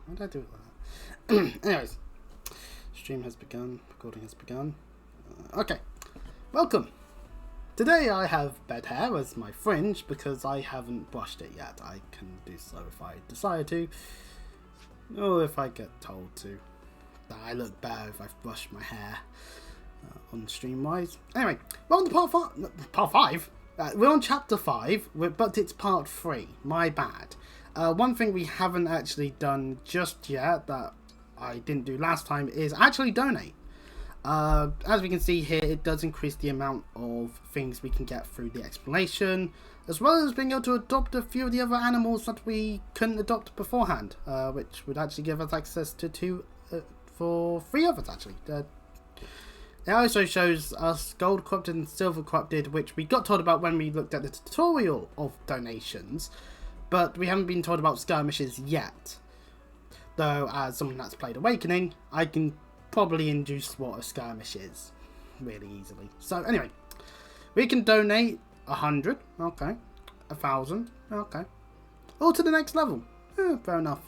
Why did I do it like that? Anyways, stream has begun. Recording has begun. Okay, welcome. Today I have bed hair as my fringe because I haven't brushed it yet. I can do so if I decide to, or if I get told to. That I look better if I've brushed my hair on stream wise. Anyway, we're on to part 5. We're on chapter 5, but it's part 3. My bad. One thing we haven't actually done just yet that I didn't do last time is actually donate. As we can see here, it does increase the amount of things we can get through the explanation, as well as being able to adopt a few of the other animals that we couldn't adopt beforehand, which would actually give us access to 2 for 3 others actually. It also shows us gold corrupted and silver corrupted, which we got told about when we looked at the tutorial of donations, but we haven't been told about skirmishes yet. Though, as someone that's played Awakening, I can probably induce what a skirmish is really easily. So anyway, we can donate 100, okay, 1,000, okay, all to the next level. Fair enough.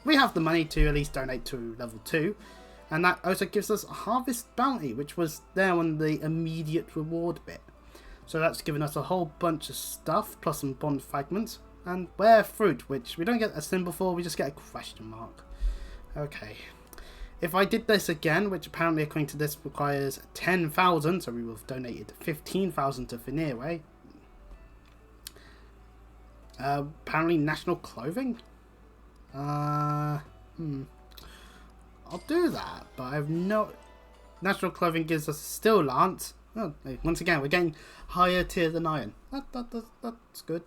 We have the money to at least donate to level 2, and that also gives us a harvest bounty, which was there on the immediate reward bit. So that's given us a whole bunch of stuff, plus some bond fragments, and rare fruit, which we don't get a symbol for, we just get a question mark. Okay. If I did this again, which apparently according to this requires 10,000, so we will have donated 15,000 to firene. Apparently national clothing? I'll do that, but I have no... National clothing gives us a steel lance. Oh, once again, we're getting higher tier than iron. That's good.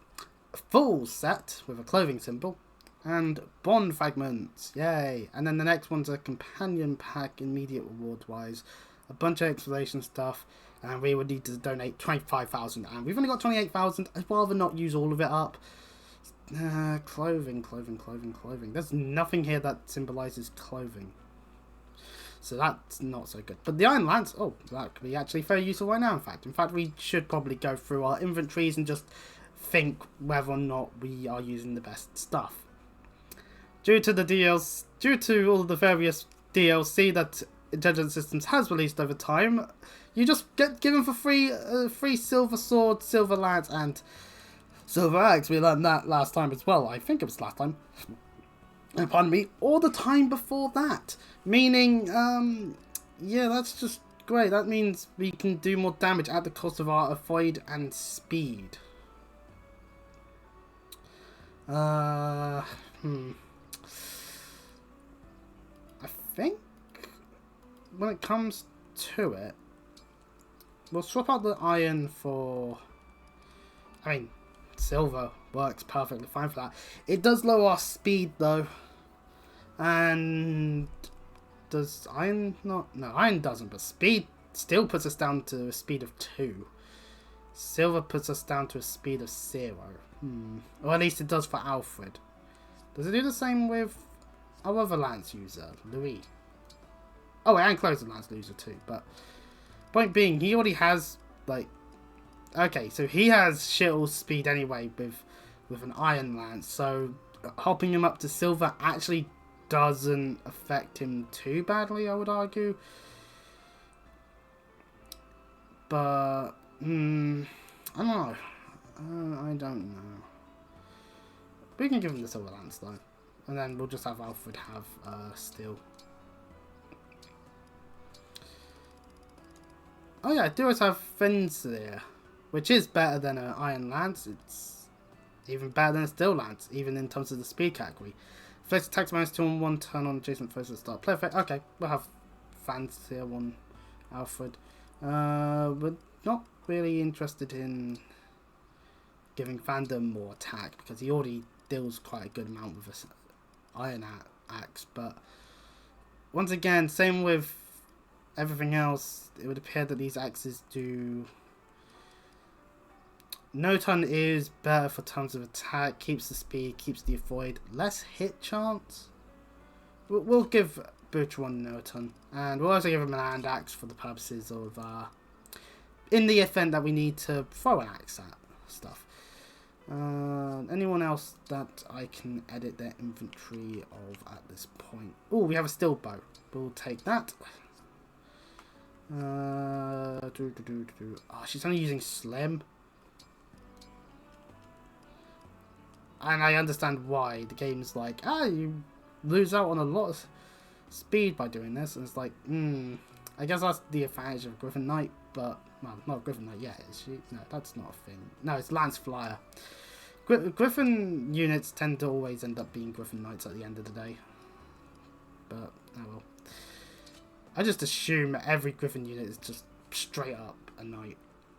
A full set with a clothing symbol. And bond fragments. Yay. And then the next one's a companion pack, immediate reward wise. A bunch of exploration stuff. And we would need to donate 25,000. And we've only got 28,000. I'd rather not use all of it up. Clothing. There's nothing here that symbolizes clothing. So that's not so good. But the Iron Lance, oh, that could be actually very useful right now, in fact. In fact, we should probably go through our inventories and just think whether or not we are using the best stuff. Due to all the various DLC that Intelligent Systems has released over time, you just get given for free silver sword, silver lance, and silver axe. We learned that last time as well. I think it was last time. Pardon me. Or the time before that. Meaning, yeah, that's just great. That means we can do more damage at the cost of our avoid and speed. I think when it comes to it, we'll swap out the iron for... I mean, silver works perfectly fine for that. It does lower our speed though. And does iron not? No, iron doesn't, but speed still puts us down to a speed of 2. Silver puts us down to a speed of 0. Or at least it does for Alfred. Does it do the same with our other lance user, Louis? Oh, and closer lance user too, but point being, he already has, like, okay, so he has shit all speed anyway with an iron lance, so hopping him up to silver actually doesn't affect him too badly, I would argue. But, I don't know. I don't know. We can give him the silver lance though, and then we'll just have Alfred have steel. Oh yeah, I do also have Fenrir, which is better than an iron lance. It's even better than a steel lance, even in terms of the speed category. Flex attacks -2 on 1 turn on adjacent foes at the start. Play effect. Okay, we'll have Fenrir on Alfred. We're not really interested in giving Fandom more attack because he already deals quite a good amount with this iron axe. But once again, same with everything else, it would appear that these axes do... Noton is better for terms of attack, keeps the speed, keeps the avoid, less hit chance. We'll give Butcher one Noton, and we'll also give him an hand axe for the purposes of in the event that we need to throw an axe at stuff. Anyone else that I can edit their inventory of at this point? Oh, we have a steel bow. We'll take that. Oh, she's only using slim. And I understand why. The game's like, you lose out on a lot of speed by doing this. And it's like, I guess that's the advantage of Griffin Knight, but, well, not Griffin Knight yet, is she? No, that's not a thing. No, it's Lance Flyer. Griffin units tend to always end up being Griffin Knights at the end of the day. But, oh well. I just assume every Griffin unit is just straight up a Knight.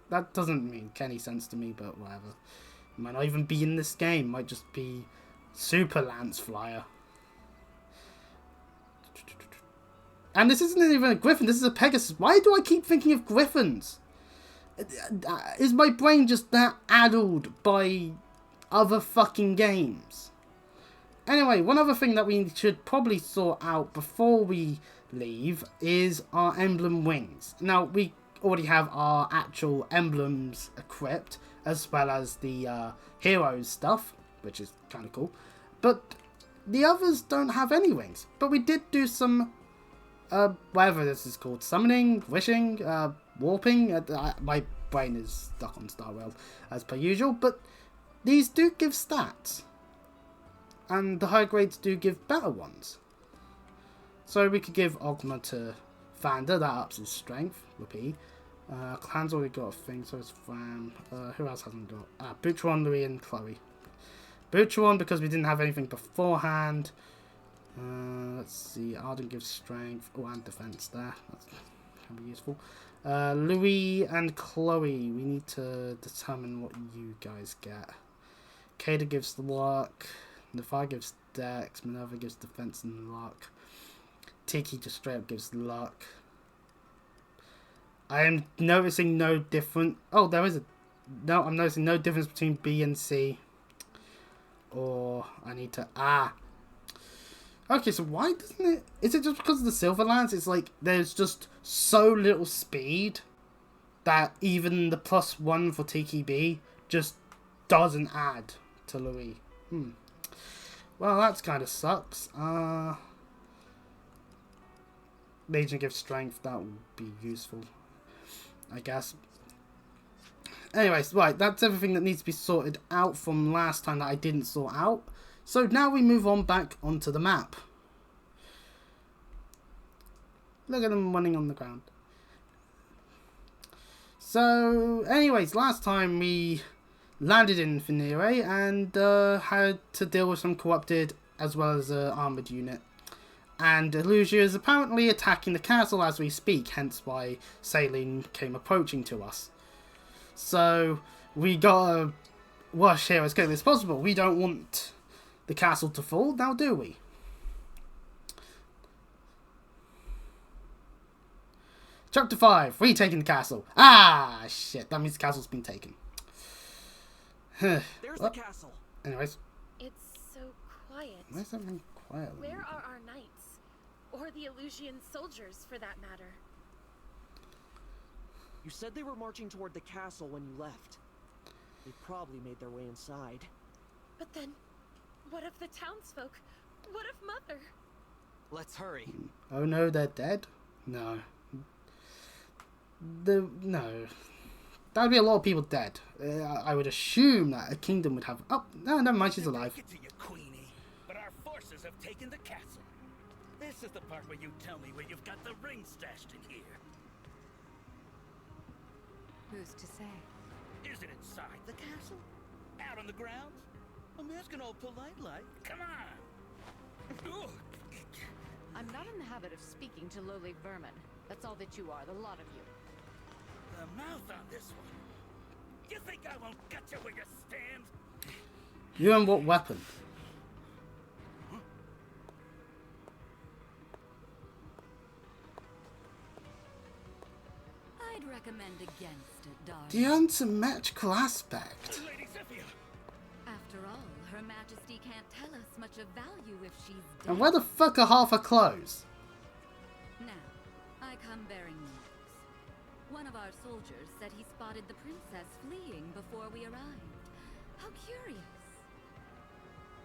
That doesn't make any sense to me, but whatever. It might not even be in this game. It might just be Super Lance Flyer. And this isn't even a Griffin, this is a Pegasus. Why do I keep thinking of Griffins? Is my brain just that addled by other fucking games? Anyway, one other thing that we should probably sort out before we leave is our emblem wings. Now, we already have our actual emblems equipped, as well as the heroes stuff, which is kind of cool. But the others don't have any wings. But we did do some, whatever this is called, summoning, wishing, warping. My brain is stuck on Star Rail, as per usual. But these do give stats. And the high grades do give better ones. So we could give Ogma to Vander, that ups his strength, whoopee. Clan's already got a thing, so it's Fram. Who else hasn't got? Butcheron, Louis, and Chloe. Butcheron, because we didn't have anything beforehand. Let's see, Arden gives strength. Oh, and defense there. That can be useful. Louis and Chloe, we need to determine what you guys get. Kada gives luck. Nefar gives dex. Minerva gives defense and luck. Tiki just straight up gives luck. I am noticing no different. Oh, there is a. No, I'm noticing no difference between B and C. Or I need to. Okay, so why doesn't it? Is it just because of the Silver Lance? It's like there's just so little speed that even the +1 for Tiki B just doesn't add to Louis. Well, that's kind of sucks. Legion gives strength. That would be useful, I guess. Anyways, right, that's everything that needs to be sorted out from last time that I didn't sort out. So now we move on back onto the map. Look at them running on the ground. So, anyways, last time we landed in Firene and had to deal with some corrupted as well as an armoured unit. And Elusia is apparently attacking the castle as we speak, hence why Saline came approaching to us. So we gotta rush here as quickly as possible. We don't want the castle to fall, now do we? Chapter 5, retaking the castle. Shit, that means the castle's been taken. There's the castle. Anyways. It's so quiet. Why is everything quiet? Where are our knights? Or the Elusian soldiers, for that matter? You said they were marching toward the castle when you left. They probably made their way inside. But then, what of the townsfolk? What of Mother? Let's hurry. Oh no, they're dead? No. No. That'd be a lot of people dead. I would assume that a kingdom would have... Oh, no, never mind, she's alive. To you, Queenie, but our forces have taken the castle. This is the part where you tell me where you've got the ring stashed in here. Who's to say? Is it inside the castle? Out on the grounds? I'm asking all polite like. Come on. I'm not in the habit of speaking to lowly vermin. That's all that you are, the lot of you. The mouth on this one. You think I won't get you where you stand? You and what weapon? I'd recommend against it, darling. The unsymmetrical aspect. Lady Zephyr. After all, Her Majesty can't tell us much of value if she's dead. And where the fuck are half her clothes? Now, I come bearing news. One of our soldiers said he spotted the princess fleeing before we arrived. How curious.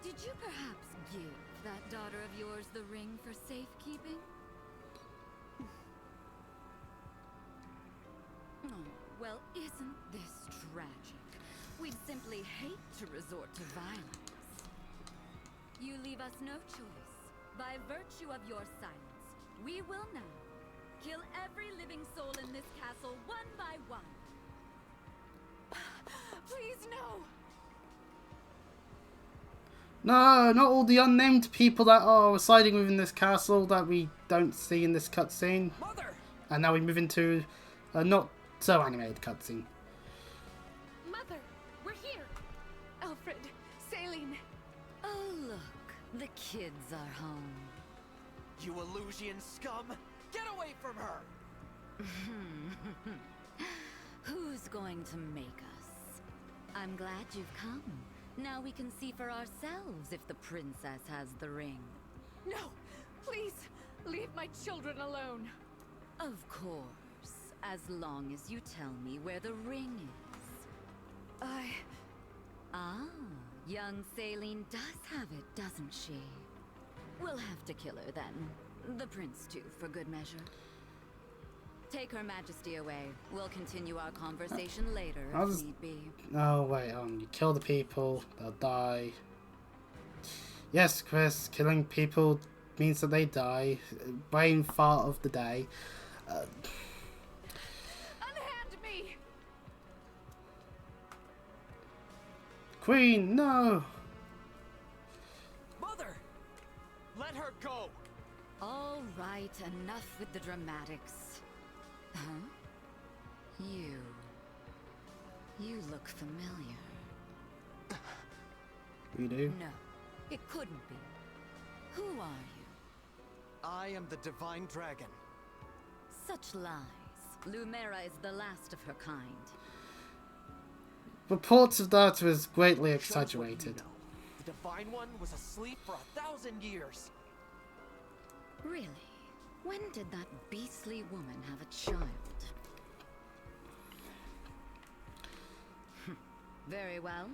Did you perhaps give that daughter of yours the ring for safekeeping? Oh, well, isn't this tragic? We'd simply hate to resort to violence. You leave us no choice. By virtue of your silence, we will now kill every living soul in this castle one by one. Please, no! No, not all the unnamed people that are residing within this castle that we don't see in this cutscene. Mother! And now we move into a not so animated cutscene. Mother, we're here. Alfred, Saline. Oh, look. The kids are home. You Illusian scum! Get away from her! Who's going to make us? I'm glad you've come. Now we can see for ourselves if the princess has the ring. No! Please! Leave my children alone! Of course, as long as you tell me where the ring is. Ah, young Saline does have it, doesn't she? We'll have to kill her then. The prince too, for good measure. Take Her Majesty away. We'll continue our conversation later if need be. Oh, wait, you kill the people, they'll die. Yes, Chris, killing people means that they die. Brain fart of the day. Unhand me! Queen, no! Mother! Let her go! All right, enough with the dramatics. Huh? You look familiar. We do? No, it couldn't be. Who are you? I am the Divine Dragon. Such lies. Lumera is the last of her kind. Reports of that was greatly Show us what you exaggerated. know. The Divine One was asleep for 1,000 years. Really? When did that beastly woman have a child? Very well.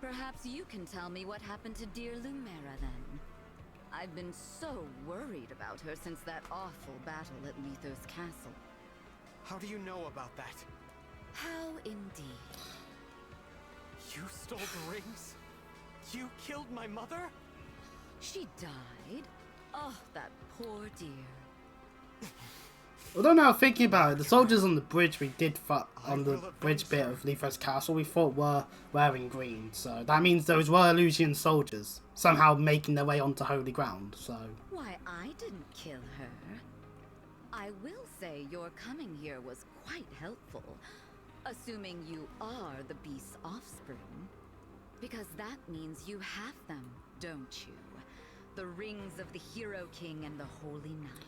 Perhaps you can tell me what happened to dear Lumera then. I've been so worried about her since that awful battle at Lethos Castle. How do you know about that? How indeed? You stole the rings? You killed my mother? She died? Oh, that poor dear. Although now thinking about it, the soldiers on the bridge we did on the bridge bit of Lethos Castle we thought were wearing green, so that means those were Illusian soldiers, somehow making their way onto holy ground, so... Why, I didn't kill her. I will say your coming here was quite helpful, assuming you are the beast's offspring. Because that means you have them, don't you? The rings of the Hero King and the Holy Knight.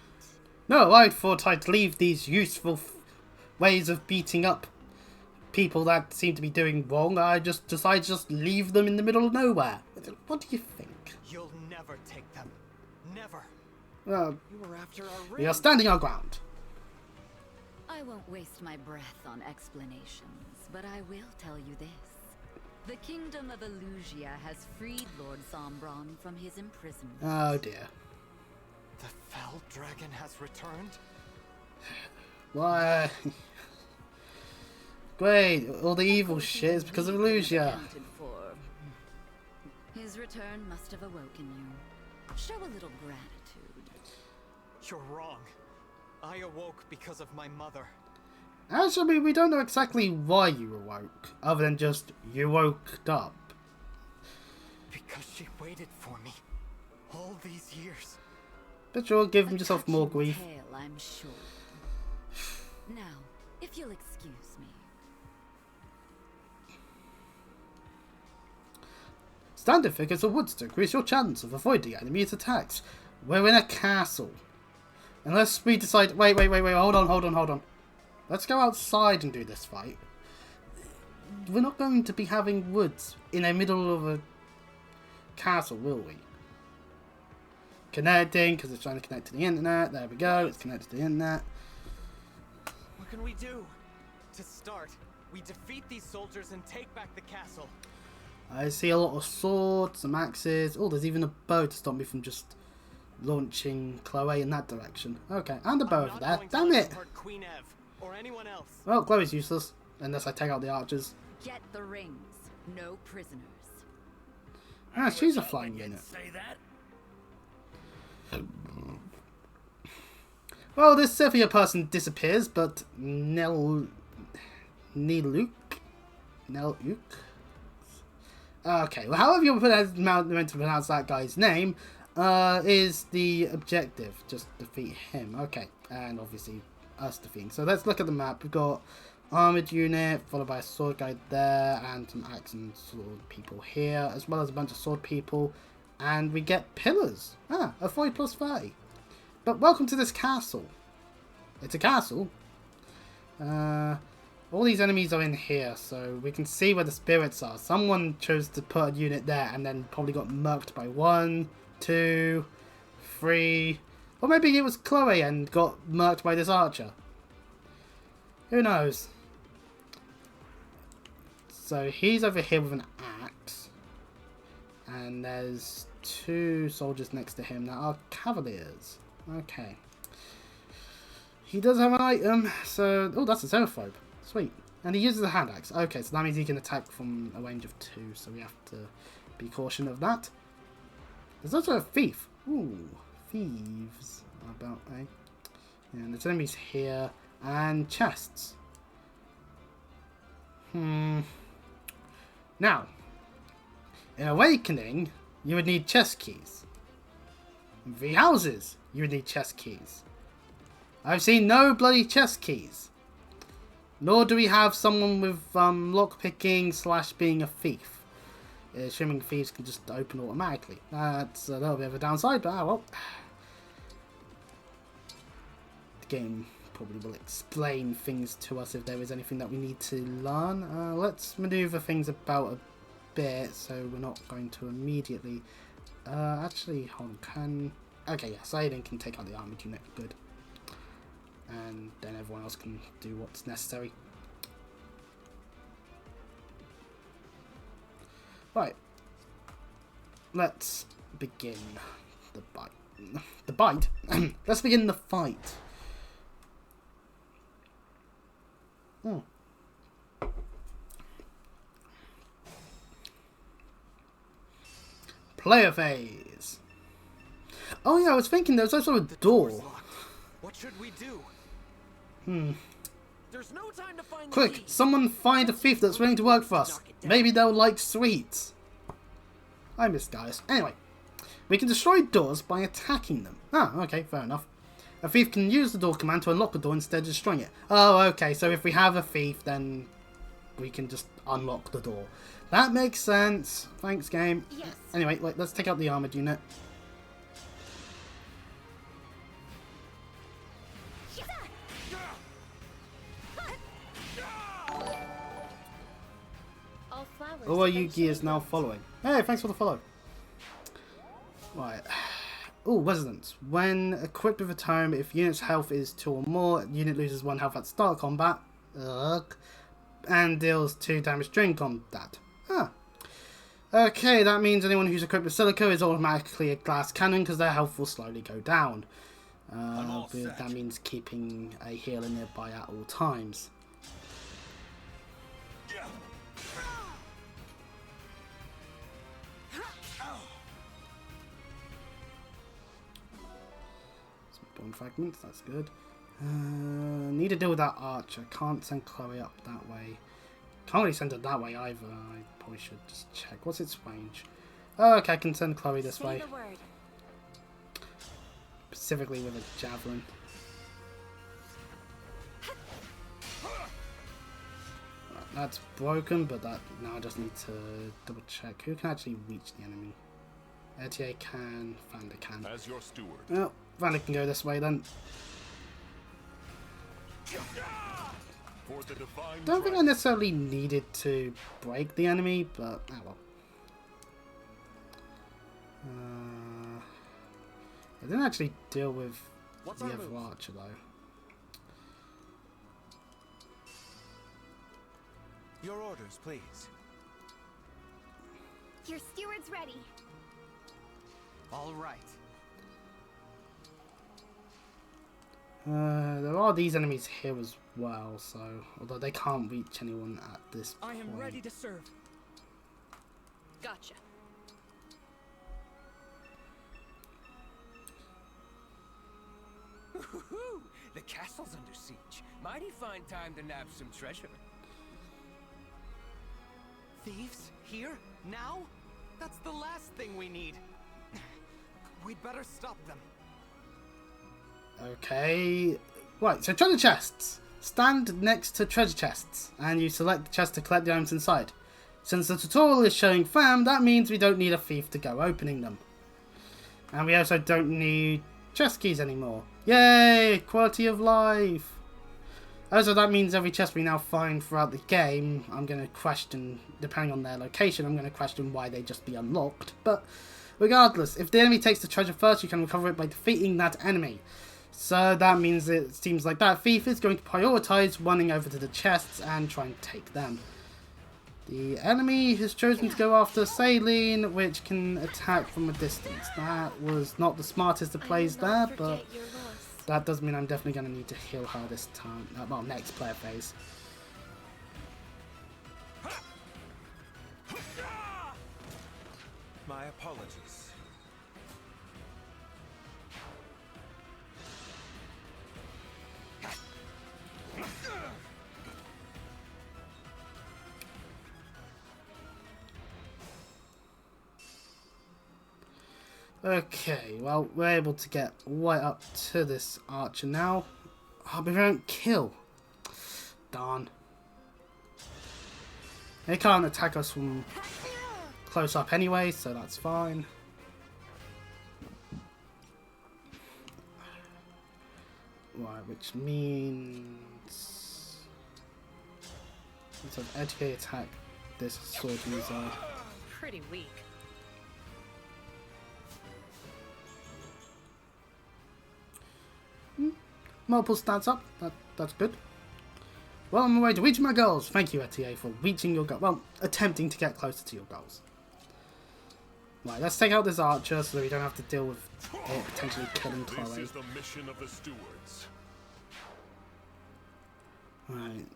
No, I thought I'd leave these useful ways of beating up people that seem to be doing wrong. I just decided to just leave them in the middle of nowhere. What do you think? You'll never take them. Never. Well, You were after our ring. we are standing our ground. I won't waste my breath on explanations, but I will tell you this. The Kingdom of Illusia has freed Lord Sombron from his imprisonment. Oh dear. The fell dragon has returned? Why? Great, all the evil shit is because of Illusia. Accounted for. His return must have awoken you. Show a little gratitude. You're wrong. I awoke because of my mother. Actually, we don't know exactly why you awoke, other than just you woke up. Because she waited for me. All these years. But you're giving A yourself more touching grief. tale, I'm sure. Now, if you'll excuse me. Standard figures of woods to increase your chance of avoiding enemy's attacks. We're in a castle. Unless we decide... Wait, hold on. Let's go outside and do this fight. We're not going to be having woods in the middle of a castle, will we? Connecting, because it's trying to connect to the internet. There we go, it's connected to the internet. What can we do? To start, we defeat these soldiers and take back the castle. I see a lot of swords, some axes. Oh, there's even a bow to stop me from just launching Chloe in that direction. Okay, and a bow over there. Damn it! Queen Ev or anyone else. Well, Chloe's useless unless I take out the archers. Get the rings. No prisoners. Ah, she's a flying unit. Say that? Well, this Sylvia person disappears, but Neluk. Okay, well, however you're meant to pronounce that guy's name, is the objective. Just defeat him. Okay, and obviously us defeating. So let's look at the map. We've got armored unit, followed by a sword guy there, and some axe and sword people here, as well as a bunch of sword people. And we get pillars. Ah, a 40 plus 30. But welcome to this castle. It's a castle. All these enemies are in here, so we can see where the spirits are. Someone chose to put a unit there and then probably got murked by 1, 2, 3... Or maybe it was Chloe and got murked by this archer. Who knows? So he's over here with an axe. And there's 2 soldiers next to him that are cavaliers. Okay. He does have an item, so... Oh, that's a xenophobe. Sweet. And he uses a hand axe. Okay, so that means he can attack from a range of 2, so we have to be cautious of that. There's also a thief. Ooh, thieves. About, eh? And there's enemies here. And chests. Now, in Awakening, you would need chest keys. In 3 houses, you would need chest keys. I've seen no bloody chest keys. Nor do we have someone with lockpicking / being a thief. Assuming thieves can just open automatically. That's a little bit of a downside, but well. The game probably will explain things to us if there is anything that we need to learn. Let's maneuver things about a bit, so we're not going to immediately... actually, hold on, can... Okay, yeah, Saladin can take out the armored unit, good. And then everyone else can do what's necessary. Right. Let's begin the bite. The bite? Let's begin the fight. Oh. Player phase. Oh yeah, I was thinking there was also a door. What should we do? There's no time to find the Quick, key. someone find a thief that's willing to work for us. Maybe they'll like sweets. I miss guys. Anyway, we can destroy doors by attacking them. Ah, okay, fair enough. A thief can use the door command to unlock the door instead of destroying it. Oh, okay, so if we have a thief, then we can just unlock the door. That makes sense. Thanks, game. Yes. Anyway, wait, let's take out the armored unit. All flowers. Oh, Yugi is now following. Hey, thanks for the follow. Right. Oh, Resonance. When equipped with a tome, if unit's health is 2 or more, unit loses 1 health at start of combat. Ugh. And deals 2 damage during combat. Ah. Okay, that means anyone who's equipped with Silica is automatically a glass cannon because their health will slowly go down. But that means keeping a healer nearby at all times. Some bone fragments, that's good. Need to deal with that archer. Can't send Chloe up that way. Can't really send her that way either. I probably should just check. What's its range? Oh, okay, I can send Chloe this way. Say the word. Specifically with a javelin. Right, that's broken, but that now I just need to double check who can actually reach the enemy. Etier can, Vander can. As your steward. Well, Vander can go this way then. For the divine Don't think I necessarily needed to break the enemy, but oh well. I didn't actually deal with What's the our other move? archer though. Your orders, please. Your steward's ready. All right. There are these enemies here as well, so although they can't reach anyone at this point. I am ready to serve. Gotcha. Woohoo! The castle's under siege. Mighty fine time to nab some treasure. Thieves? Here? Now? That's the last thing we need. We'd better stop them. Okay. Right, so treasure chests. Stand next to treasure chests, and you select the chest to collect the items inside. Since the tutorial is showing fam, that means we don't need a thief to go opening them. And we also don't need chest keys anymore. Yay! Quality of life! Also, that means every chest we now find throughout the game, I'm going to question, depending on their location, I'm going to question why they just be unlocked. But regardless, if the enemy takes the treasure first, you can recover it by defeating that enemy. So that means it seems like that thief is going to prioritize running over to the chests and try and take them. The enemy has chosen to go after Saline, which can attack from a distance. That was not the smartest of plays there, but that does mean I'm definitely going to need to heal her this time. Well, next player phase. My apologies. Okay, well, we're able to get right up to this archer now. Oh, but we don't kill. Darn. They can't attack us from close up anyway, so that's fine. Right, which means... let's have educate attack this sword user. Pretty weak. Multiple stats up, that's good. Well, on my way to reaching my goals. Thank you, ETA, for reaching your goal. Well, attempting to get closer to your goals. Right, let's take out this archer so that we don't have to deal with it potentially killing Chloe. This is the mission of the stewards. Right.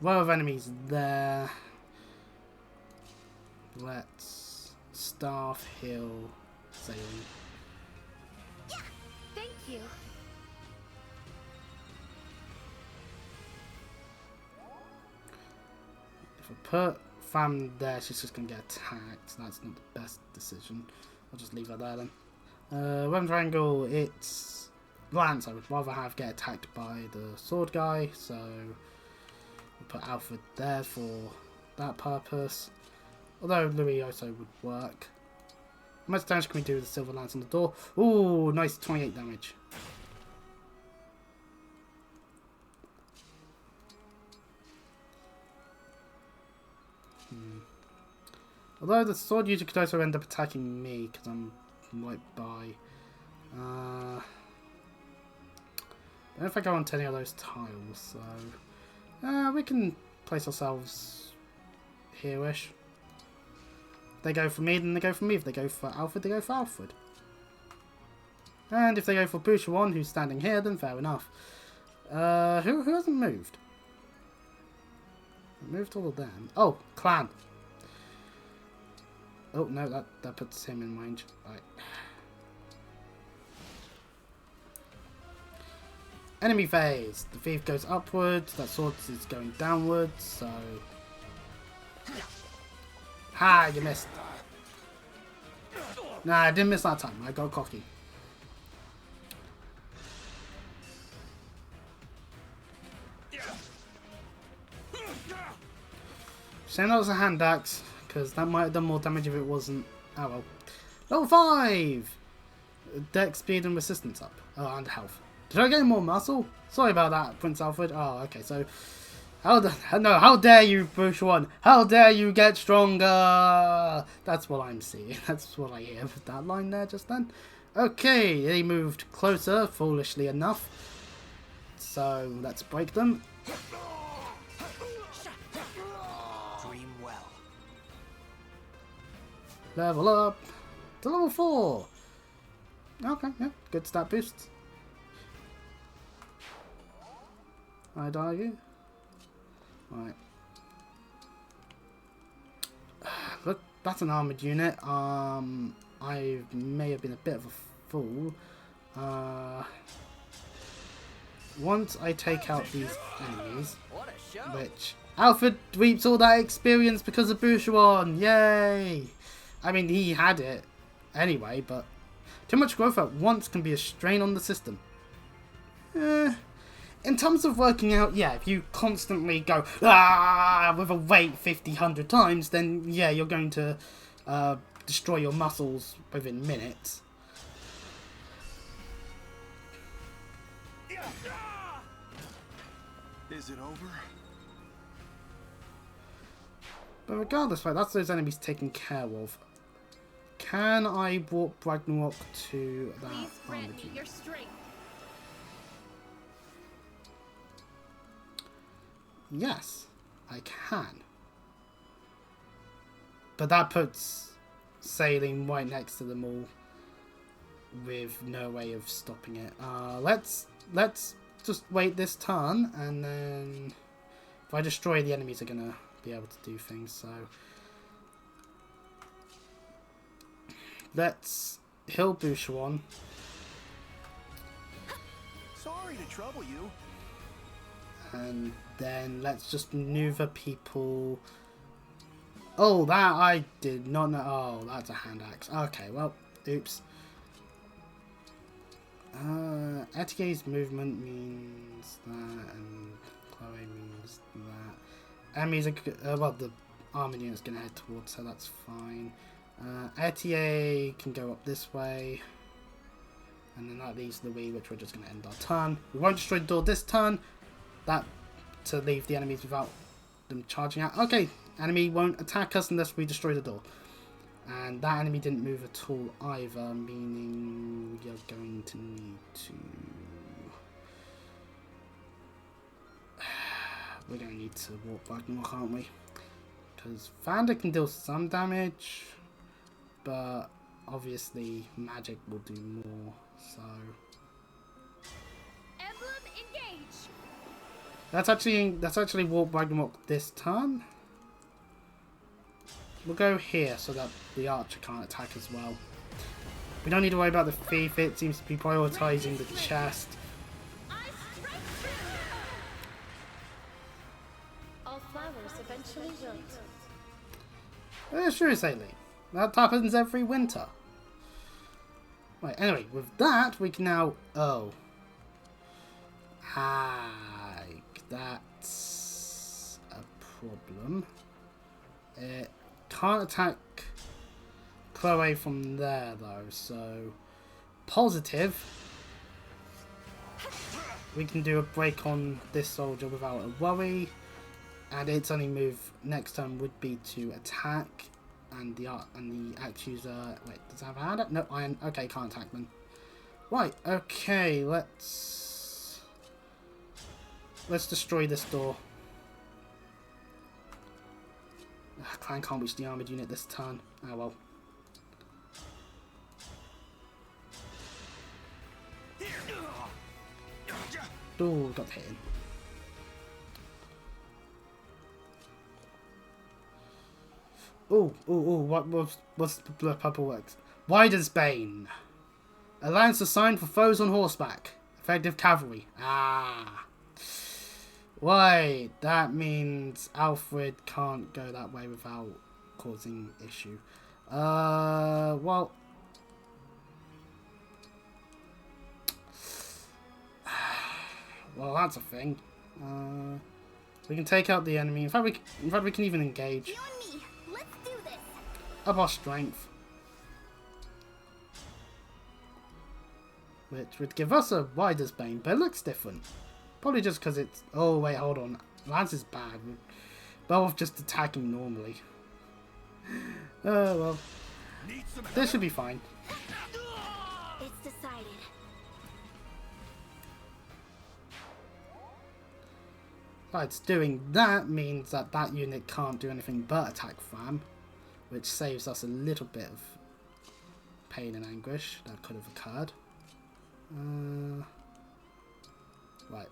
Row of enemies there. Let's staff heal Saline. Yeah, thank you. If I put Fam there, she's just going to get attacked. That's not the best decision. I'll just leave her there then. Weapon triangle, it's Lance. I would rather have get attacked by the sword guy, so we'll put Alfred there for that purpose. Although Louis also would work. How much damage can we do with the silver lance on the door? Ooh, nice 28 damage. Although the sword user could also end up attacking me because I'm right by. I don't know if I go onto any of those tiles, so we can place ourselves here-ish. If they go for me, then they go for me. If they go for Alfred, they go for Alfred. And if they go for Boucheron, who's standing here, then fair enough. Who hasn't moved? I moved all of them. Oh, Clan. Oh, no, that puts him in range. Right. Enemy phase. The thief goes upwards. That sword is going downwards, so... Ha! You missed. Nah, I didn't miss that time. I got cocky. Shame that was a hand axe, because that might have done more damage if it wasn't. Oh well. Level 5! Dex, speed, and resistance up. Oh, and health. Did I get more muscle? Sorry about that, Prince Alfred. Oh, okay, so... How dare you, Boucheron? How dare you get stronger? That's what I'm seeing. That's what I hear with that line there just then. Okay, they moved closer, foolishly enough. So, let's break them. Dream well. Level up to level 4. Okay, yeah, good stat boost. I'd argue. Right. Look, that's an armored unit. I may have been a bit of a fool. Once I take out these enemies, which Alfred reaps all that experience because of Bouchouan. Yay! I mean, he had it anyway, but too much growth at once can be a strain on the system. In terms of working out, yeah, if you constantly go with a weight 50, 100 times, then yeah, you're going to destroy your muscles within minutes. Is it over? But regardless, right, that's those enemies taken care of. Can I warp Ragnarok to that Please grant armored me unit? your strength. Yes, I can. But that puts sailing right next to them all with no way of stopping it. Let's just wait this turn, and then if I destroy, the enemies are gonna be able to do things. So let's heal Bouchouan. Sorry to trouble you. And then let's just maneuver people. Oh, that I did not know. Oh, that's a hand axe. Okay, well, oops. Etier's movement means that, and Chloe means that. Enemies are, well, the armored unit's going to head towards, so that's fine. Etier can go up this way. And then that leaves Louis, which we're just going to end our turn. We won't destroy the door this turn. That to leave the enemies without them charging out. Okay, enemy won't attack us unless we destroy the door. And that enemy didn't move at all either, meaning we are going to need to... We're going to need to warp Ragnarok, aren't we? Because Vander can deal some damage, but obviously magic will do more, so... Emblem Engage. That's actually warp Ragnarok this turn. We'll go here so that the archer can't attack as well. We don't need to worry about the thief. It seems to be prioritizing the chest. All flowers eventually wilt. Sure, Sailing. That happens every winter. Right, anyway, with that, we can now... Oh. That's a problem. It can't attack Chloe from there, though, so... Positive. We can do a break on this soldier without a worry. And its only move next turn would be to attack. And the axe user... Wait, does it have a hand up? No, iron. Okay, can't attack them. Right, okay, let's destroy this door. Clan can't reach the armoured unit this turn. Oh well. Oh, got hit in. What's the purple works? Wider's Bane. A lance assigned for foes on horseback. Effective cavalry. Ah. Right, that means Alfred can't go that way without causing issue. Well... Well, that's a thing. We can take out the enemy. In fact, we can even engage. You and me. Let's do this. Up our strength. Which would give us a Rider's Bane, but it looks different. Probably just because it's... Oh, wait, hold on. Lance is bad. We're better off just attacking normally. Oh, well. This should be fine. It's decided. Besides, doing that means that that unit can't do anything but attack Fram. which saves us a little bit of pain and anguish that could have occurred. Right.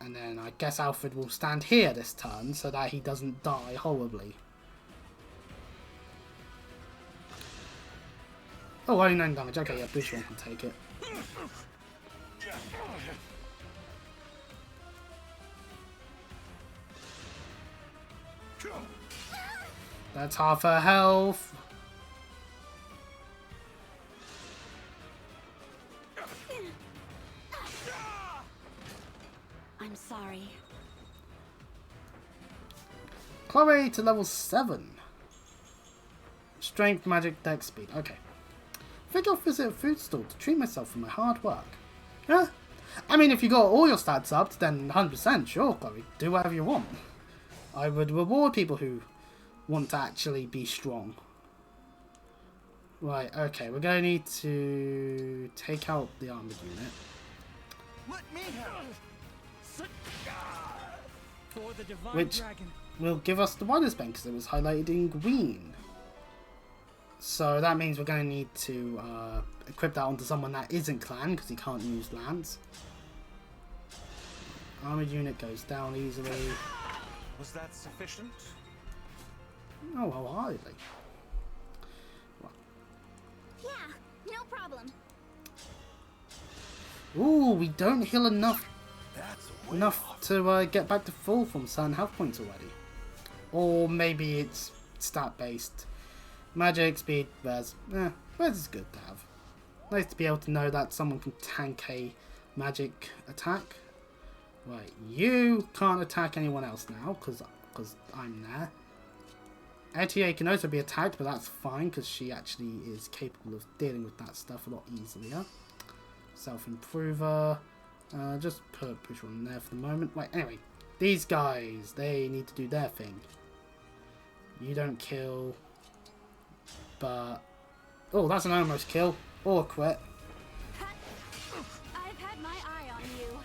And then I guess Alfred will stand here this turn so that he doesn't die horribly. Oh, only 9 damage. Okay, yeah, Bushwan can take it. That's half her health. I'm sorry. Chloe to level 7. Strength, magic, dex, speed. Okay. I think I'll visit a food stall to treat myself for my hard work. Yeah. I mean, if you got all your stats up, then 100%, sure, Chloe. Do whatever you want. I would reward people who want to actually be strong. Right, okay. We're going to need to take out the armored unit. Let me help. For the divine Which dragon. will give us the Rider's Bane because it was highlighted in green. So that means we're going to need to equip that onto someone that isn't clan because he can't use lance. Armored unit goes down easily. Was that sufficient? Oh, well, hardly. Yeah, no problem. Ooh, we don't heal enough That's to get back to full from certain health points already. Or maybe it's stat based. Magic, speed, res. Res is good to have. Nice to be able to know that someone can tank a magic attack. Right, you can't attack anyone else now because I'm there. ATA can also be attacked, but that's fine because she actually is capable of dealing with that stuff a lot easier. Self-improver. Just put Bushwan in there for the moment. Right, anyway. These guys, they need to do their thing. You don't kill. But... oh, that's an almost kill. Or a quit. I've had my eye on you.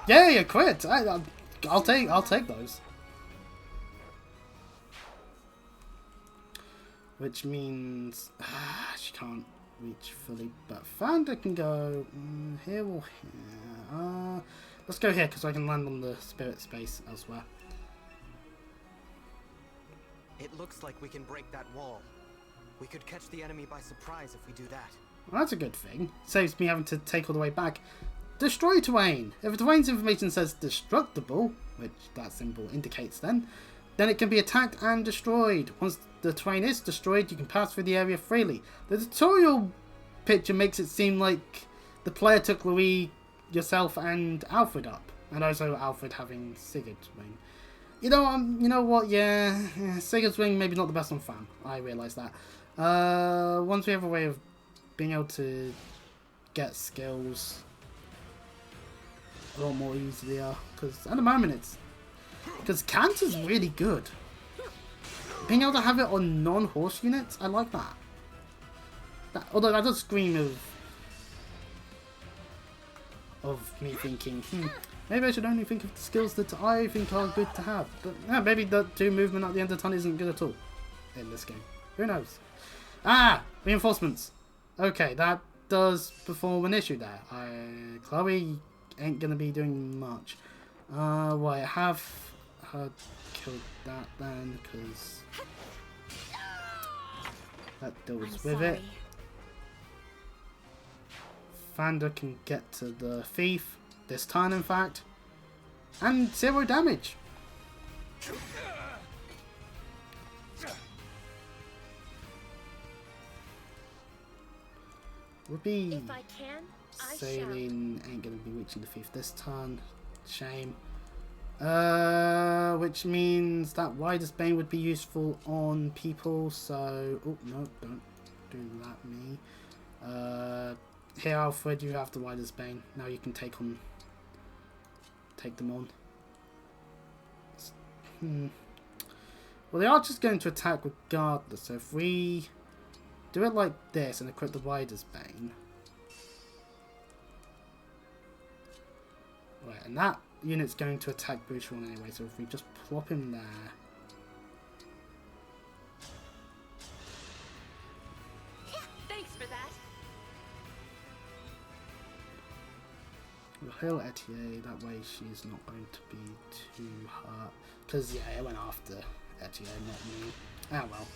Yay, a quit! I'll take those. Which means... she can't reach fully, but Founder can go here or here. Let's go here because I can land on the spirit space elsewhere. It looks like we can break that wall. We could catch the enemy by surprise if we do that. Well, that's a good thing. Saves me having to take all the way back. Destroy terrain. If a terrain's information says destructible, which that symbol indicates then it can be attacked and destroyed. Once the terrain is destroyed, you can pass through the area freely. The tutorial picture makes it seem like the player took Louis, yourself, and Alfred up, and also Alfred having Sigurd's ring. You know what? Yeah, Sigurd's ring maybe not the best on Fam. I realise that. Once we have a way of being able to get skills a lot more easier, because at the moment it's because Canter's really good. Being able to have it on non-horse units, I like that. Although that does scream of me thinking, maybe I should only think of the skills that I think are good to have. But yeah, maybe the 2 movement at the end of the turn isn't good at all in this game. Who knows? Reinforcements. Okay, that does perform an issue there. Chloe ain't gonna be doing much. Right, have her killed that then, because that deals with it. Vander can get to the thief this turn, in fact, and 0 damage. Would be If I can, I sailing ain't gonna be reaching the thief this turn. Shame. Which means that Rider's Bane would be useful on people, so... oh, no, don't do that, me. Here, Alfred, you have the Rider's Bane. Now you can take them on. Well, the archer's going to attack regardless, so if we do it like this and equip the Rider's Bane... right, and that unit's going to attack Bushwan anyway, so if we just plop him there... heal Etier, that way she's not going to be too hurt. Because, yeah, it went after Etier, not me. Ah, well.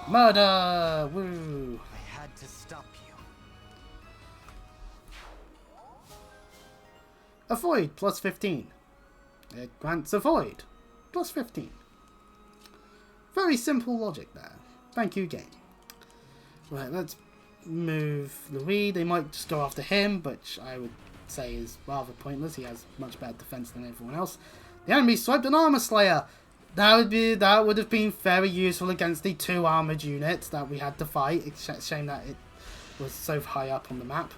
Murder! Woo! I had to stop you. Avoid, plus 15. It grants avoid, plus 15. Very simple logic there. Thank you, game. Right, let's move Louis. They might just go after him, which I would say is rather pointless. He has much better defense than everyone else. The enemy swiped an armor slayer. That would have been very useful against the 2 armored units that we had to fight. It's a shame that it was so high up on the map.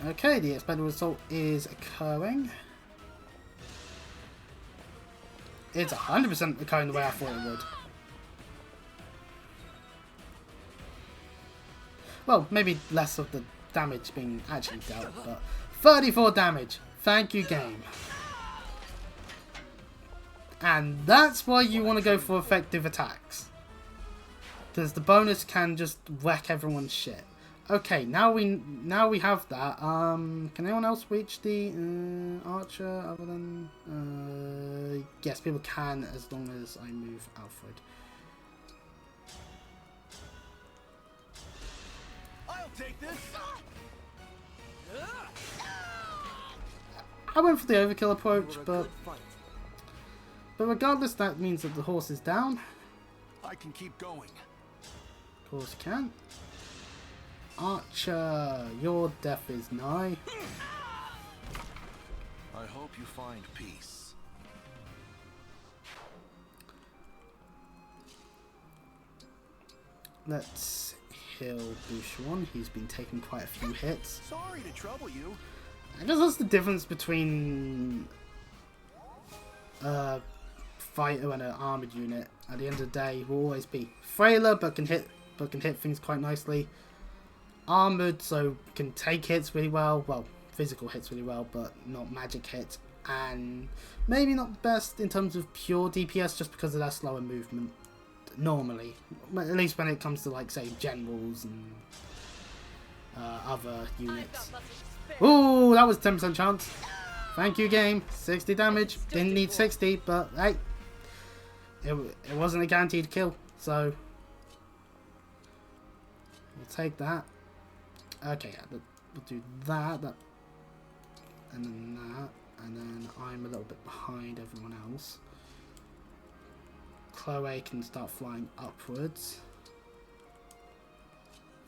Okay, the expected result is occurring. It's 100% occurring the way I thought it would. Well, maybe less of the damage being actually dealt, but 34 damage. Thank you, game. And that's why you want to go for effective attacks. Because the bonus can just wreck everyone's shit. Okay, now we have that. Can anyone else reach the archer other than... yes, people can as long as I move Alfred. I'll take this. I went for the overkill approach, but regardless, that means that the horse is down. I can keep going. Of course you can. Archer, your death is nigh. I hope you find peace. Let's heal Bouchon. He's been taking quite a few hits. Sorry to trouble you. I guess that's the difference between a fighter and an armored unit. At the end of the day, will always be frailer, but can hit things quite nicely. Armored, so can take hits really well. Well, physical hits really well, but not magic hits. And maybe not the best in terms of pure DPS, just because of their slower movement. Normally, at least when it comes to, like, say, generals and other units. Ooh, that was 10% chance. Thank you, game. 60 damage. Didn't need 60, but hey, it wasn't a guaranteed kill, so we'll take that. Okay, yeah, we'll do that, and then that, and then I'm a little bit behind everyone else. Chloe can start flying upwards.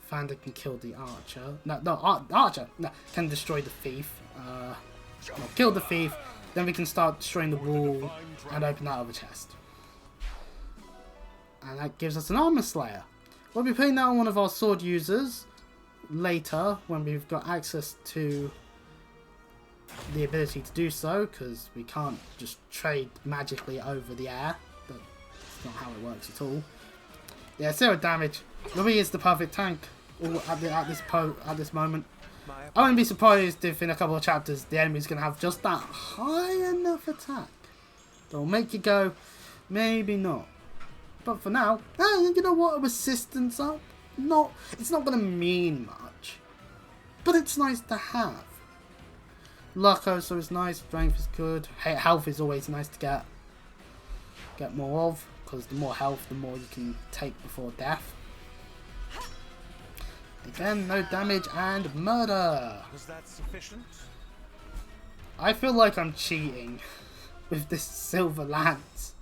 Fanda can kill the archer. Archer can destroy the thief. Kill the thief. Then we can start destroying the wall and open that other chest. And that gives us an armor slayer. We'll be putting that on one of our sword users later when we've got access to the ability to do so, because we can't just trade magically over the air. That's not how it works at all. Yeah, 0 damage. Louis is the perfect tank at this moment. I wouldn't be surprised if in a couple of chapters the enemy's going to have just that high enough attack that'll make you go, maybe not. But for now, you know what? A resistance up, it's not going to mean much, but it's nice to have. Luck also is nice. Strength is good. Health is always nice to get more of, because the more health, the more you can take before death. Again, no damage and murder. Was that sufficient? I feel like I'm cheating with this silver lance.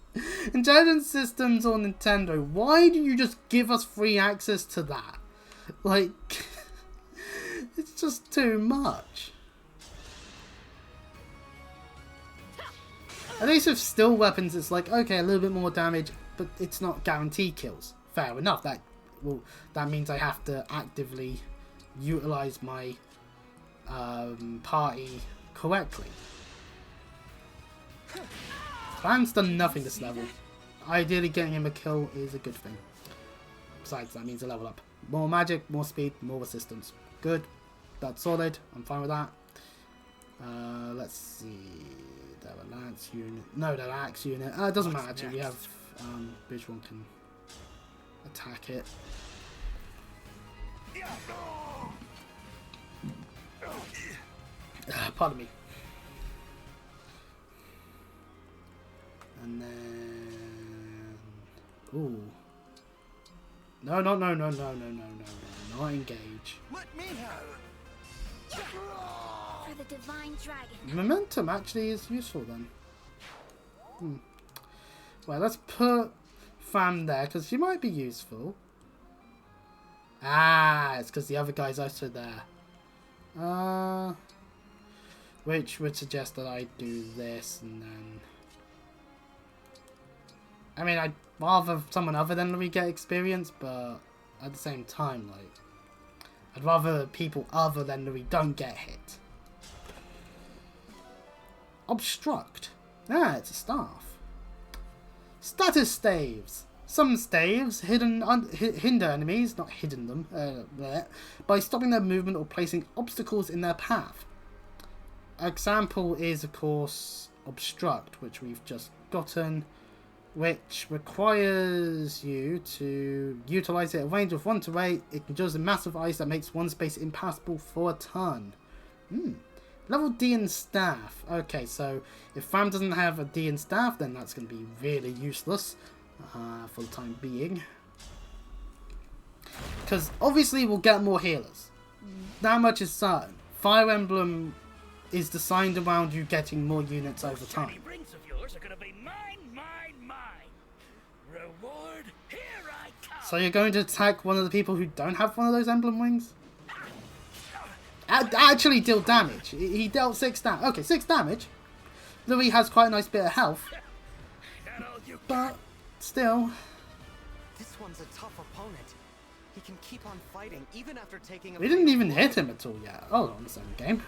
Intelligent Systems or Nintendo, why do you just give us free access to that? Like, it's just too much. At least with still weapons, it's like, okay, a little bit more damage, but it's not guaranteed kills. Fair enough. That means I have to actively utilize my party correctly. Plan's done nothing this level. Ideally, getting him a kill is a good thing. Besides, that means a level up. More magic, more speed, more resistance. Good. That's solid. I'm fine with that. Let's see. They're a lance unit. No, they're an axe unit. It doesn't matter actually. We have which one can attack it. Pardon me. And then... Ooh. No, not engage. Let me have it. For the divine dragon. Momentum actually is useful then. Well, let's put Fam there, because she might be useful. Ah, it's because the other guy's also there. Which would suggest that I do this, and then... I mean, I'd rather someone other than Louis get experience, but at the same time, like... I'd rather people other than Louis don't get hit. Obstruct. Ah, it's a staff. Status staves. Some staves hinder enemies, not hidden them, by stopping their movement or placing obstacles in their path. Example is, of course, obstruct, which we've just gotten, which requires you to utilize it at a range of 1 to 8. It conjures a massive ice that makes one space impassable for a turn. Level D in staff. Okay, so if Fam doesn't have a D in staff, then that's going to be really useless for the time being. Because obviously we'll get more healers. That much is certain. Fire Emblem is designed around you getting more units over time. Shiny rings of yours are gonna be mine. Reward, here I come. So you're going to attack one of the people who don't have one of those emblem wings? Actually deal damage. He dealt 6 damage. Okay, 6 damage. Louis has quite a nice bit of health. But still. This one's a tough opponent. He can keep on fighting even after taking a... We didn't even hit him at all yet. Hold on, same game.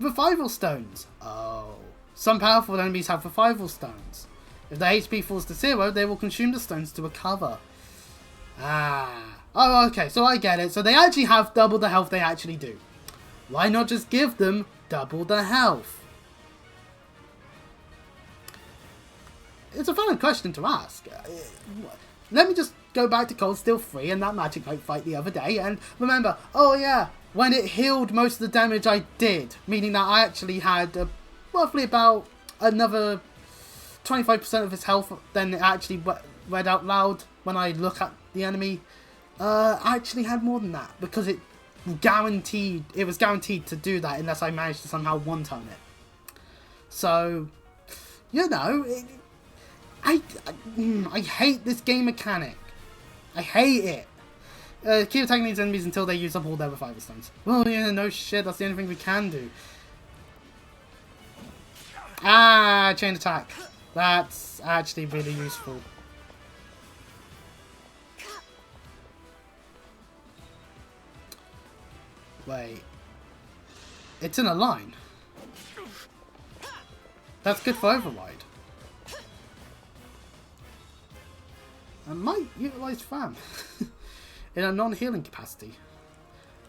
Revival stones. Oh. Some powerful enemies have revival stones. If their HP falls to 0, they will consume the stones to recover. Ah. Oh, okay, so I get it. So they actually have double the health they actually do. Why not just give them double the health? It's a valid question to ask. Let me just go back to Cold Steel 3 and that Magic Knight fight the other day and remember, oh yeah, when it healed most of the damage I did, meaning that I actually had roughly about another 25% of his health than it actually read out loud when I look at the enemy. Actually had more than that because it was guaranteed to do that unless I managed to somehow one-tone it. So, you know, I hate this game mechanic. I hate it. Keep attacking these enemies until they use up all their revival stones. Well, yeah, no shit, that's the only thing we can do. Ah, chain attack. That's actually really useful. Wait. It's in a line. That's good for override. I might utilise Fam in a non-healing capacity.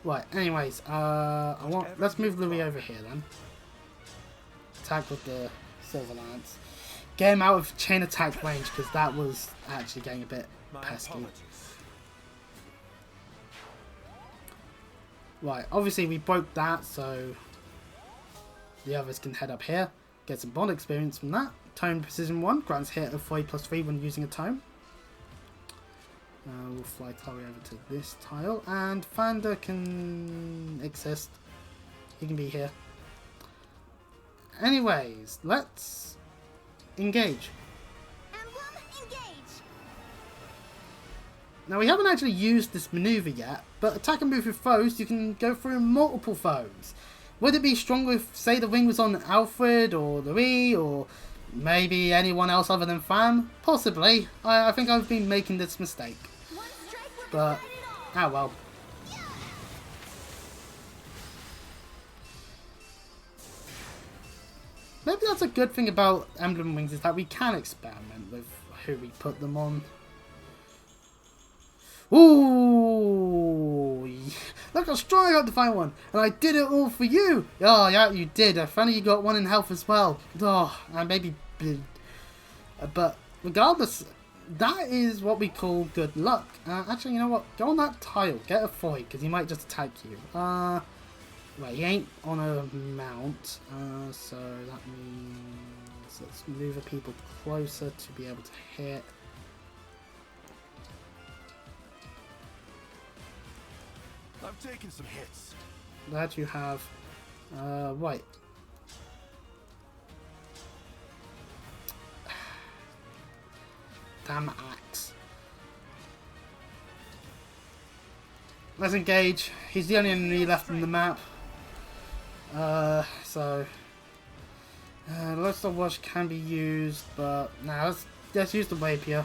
Right, anyways, let's move Louis over here then. Attack with the Silver Lance. Get him out of chain attack range because that was actually getting a bit pesky. Right, obviously we broke that, so the others can head up here. Get some bond experience from that. Tome Precision 1 grants hit of 3+3 when using a tome. We'll fly Chloe over to this tile, and Fanda can exist. He can be here. Anyways, let's engage. Emblem Engage. Now we haven't actually used this maneuver yet, but attack and move with foes, you can go through multiple foes. Would it be stronger if, say, the ring was on Alfred or Louis or maybe anyone else other than Fam? Possibly. I think I've been making this mistake. But, ah well. Maybe that's a good thing about Emblem Wings, is that we can experiment with who we put them on. Ooh! Look how strong I got to find one! And I did it all for you! Oh, yeah, you did. Funny you got one in health as well. Oh, and maybe... But regardless, that is what we call good luck. Actually, you know what? Go on that tile. Get a foy, because he might just attack you. Well, he ain't on a mount, so that means let's move the people closer to be able to hit. I've taken some hits. That you have. Wait. Damn axe. Let's engage. He's the only enemy left on the map. So Lost of Watch can be used, but now let's use the rapier.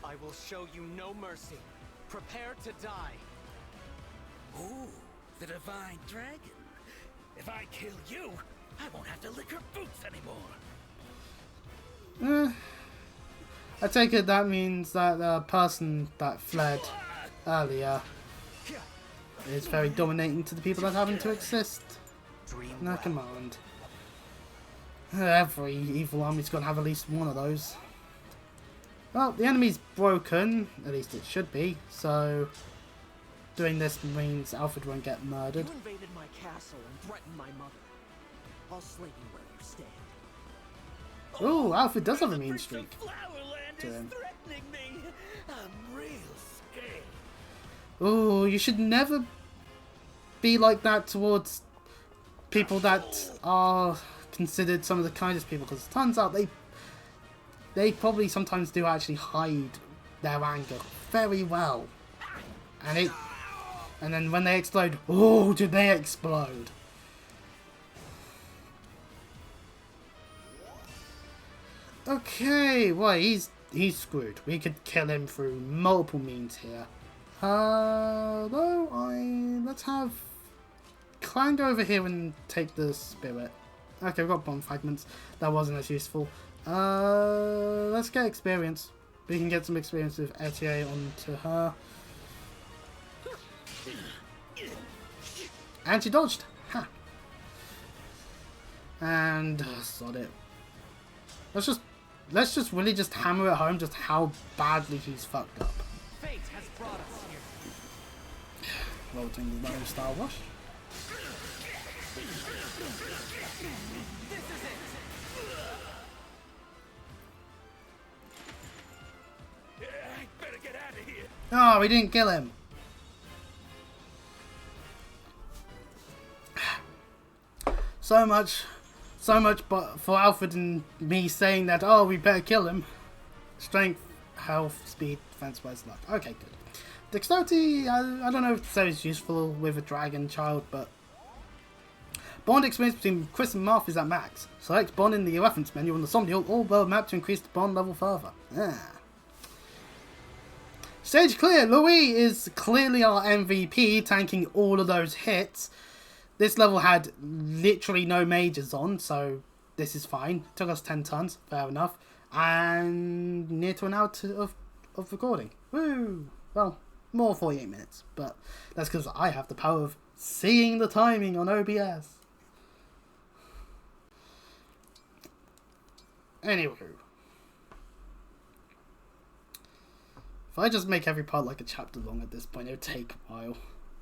I will show you no mercy. Prepare to die. Ooh, the divine dragon. If I kill you, I won't have to lick her boots anymore. I take it that means that the person that fled earlier is very dominating to the people that happen to exist. No command. Every evil army's gonna have at least one of those. Well, the enemy's broken, at least it should be, so doing this means Alfred won't get murdered. You invaded my castle and threatened my mother. I'll slay you where you stand. Ooh, Alfred does have a mean streak Flowerland to is him. threatening me. I'm real scared. Ooh, you should never be like that towards people that are considered some of the kindest people, because it turns out they probably sometimes do actually hide their anger very well. And then when they explode, oh, did they explode? Okay, well, he's screwed. We could kill him through multiple means here. Let's have Clan go over here and take the spirit. Okay, we've got bomb fragments. That wasn't as useful. Let's get experience. We can get some experience with Etier onto her. And she dodged. Ha. And sod it. Let's just really just hammer it home just how badly he's fucked up. Fate has brought us here. Rolling the low Star Wash. This is it. I better get out of here. Oh, we didn't kill him. So much, but for Alfred and me saying that, oh, we better kill him. Strength, health, speed, defense, wise, luck. Okay, good. Dexterity, I don't know if it's useful with a dragon child, but bond experience between Chris and Marth is at max. Select bond in the reference menu on the Somnial or world map to increase the bond level further. Stage clear. Louis is clearly our MVP, tanking all of those hits. This level had literally no majors on, so this is fine. It took us 10 tons, fair enough. And near to an hour of recording. Woo! Well, more 48 minutes, but that's because I have the power of seeing the timing on OBS. Anywho. If I just make every part like a chapter long at this point, it would take a while.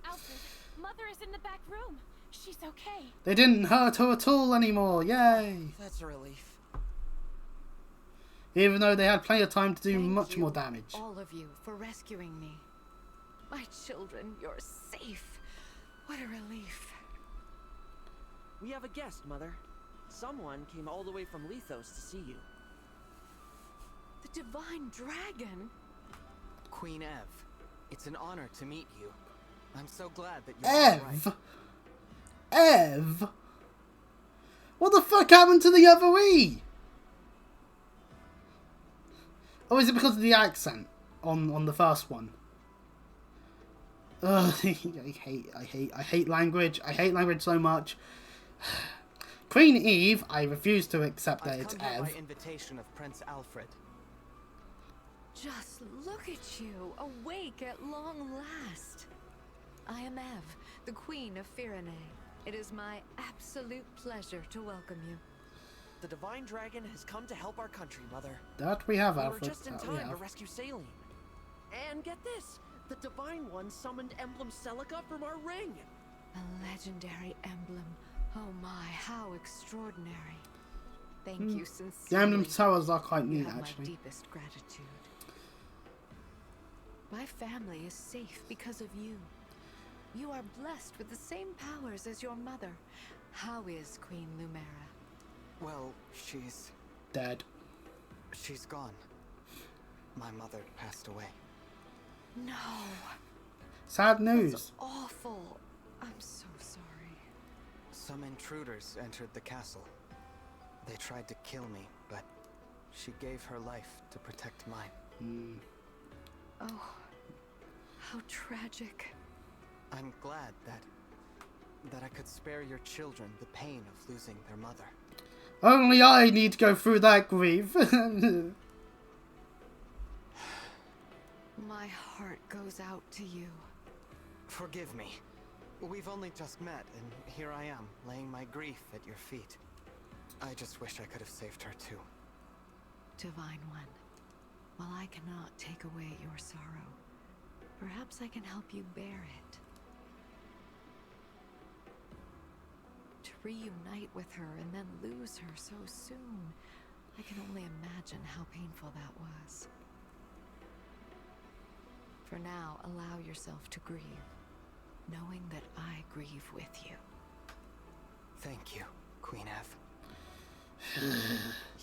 Alfred, Mother is in the back room. She's okay. They didn't hurt her at all anymore, yay! That's a relief. Even though they had plenty of time to do Thank much you, more damage. all of you, for rescuing me. My children, you're safe. What a relief. We have a guest, Mother. Someone came all the way from Lethos to see you. The divine dragon? Queen Ev, it's an honor to meet you. I'm so glad that you're all right. Ev? What the fuck happened to the other E? Or is it because of the accent on the first one? Ugh, I hate language. I hate language so much. Queen Eve, I refuse to accept that it's I've come here Ev. by invitation of Prince Alfred. Just look at you, awake at long last. I am Ev, the Queen of Firene. It is my absolute pleasure to welcome you. The Divine Dragon has come to help our country, Mother. That we have, We were Alfred. just in That we time to have. rescue Saline. And get this! The Divine One summoned Emblem Celica from our ring! A legendary emblem. Oh my, how extraordinary. Thank you sincerely. The Emblem Towers are quite You neat, have my actually. deepest gratitude. My family is safe because of you. You are blessed with the same powers as your mother. How is Queen Lumera? Well, she's Dead. gone. My mother passed away. No. Sad news. That's awful. I'm so sorry. Some intruders entered the castle. They tried to kill me, but she gave her life to protect mine. Oh, how tragic. I'm glad that I could spare your children the pain of losing their mother. Only I need to go through that grief. My heart goes out to you. Forgive me. We've only just met, and here I am, laying my grief at your feet. I just wish I could have saved her too. Divine One, while I cannot take away your sorrow, perhaps I can help you bear it. To reunite with her and then lose her so soon, I can only imagine how painful that was. For now, allow yourself to grieve, knowing that I grieve with you. Thank you, Queen Ev.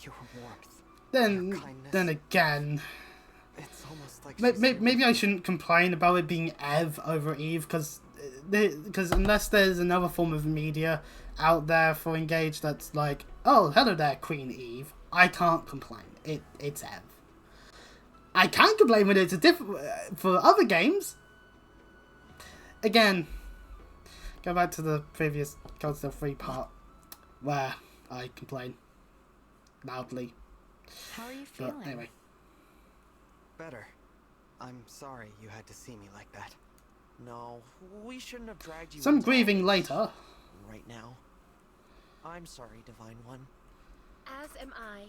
Your warmth. then again, It's almost like maybe I shouldn't complain about it being Ev over Eve, because unless there's another form of media out there for Engage that's like, oh, hello there, Queen Eve, I can't complain. It's Ev. I can complain when it's a different for other games. Again, go back to the previous Godzilla 3 part where I complain loudly. How are you But feeling? anyway, better. I'm sorry you had to see me like that. No, we shouldn't have dragged you some into all grieving this later. right now. I'm sorry, Divine One. As am I.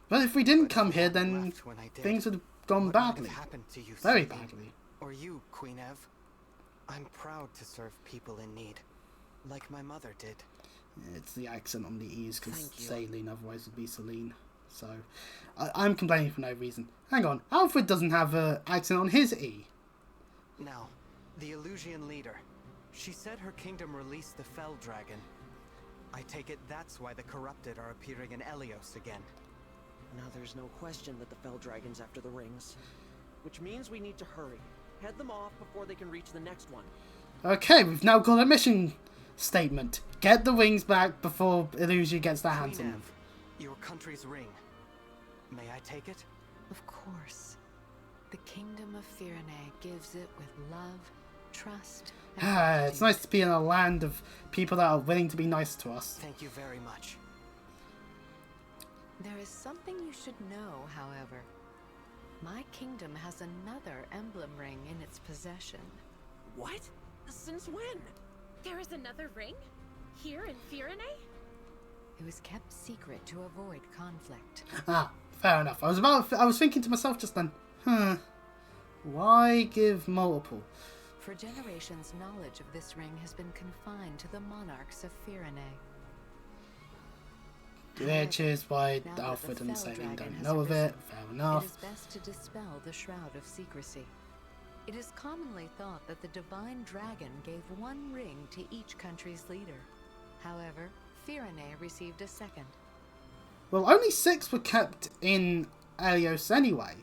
But if we didn't But if come you here, hadn't then left when I did, things would have gone what might have badly. happened to you, Very Celine? badly. Or you, Queen Ev. I'm proud to serve people in need, like my mother did. It's the accent on the E's, because Thank you. Saline otherwise would be Celine. So, I'm complaining for no reason. Hang on, Alfred doesn't have an accent on his E. Now, the Illusian leader. She said her kingdom released the Fell Dragon. I take it that's why the corrupted are appearing in Elios again. Now there's no question that the Fell Dragon's after the rings. Which means we need to hurry. Head them off before they can reach the next one. Okay, we've now got a mission statement. Get the rings back before Illusia gets their hands on Queen them. Ev, your country's ring. May I take it? Of course. The kingdom of Firene gives it with love, trust, and It's gratitude. nice to be in a land of people that are willing to be nice to us. Thank you very much. There is something you should know, however. My kingdom has another emblem ring in its possession. What? Since when? There is another ring? Here in Firene? It was kept secret to avoid conflict. Ah, fair enough. I was thinking to myself just then, why give multiple? For generations, knowledge of this ring has been confined to the monarchs of Firene. Which is why now that Alfred the and Fell Saline Dragon don't has know of it. arisen, Fair It enough. is best to dispel the shroud of secrecy. It is commonly thought that the Divine Dragon gave one ring to each country's leader. However, Firene received a second. Well, only 6 were kept in Elios anyway,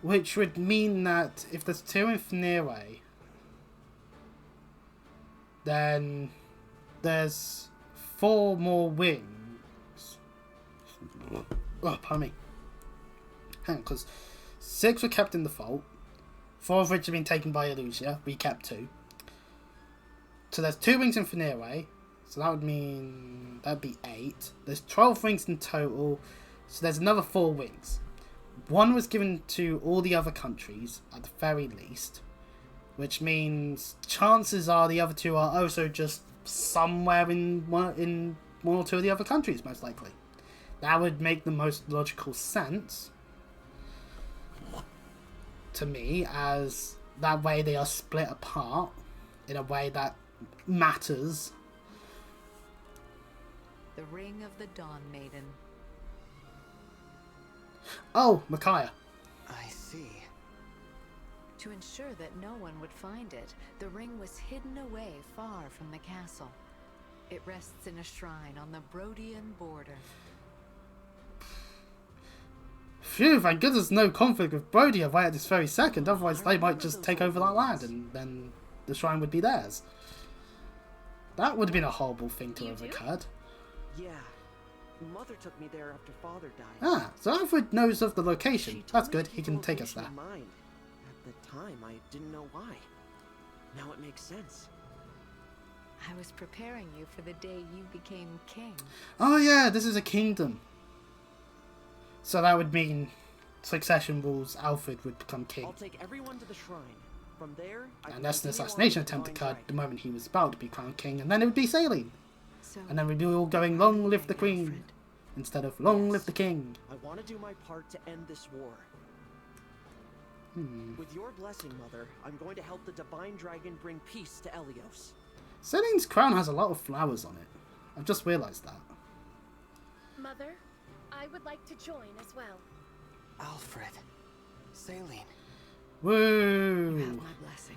which would mean that if there's 2 in Finere, then there's 4 more wings. Oh, pardon me. Hang on, because 6 were kept in the vault, 4 of which have been taken by Illusia. We kept 2. So there's 2 rings in Finere. So that would mean that'd be 8. There's 12 rings in total. So there's another 4 rings. 1 was given to all the other countries at the very least, which means chances are the other 2 are also just somewhere in one or 2 of the other countries, most likely. That would make the most logical sense to me, as that way they are split apart in a way that matters. The ring of the Dawn Maiden. Oh, Micaiah. I see. To ensure that no one would find it, the ring was hidden away far from the castle. It rests in a shrine on the Brodian border. Phew, thank goodness no conflict with Brody right at this very second, otherwise they might just take over that land and then the shrine would be theirs. That would have been a horrible thing to have occurred. Yeah. Mother took me there after Father died. Ah, so Alfred knows of the location. That's good, he can take us there. At the time, I didn't know why. Now it makes sense. I was preparing you for the day you became king. Oh yeah, this is a kingdom. So that would mean succession rules, Alfred would become king. I'll take everyone to the shrine. From there, unless an assassination attempt occurred the moment he was about to be crowned king, and then it would be sailing. And then we'd be all going, long live the queen, instead of long live the king. I want to do my part to end this war. With your blessing, Mother, I'm going to help the Divine Dragon bring peace to Elios. Sailing's crown has a lot of flowers on it. I've just realised that. Mother, I would like to join as well. Alfred. Saline. Woo! You have my blessing.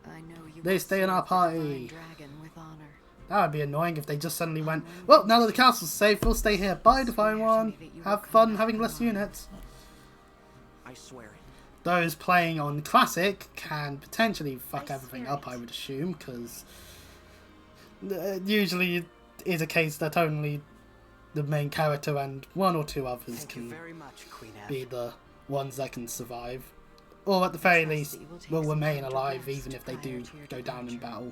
I know you They stay in our party. Dragon with honor. That would be annoying if they just suddenly went, well, now that the castle's safe, we'll stay here. Bye, Divine One. Have fun having less units. I swear it. Those playing on Classic can potentially fuck everything up, I would assume, because usually it is a case that only the main character and one or two others can be the ones that can survive. Or at the very least, will remain alive even if they do go down in battle.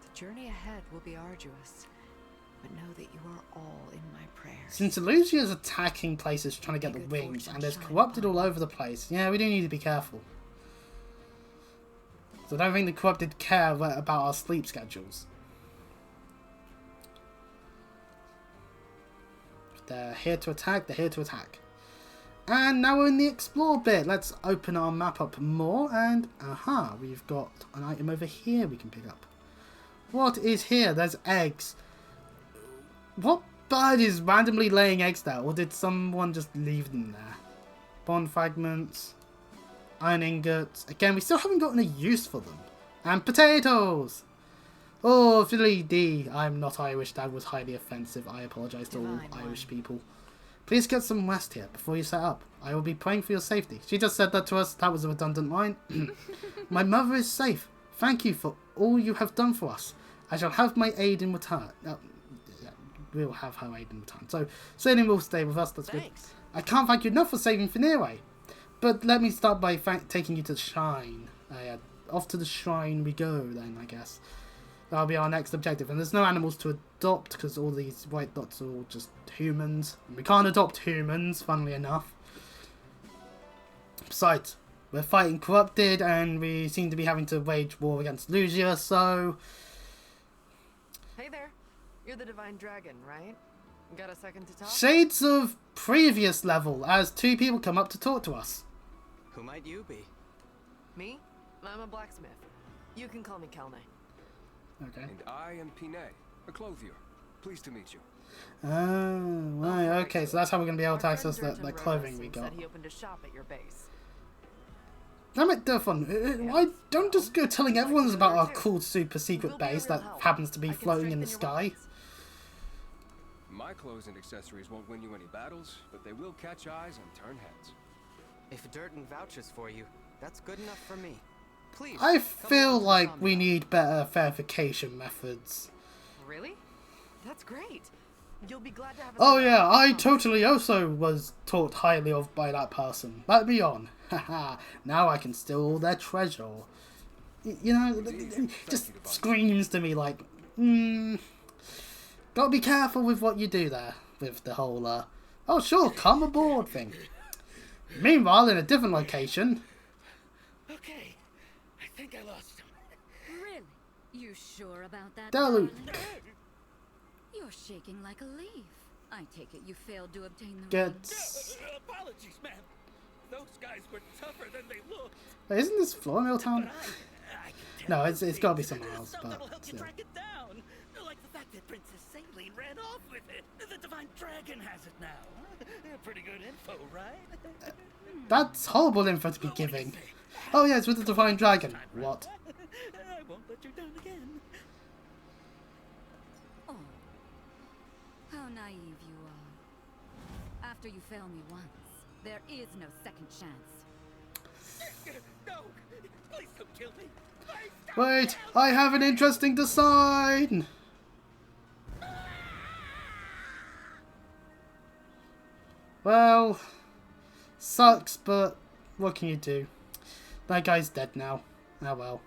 The journey ahead will be arduous, but know that you are all in my prayers. Since Elusia's attacking places trying to get the rings, and there's corrupted all over the place, yeah, we do need to be careful. So I don't think the corrupted care about our sleep schedules. If they're here to attack, they're here to attack. And now we're in the explore bit. Let's open our map up more, and aha, we've got an item over here we can pick up. What is here? There's eggs. What bird is randomly laying eggs there, or did someone just leave them there? Bond fragments, iron ingots. Again, we still haven't gotten a use for them. And potatoes! Oh, Philly D. I'm not Irish. That was highly offensive. I apologise to all Irish people. Please get some rest here before you set up. I will be praying for your safety. She just said that to us. That was a redundant line. My mother is safe. Thank you for all you have done for us. I shall have my aid in return. We'll have her aid in return. So, Sailing will stay with us. That's good. I can't thank you enough for saving Firene. But let me start by taking you to the shrine. Off to the shrine we go then, I guess. That'll be our next objective. And there's no animals to adopt because all these white dots are all just humans. And we can't adopt humans, funnily enough. Besides, we're fighting corrupted and we seem to be having to wage war against Lucia, so... Hey there. You're the Divine Dragon, right? Got a second to talk? Shades of previous level as two people come up to talk to us. Who might you be? Me? I'm a blacksmith. You can call me Kelne. Okay. And I am Pine, a clothier. Pleased to meet you. Oh, right, okay, so that's how we're going to be able to access the clothing we got. He opened a shop at your base. Damn it, Durfon, why don't just go telling everyone about our cool super secret base that happens to be floating in the sky? My clothes and accessories won't win you any battles, but they will catch eyes and turn heads. If Durden vouches for you, that's good enough for me. Please. I feel like we need better verification methods. Really? That's great. You'll be glad to have us. Oh yeah, I totally also was taught highly of by that person. Let me on. Haha, now I can steal all their treasure. You know, just screams to me like, gotta be careful with what you do there. With the whole, oh sure, come aboard thing. Meanwhile, in a different location. Okay, I think I lost him. Really? You sure about that? Deluge. darling? You're shaking like a leaf. I take it you failed to obtain the Good. ring. Apologies, ma'am. Those guys were tougher than they looked. Wait, isn't this Florimel Town? But I can No, tell it's you got to be things. somewhere else. Something But will help you still. track it down. Like the fact that Princess Saline ran off with it. The Divine Dragon has it now. Pretty good info, right? That's horrible info to be What do you giving. say? Oh yeah, it's with the Divine Dragon. What? I won't let you down again. Oh, how naive you are. After you fail me once, there is no second chance. No, please don't kill me. Please don't Wait, kill I have an interesting design. Well, sucks, but what can you do? That guy's dead now. Oh well.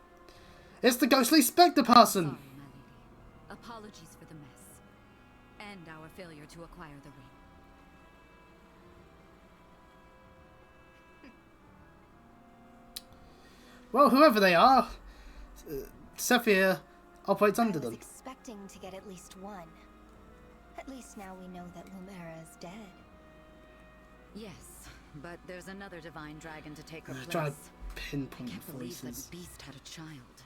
It's the ghostly spectre person. Sorry, my lady. Apologies for the mess. And our failure to acquire the ring. Well, whoever they are, Sephir operates under I was them. expecting to get at least one. At least now we know that Lumera is dead. Yes, but there's another divine dragon to take her place. Trying to I pinpoint can't believe voices. that beast had a child.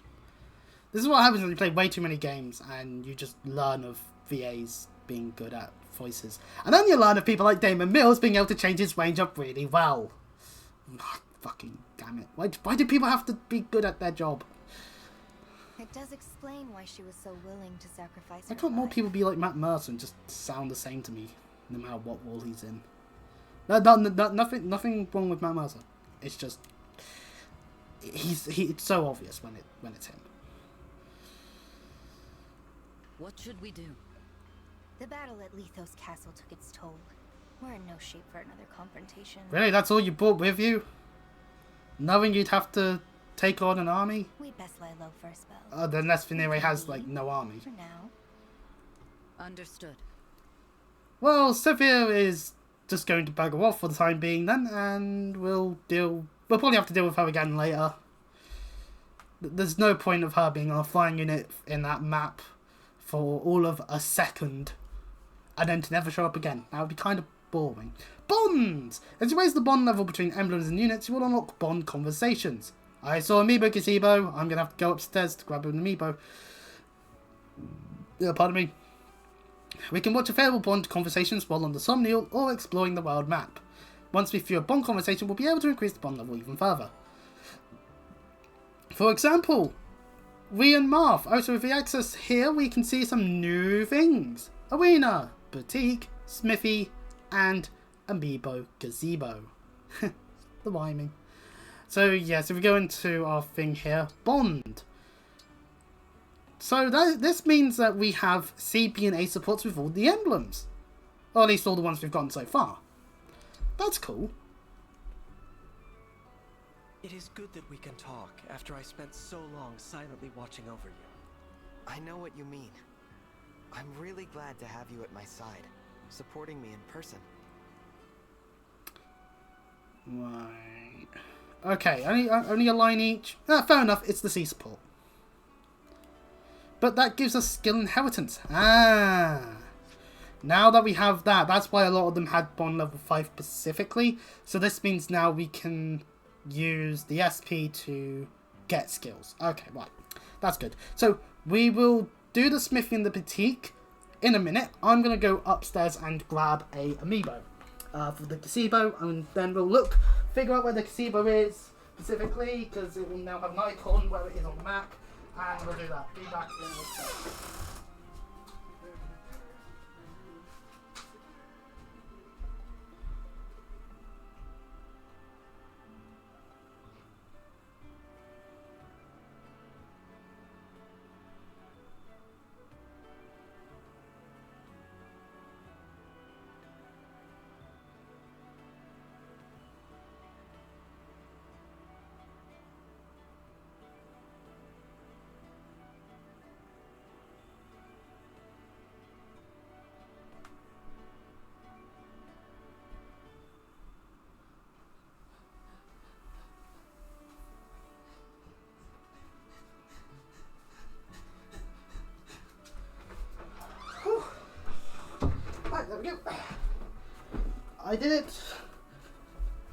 This is what happens when you play way too many games and you just learn of VAs being good at voices. And then you learn of people like Damon Mills being able to change his range up really well. Fucking damn it. Why do people have to be good at their job? It does explain why she was so willing to sacrifice Why her can't more life. people be like Matt Mercer and just sound the same to me, no matter what role he's in? Nothing wrong with Matt Mercer. It's just it's so obvious when it's him. What should we do? The battle at Lethos Castle took its toll. We're in no shape for another confrontation. Really, that's all you brought with you? Knowing you'd have to take on an army? We'd best lie low for a spell. Unless Finere has like no army. For now. Understood. Well, Sephir is just going to bugger off for the time being then, and we'll probably have to deal with her again later. There's no point of her being on a flying unit in that map for all of a second, and then to never show up again. That would be kind of boring. Bonds! As you raise the bond level between emblems and units, you will unlock bond conversations. I saw Amiibo Gazebo. I'm going to have to go upstairs to grab an Amiibo. Pardon me. We can watch available bond conversations while on the Somnial or exploring the world map. Once we view a bond conversation, we'll be able to increase the bond level even further. For example, we and Marth. Also with the access here, we can see some new things. Arena, Boutique, Smithy, and Amiibo Gazebo. The rhyming. So yes, if we go into our thing here, Bond. So this means that we have C, B, and A supports with all the emblems. Or at least all the ones we've gotten so far. That's cool. It is good that we can talk after I spent so long silently watching over you. I know what you mean. I'm really glad to have you at my side, supporting me in person. Right. Okay, only a line each. Fair enough, it's the C support. But that gives us skill inheritance. Now that we have that, that's why a lot of them had bond level 5 specifically. So this means now we can use the SP to get skills. Okay, right. That's good. So we will do the smithy and the boutique in a minute. I'm going to go upstairs and grab a amiibo for the gazebo, and then we'll figure out where the gazebo is specifically, because it will now have an icon where it is on the map, and we'll do that. Be back in a second. I did it.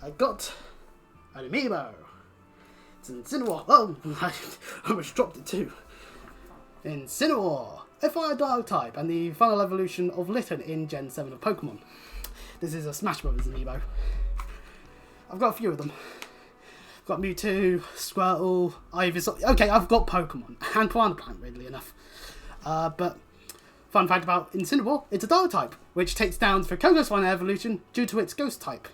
I got an amiibo. It's Incineroar. Oh, I almost dropped it too. Incineroar, a fire dark type, and the final evolution of Litten in Gen 7 of Pokemon. This is a Smash Brothers amiibo. I've got a few of them. I've got Mewtwo, Squirtle, Ivysaur. Okay, I've got Pokemon and Piranha Plant, weirdly enough. But fun fact about Incineroar, it's a dark type, which takes down for Koga's final evolution due to its ghost type.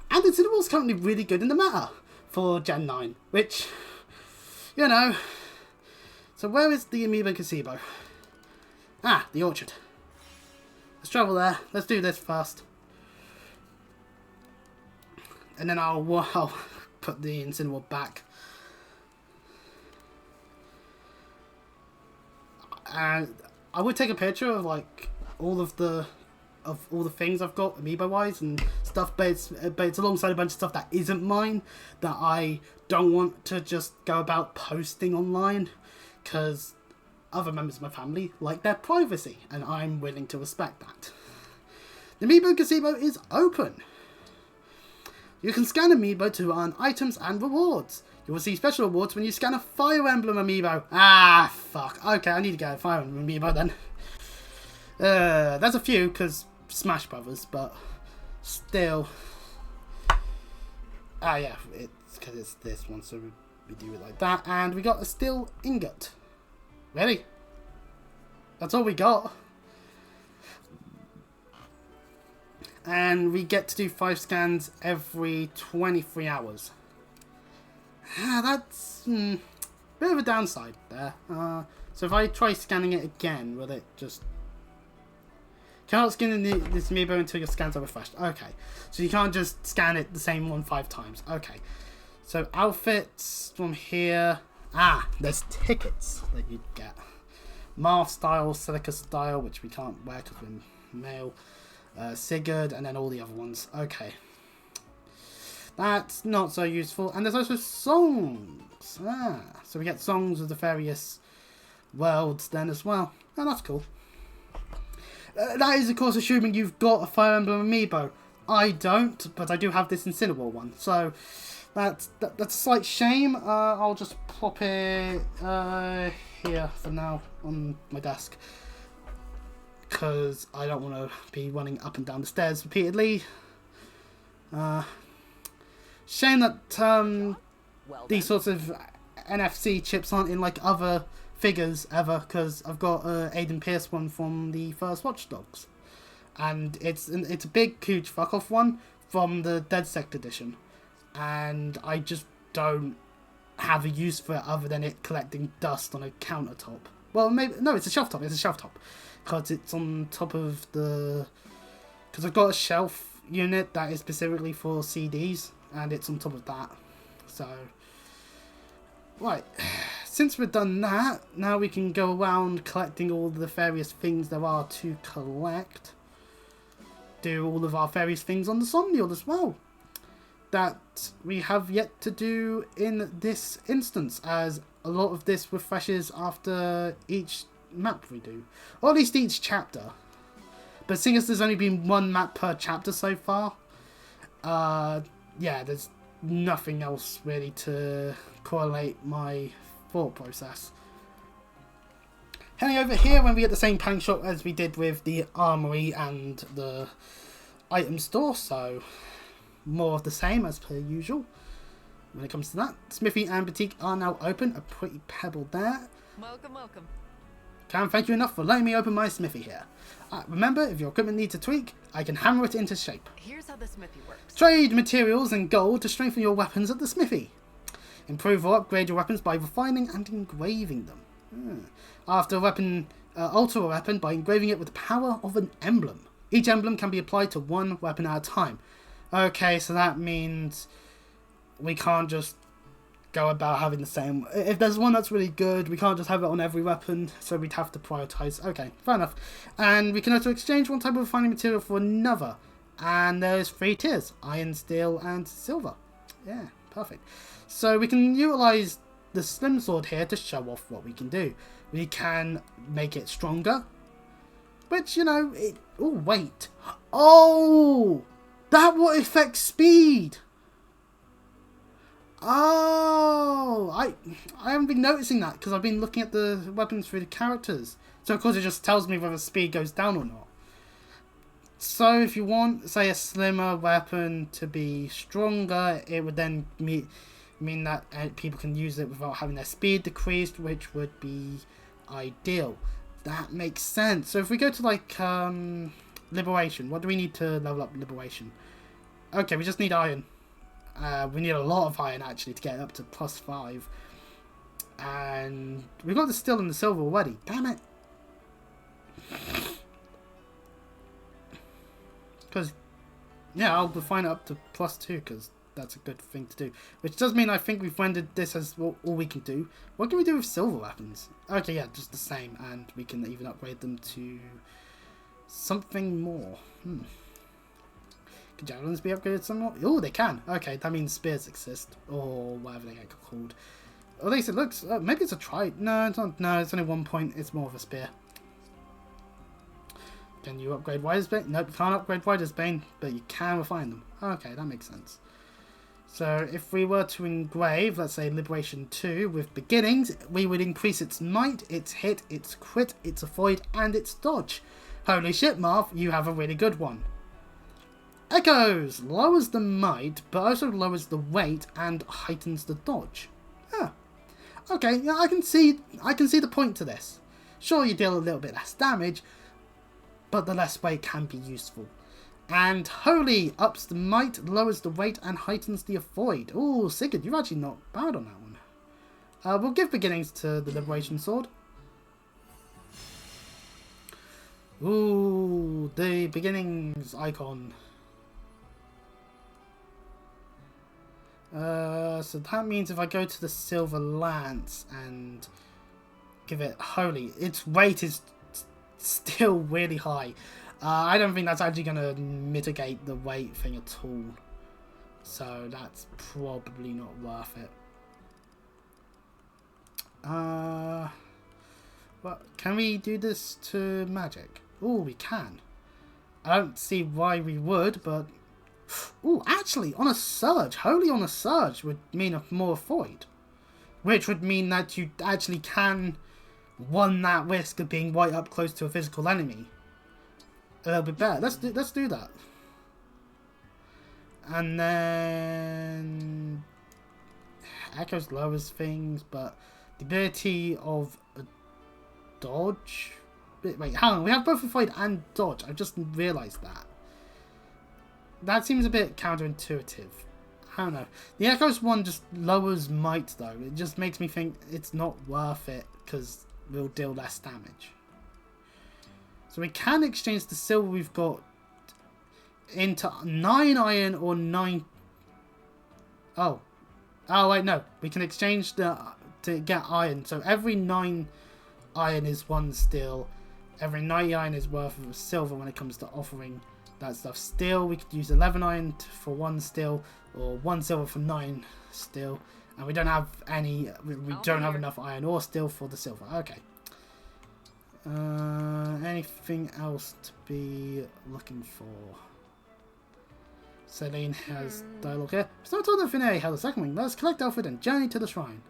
And Incineroar's currently really good in the meta for Gen 9, which, you know. So where is the Amiibo Gazebo? Ah, the orchard. Let's travel there. Let's do this first. And then I'll put the Incineroar back. And I would take a picture of like all the things I've got amiibo wise and stuff, but it's alongside a bunch of stuff that isn't mine that I don't want to just go about posting online because other members of my family like their privacy and I'm willing to respect that. The Amiibo Gazebo is open. You can scan Amiibo to earn items and rewards. You will see special rewards when you scan a Fire Emblem Amiibo. Ah, fuck. Okay, I need to get a Fire Emblem Amiibo then. There's a few, because Smash Brothers, but still. Ah, yeah, it's because it's this one, so we do it like that. And we got a steel ingot. Ready? That's all we got. And we get to do 5 scans every 23 hours. That's a bit of a downside there. So if I try scanning it again, will it just... Cannot scan this amiibo until your scans are refreshed. Okay. So you can't just scan it the same one 5 times. Okay. So outfits from here. Ah, there's tickets that you get. Marth style, Silica style, which we can't wear because we're male. Sigurd, and then all the other ones. Okay. That's not so useful. And there's also songs. Ah, so we get songs of the various worlds then as well. Oh, that's cool. That is, of course, assuming you've got a Fire Emblem Amiibo. I don't, but I do have this Incineroar one. So that's a slight shame. I'll just pop it here for now on my desk. Because I don't want to be running up and down the stairs repeatedly. Shame that these sorts of NFC chips aren't in like other figures ever, because I've got Aiden Pierce one from the first Watch Dogs, and it's a big, huge fuck off one from the Dead Sect edition, and I just don't have a use for it other than it collecting dust on a countertop. Well, maybe no, it's a shelf top. It's a shelf top. Because it's on top of the... Because I've got a shelf unit that is specifically for CDs, and it's on top of that. So, right. Since we've done that, now we can go around collecting all the various things there are to collect. Do all of our various things on the Somnial as well. That we have yet to do in this instance, as a lot of this refreshes after each map we do, or at least each chapter. But seeing as there's only been 1 map per chapter so far, yeah, there's nothing else really to correlate my thought process. Heading over here when we get the same panning shop as we did with the armory and the item store, so more of the same as per usual. When it comes to that, Smithy and Boutique are now open. A pretty pebble there. Welcome, welcome. Can't thank you enough for letting me open my smithy here. Remember, if your equipment needs a tweak, I can hammer it into shape. Here's how the smithy works. Trade materials and gold to strengthen your weapons at the smithy. Improve or upgrade your weapons by refining and engraving them. After a weapon, alter a weapon by engraving it with the power of an emblem. Each emblem can be applied to 1 weapon at a time. Okay, so that means we can't just go about having the same. If there's one that's really good, we can't just have it on every weapon, so we'd have to prioritize. Okay, fair enough. And we can also exchange one type of refining material for another. And there's 3 tiers: iron, steel, and silver. Yeah, perfect. So we can utilize the slim sword here to show off what we can do. We can make it stronger, Which, you know, it... Oh, wait. Oh! That what affects speed! Oh! I haven't been noticing that because I've been looking at the weapons through the characters. So, of course, it just tells me whether speed goes down or not. So, if you want, say, a slimmer weapon to be stronger, it would then mean that people can use it without having their speed decreased, which would be ideal. That makes sense. So if we go to like Liberation, what do we need to level up Liberation? Okay, we just need iron. We need a lot of iron actually to get it up to +5. And we've got the steel and the silver already. Damn it. Because, yeah, I'll define it up to +2 because that's a good thing to do. Which does mean I think we've rendered this as all we can do. What can we do with silver weapons? Okay, yeah, just the same. And we can even upgrade them to something more. Can javelins be upgraded somewhat? Oh, they can. Okay, that means spears exist. Or whatever they get called. Or at least it looks... maybe it's a trident. No, it's not. No, it's only 1 point. It's more of a spear. Can you upgrade Wider's Bane? Nope, you can't upgrade Wider's Bane, but you can refine them. Okay, that makes sense. So if we were to engrave, let's say Liberation 2 with beginnings, we would increase its might, its hit, its crit, its avoid, and its dodge. Holy shit, Marv, you have a really good one. Echoes lowers the might, but also lowers the weight and heightens the dodge. Huh. Okay, yeah, I can see the point to this. Sure, you deal a little bit less damage, but the less weight can be useful. And Holy ups the might, lowers the weight, and heightens the avoid. Ooh, Sigurd, you're actually not bad on that one. We'll give beginnings to the Liberation Sword. Ooh, the beginnings icon. So that means if I go to the Silver Lance and give it Holy, its weight is still really high. I don't think that's actually going to mitigate the weight thing at all. So that's probably not worth it. Well, can we do this to magic? Oh, we can. I don't see why we would, but... Oh, actually, on a surge. Holy on a surge would mean a more avoid. Which would mean that you actually can run that risk of being right up close to a physical enemy a little bit better. Let's do that. And then Echoes lowers things, but the ability of a dodge. Wait, hang on. We have both avoid and dodge. I just realised that. That seems a bit counterintuitive. I don't know. The Echoes one just lowers might though. It just makes me think it's not worth it because we'll deal less damage. So we can exchange the silver we've got into 9 iron or 9... Oh, wait, no. We can exchange to get iron. So every 9 iron is 1 steel. Every 9 iron is worth of silver when it comes to offering that stuff. Steel, we could use 11 iron for 1 steel or 1 silver for 9 steel. And we don't have any... We don't have enough iron or steel for the silver. Okay. Anything else to be looking for? Celine has dialogue here. So I told the Finale held a second wing. Let's collect outfit and journey to the shrine.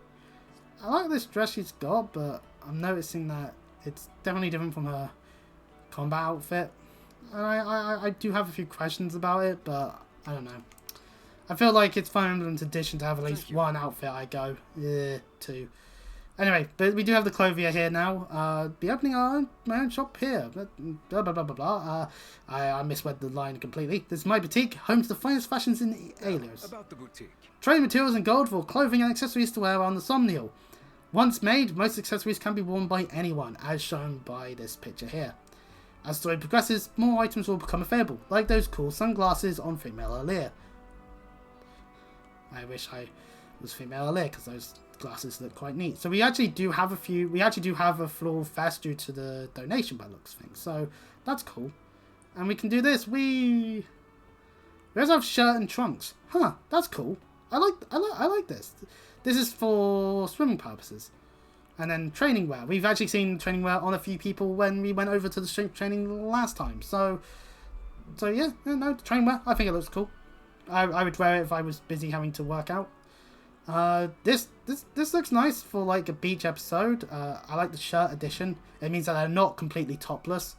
I like this dress she's got, but I'm noticing that it's definitely different from her combat outfit. And I do have a few questions about it, but I don't know. I feel like it's Fire Emblem tradition to have at least one outfit I go. Yeah, 2. Anyway, but we do have the clothier here now. Be opening my own shop here. Blah, blah, blah, blah, blah. I misread the line completely. This is my boutique, home to the finest fashions in Aelios. About the boutique. Trade materials and gold for clothing and accessories to wear on the Somnial. Once made, most accessories can be worn by anyone, as shown by this picture here. As the story progresses, more items will become available, like those cool sunglasses on female Alear. I wish I was female Alear, because those glasses look quite neat. So we actually do have a few. We actually do have a floral vest due to the donation by looks of things. So that's cool. And we can do this. We also have shirt and trunks. Huh? That's cool. I like this. This is for swimming purposes. And then training wear. We've actually seen training wear on a few people when we went over to the strength training last time. So yeah, no, training wear, I think it looks cool. I would wear it if I was busy having to work out. This looks nice for like a beach episode. I like the shirt edition. It means that they're not completely topless.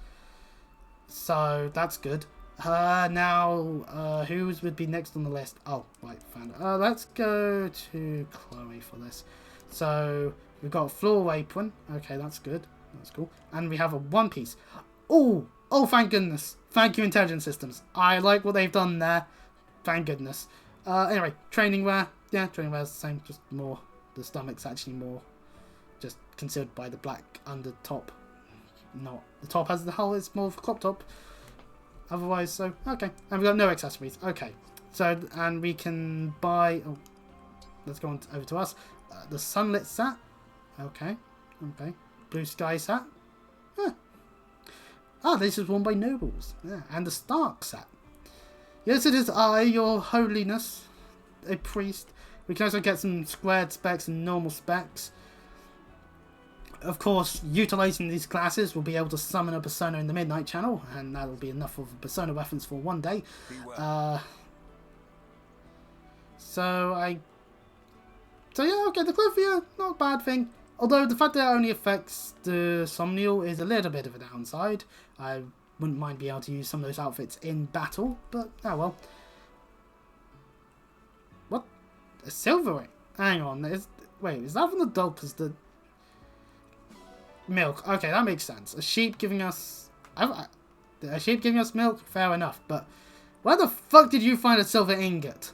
So that's good. Now, who would be next on the list? Oh, right, found it. Let's go to Chloe for this. So we've got a floor apron. Okay, that's good. That's cool. And we have a one piece. Oh, thank goodness. Thank you, Intelligent Systems. I like what they've done there. Thank goodness. Anyway, training wear. Yeah, training wear is the same, just more. The stomach's actually more just concealed by the black under top. Not the top as the whole, it's more of a crop top. Otherwise, so, okay. And we've got no accessories. Okay. So, and we can buy... Oh, let's go on over to us. The Sunlit set. Okay. Okay. Blue Sky set. Huh. Ah, this is worn by nobles. Yeah. And the Stark set. Yes, it is I, your holiness, a priest. We can also get some squared specs and normal specs. Of course, utilizing these classes, we'll be able to summon a persona in the Midnight Channel, and that'll be enough of a persona reference for one day. So yeah, okay, the Cliffia, not a bad thing. Although the fact that it only affects the Somnial is a little bit of a downside. I wouldn't mind being able to use some of those outfits in battle, but oh well. What? A silver ring? Hang on, wait, is that from the dog? Because the milk. Okay, that makes sense. A sheep giving us milk? Fair enough, but where the fuck did you find a silver ingot?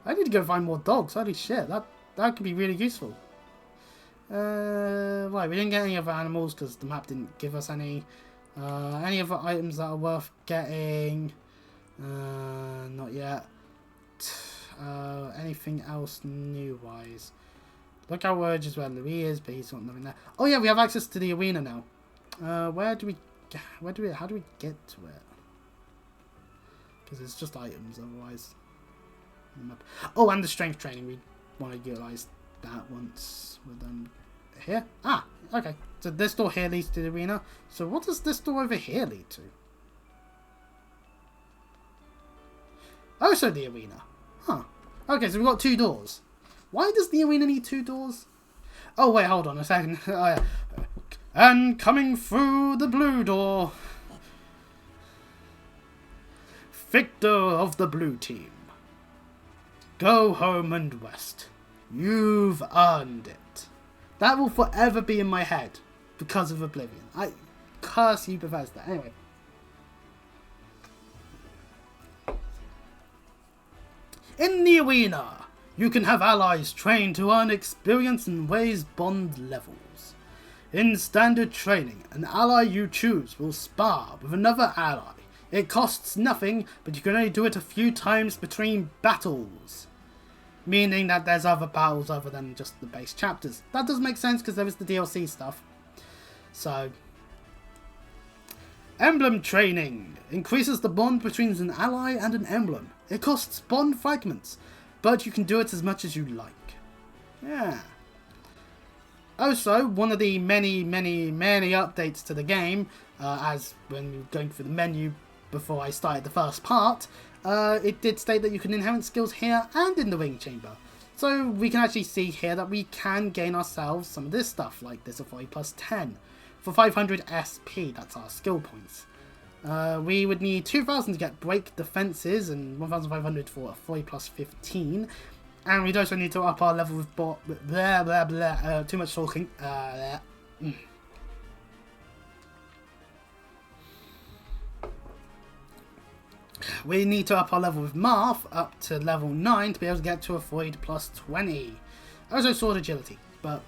I need to go find more dogs. Holy shit, that could be really useful. Right, we didn't get any other animals because the map didn't give us any. Any other items that are worth getting? Not yet. Anything else new-wise? Look how urgent as well Louis is, but he's got nothing there. Oh yeah, we have access to the arena now. How do we get to it? Because it's just items otherwise. Oh, and the strength training. We want to utilize that once we're done here. Ah, okay. So this door here leads to the arena. So what does this door over here lead to? Oh, so the arena. Huh. Okay, so we've got two doors. Why does the arena need two doors? Oh, wait, hold on a second. And coming through the blue door, Victor of the blue team. Go home and rest. You've earned it. That will forever be in my head because of Oblivion. I curse you, Bethesda. Anyway. In the arena, you can have allies trained to earn experience and raise bond levels. In standard training, an ally you choose will spar with another ally. It costs nothing, but you can only do it a few times between battles. Meaning that there's other battles other than just the base chapters. That does make sense because there is the DLC stuff. So, Emblem training increases the bond between an ally and an emblem. It costs bond fragments, but you can do it as much as you like. Yeah. Also, one of the many updates to the game, as when you're going through the menu before I started the first part, it did state that you can inherit skills here and in the ring chamber. So we can actually see here that we can gain ourselves some of this stuff, like this authority plus 10. For 500 SP, that's our skill points. We would need 2,000 to get break defenses and 1,500 for authority plus 15. And we'd also need to up our level with too much talking. We need to up our level with Marth up to level 9 to be able to get to authority plus 20. Also sword agility, but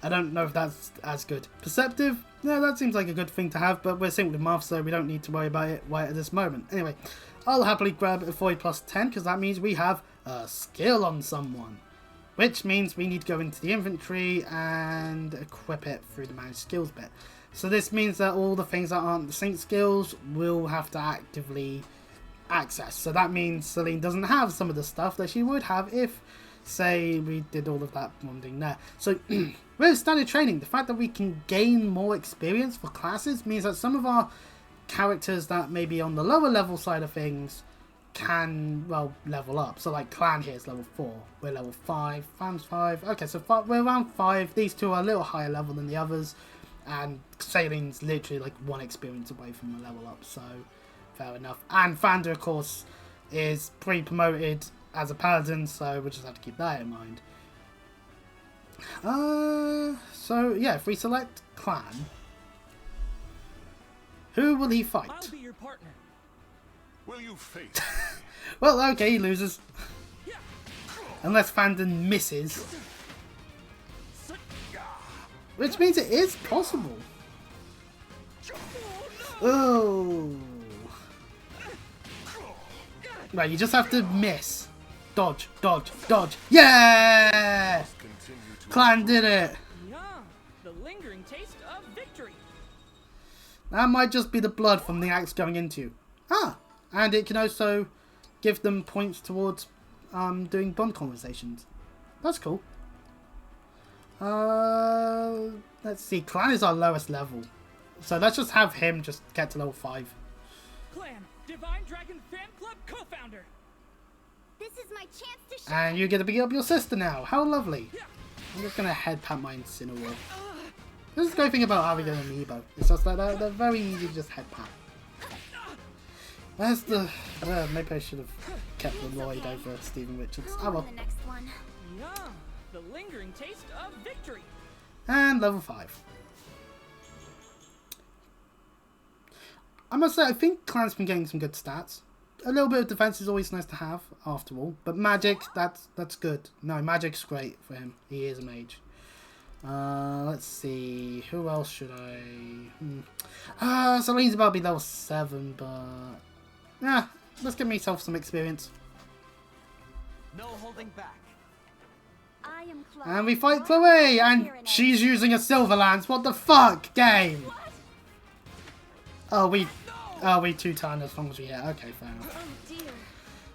I don't know if that's as good. Perceptive? Yeah, that seems like a good thing to have, but we're synced with Marth, so we don't need to worry about it right at this moment. Anyway, I'll happily grab authority plus 10 because that means we have a skill on someone. Which means we need to go into the inventory and equip it through the managed skills bit. So this means that all the things that aren't the sync skills will have to actively access. So that means Celine doesn't have some of the stuff that she would have if say we did all of that bonding there. So with standard training, the fact that we can gain more experience for classes means that some of our characters that may be on the lower level side of things can, well, level up. So like Clan here is level 4, we're level 5, Fam's 5, okay, so we're around 5. These two are a little higher level than the others, and Sailing's literally like 1 experience away from a level up, so fair enough. And Vander, of course, is pre-promoted as a paladin, so we'll just have to keep that in mind. So yeah, if we select Clan, who will he fight? I'll be your partner. Will you face me? Well, okay, he loses. Unless Fandon misses. Which means it is possible. Oh. Right, you just have to miss. Dodge, dodge, dodge. Yeah! Clan did it. Yum, the lingering taste of victory. That might just be the blood from the axe going into you. Ah, and it can also give them points towards doing bond conversations. That's cool. Let's see. Clan is our lowest level, so let's just have him just get to level 5. Clan, Divine Dragon Fan Club co-founder. This is my chance to shine. And you get to beat up your sister now. How lovely. I'm just gonna head pat my Incineroar. This is the great thing about having an amiibo. It's just that they're very easy to just head pat. Where's the... maybe I should have kept Lloyd over Stephen Richards. Oh well. The next one. Yum, the lingering taste of victory. And level 5. I must say, I think Clan's been getting some good stats. A little bit of defense is always nice to have, after all. But magic, that's good. No, magic's great for him. He is a mage. Let's see. Who else should I... Celine's about to be level 7, but... Yeah, let's give myself some experience. No holding back. I am Chloe. And we fight Chloe! And she's using a Silver Lance. What the fuck, game? Oh, we 2-turn as long as we hit. Okay, fair enough. Oh dear.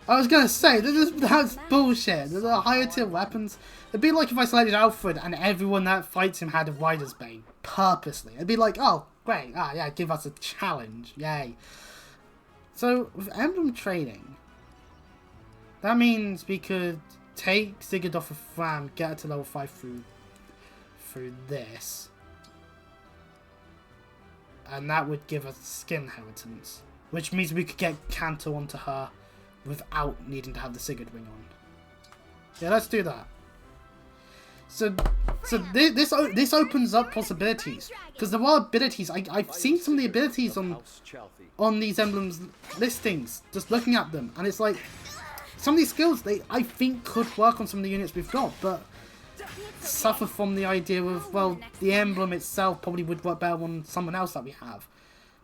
I was gonna say, that's bullshit. There's a higher tier weapons. It'd be like if I selected Alfred and everyone that fights him had a Rider's Bane. Purposely. It'd be like, oh, great. Ah, yeah, give us a challenge. Yay. So, with Emblem trading, that means we could take Sigurd off of Fram, get her to level 5 through this. And that would give us skin inheritance. Which means we could get Kanto onto her without needing to have the Sigurd ring on. Yeah, let's do that. So this opens up possibilities. Because there are abilities. I've seen some of the abilities on these emblems listings, just looking at them, and it's like some of these skills I think could work on some of the units we've got, but suffer from the idea of, well, the emblem itself probably would work better on someone else that we have.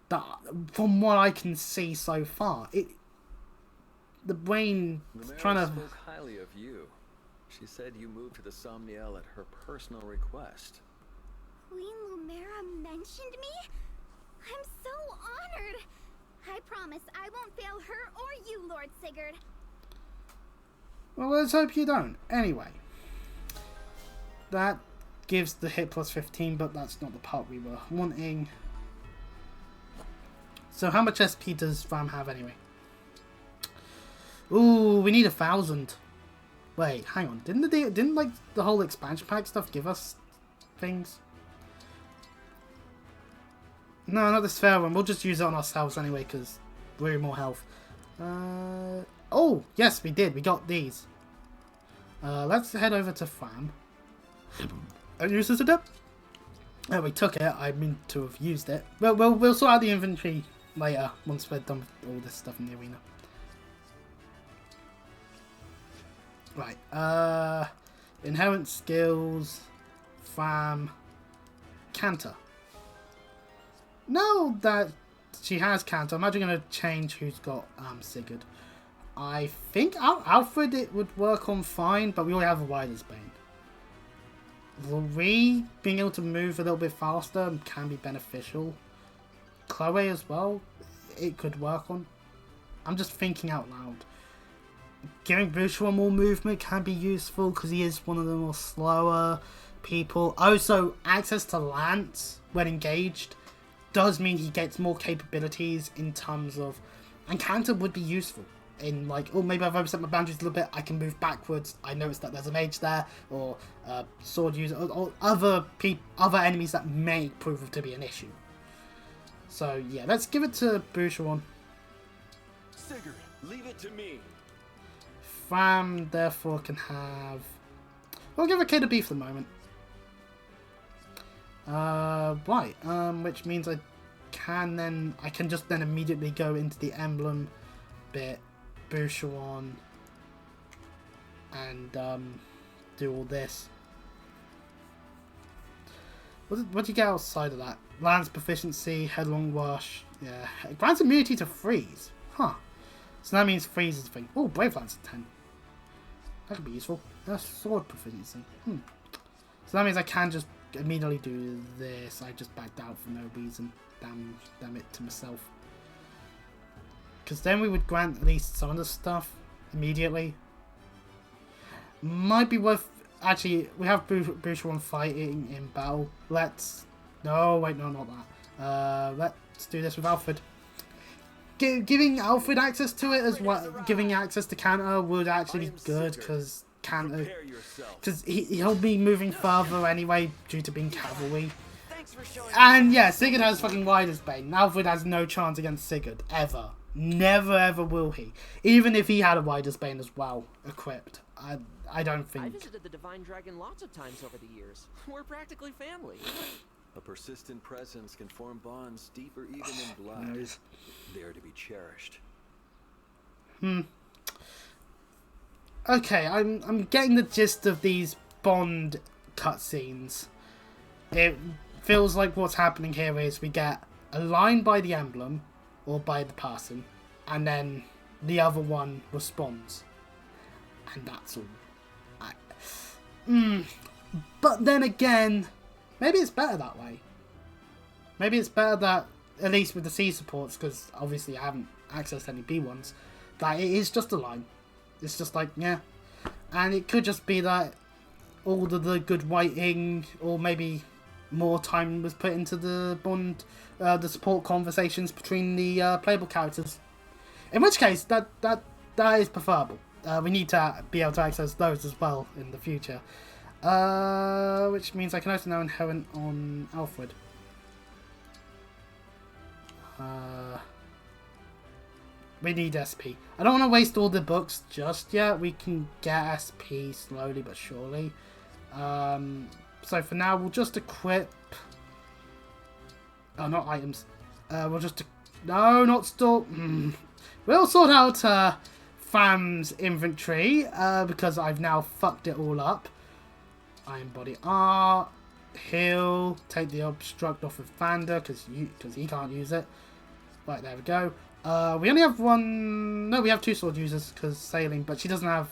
That, from what I can see so far, the brain trying to... spoke highly of you. She said you moved to the Somniel at her personal request. Queen Lumera mentioned me? I'm so honored. I promise I won't fail her or you, Lord Sigurd. Well, let's hope you don't. Anyway. That gives the hit plus 15, but that's not the part we were wanting. So how much SP does Ram have anyway? Ooh, we need 1,000. Wait, hang on. Didn't like the whole expansion pack stuff give us things? No, not this fair one. We'll just use it on ourselves anyway, because we're more health. Oh, yes, we did. We got these. Let's head over to Fram. And use this adept. Oh, we took it. I mean to have used it. Well, we'll sort out the inventory later once we're done with all this stuff in the arena. Right. Inherent skills. Fram. Canter. Now that she has Canter, I'm actually going to change who's got Sigurd. I think Alfred it would work on fine, but we already have a Rider's Bane. Loree being able to move a little bit faster can be beneficial. Chloe as well, it could work on. I'm just thinking out loud. giving Bouchon more movement can be useful because he is one of the more slower people. Also, access to Lance when engaged does mean he gets more capabilities in terms of... And counter would be useful in like, oh, maybe I've overset my boundaries a little bit, I can move backwards, I notice that there's a mage there, or sword user, or other enemies that may prove to be an issue. So yeah, let's give it to Bouchon. Sigurd, leave it to me. Fram therefore can have... We'll give a K to B for the moment. Right, which means I can just then immediately go into the emblem bit, Bouchon, and do all this. What do you get outside of that? Lance proficiency, headlong rush, yeah. It grants immunity to freeze. Huh. So that means freeze is a thing. Oh, Brave Lance at 10. That could be useful. That's sword proficiency. So that means I can just immediately do this. I just backed out for no reason. Damn it to myself. Because then we would grant at least some of the stuff immediately. Might be worth... Actually, we have Bouchon fighting in battle. Let's... No, wait, no, not that. Let's do this with Alfred. Giving Alfred access to it as well, giving access to counter would actually be good, because counter... Because he'll be moving further anyway, due to being cavalry. And yeah, Sigurd has fucking Rider's Bane. Alfred has no chance against Sigurd, ever. Never ever will he. Even if he had a Rider's Bane as well, equipped. I don't think... I visited the Divine Dragon lots of times over the years. We're practically family. A persistent presence can form bonds deeper even in blood. Nice. They are to be cherished. Okay, I'm getting the gist of these Bond cutscenes. It feels like what's happening here is we get a line by the emblem, or by the person, and then the other one responds. And that's all. But then again, maybe it's better that way. Maybe it's better that, at least with the C supports, because obviously I haven't accessed any B ones, that it is just a line. It's just like, yeah. And it could just be that all of the good writing, or maybe more time was put into the Bond, the support conversations between the playable characters. In which case, that is preferable. We need to be able to access those as well in the future. Which means I can also now inherit on Alfred. We need SP. I don't want to waste all the books just yet. We can get SP slowly but surely. So for now, we'll just equip... Oh, not items. We'll just... No, not store... We'll sort out Fam's inventory, because I've now fucked it all up. Iron Body Art. Heal. Take the Obstruct off of Vander, because he can't use it. Right, there we go. We only have one... No, we have two sword users, because sailing, but she doesn't have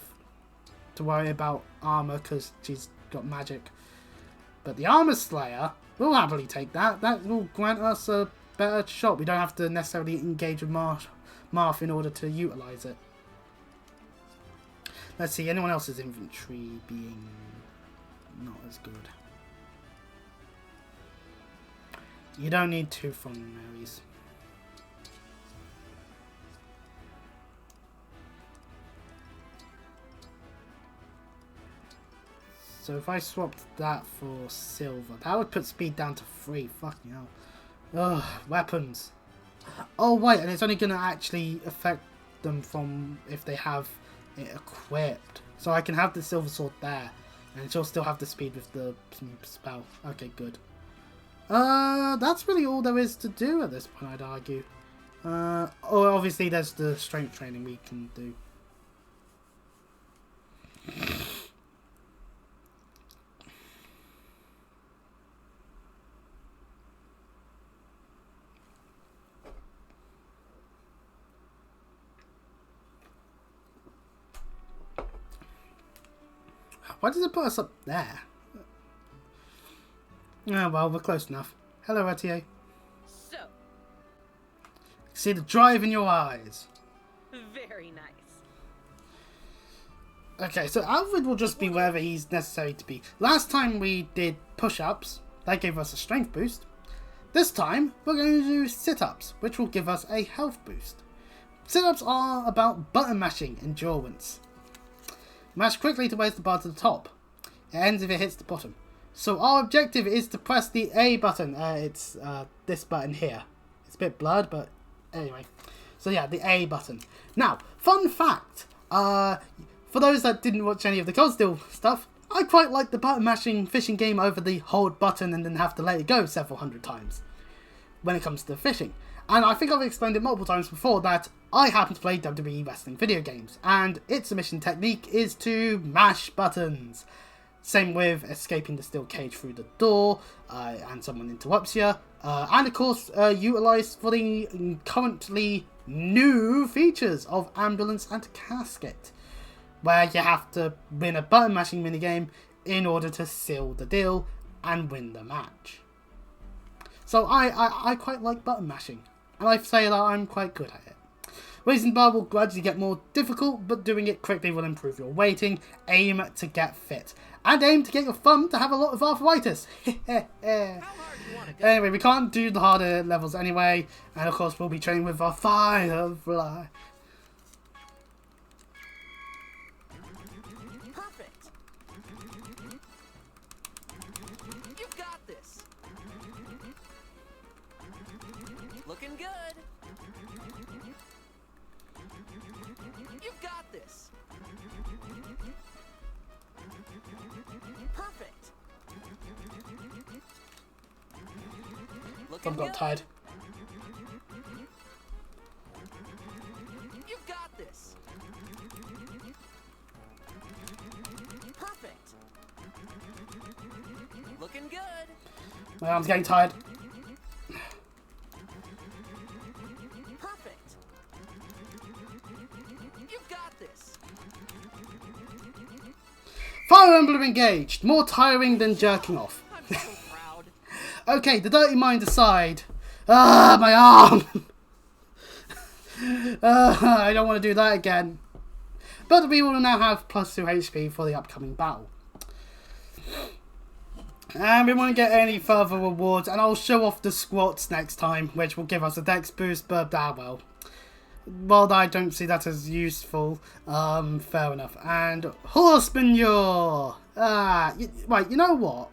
to worry about armor, because she's got magic. But the Armor Slayer, we'll happily take that. That will grant us a better shot. We don't have to necessarily engage with Marth in order to utilize it. Let's see, anyone else's inventory being not as good. You don't need two functionaries. So if I swapped that for silver, that would put speed down to 3. Fucking hell. Ugh, weapons. Oh wait, and it's only going to actually affect them from if they have it equipped. So I can have the silver sword there, and she'll still have the speed with the spell. Okay, good. That's really all there is to do at this point, I'd argue. Oh, obviously there's the strength training we can do. Why does it put us up there? Oh, well, we're close enough. Hello, RTA. So, See the drive in your eyes. very nice. Okay, so Alfred will just be wherever he's necessary to be. Last time we did push-ups. That gave us a strength boost. This time, we're going to do sit-ups, which will give us a health boost. Sit-ups are about button mashing endurance. Mash quickly to raise the bar to the top. It ends if it hits the bottom. So our objective is to press the A button. It's this button here. It's a bit blurred, but anyway. So yeah, the A button. Now, fun fact. For those that didn't watch any of the Cold Steel stuff, I quite like the button mashing fishing game over the hold button and then have to let it go several hundred times when it comes to fishing. And I think I've explained it multiple times before that I happen to play WWE wrestling video games, and its submission technique is to mash buttons. Same with escaping the steel cage through the door, and someone interrupts you, and of course utilised for the currently new features of ambulance and casket, where you have to win a button mashing minigame in order to seal the deal and win the match. So I quite like button mashing, and I say that I'm quite good at it. Raising the bar will gradually get more difficult, but doing it quickly will improve your weighting. Aim to get fit, and aim to get your thumb to have a lot of arthritis. Anyway, we can't do the harder levels anyway, and of course we'll be training with our firefly. Perfect. You've got this. Looking good. You've got this. Perfect. Looking I've got good. tired. You've got this. Perfect. Looking good. My arm's getting tired. Perfect. You've got this. Fire Emblem Engaged. More tiring than jerking off. I'm so proud. Okay, the dirty mind aside. Ah, my arm! I don't want to do that again. But we will now have plus 2 HP for the upcoming battle. And we won't get any further rewards, and I'll show off the squats next time, which will give us a dex boost, but well. Well, I don't see that as useful. Fair enough. And horse manure! Right, you know what?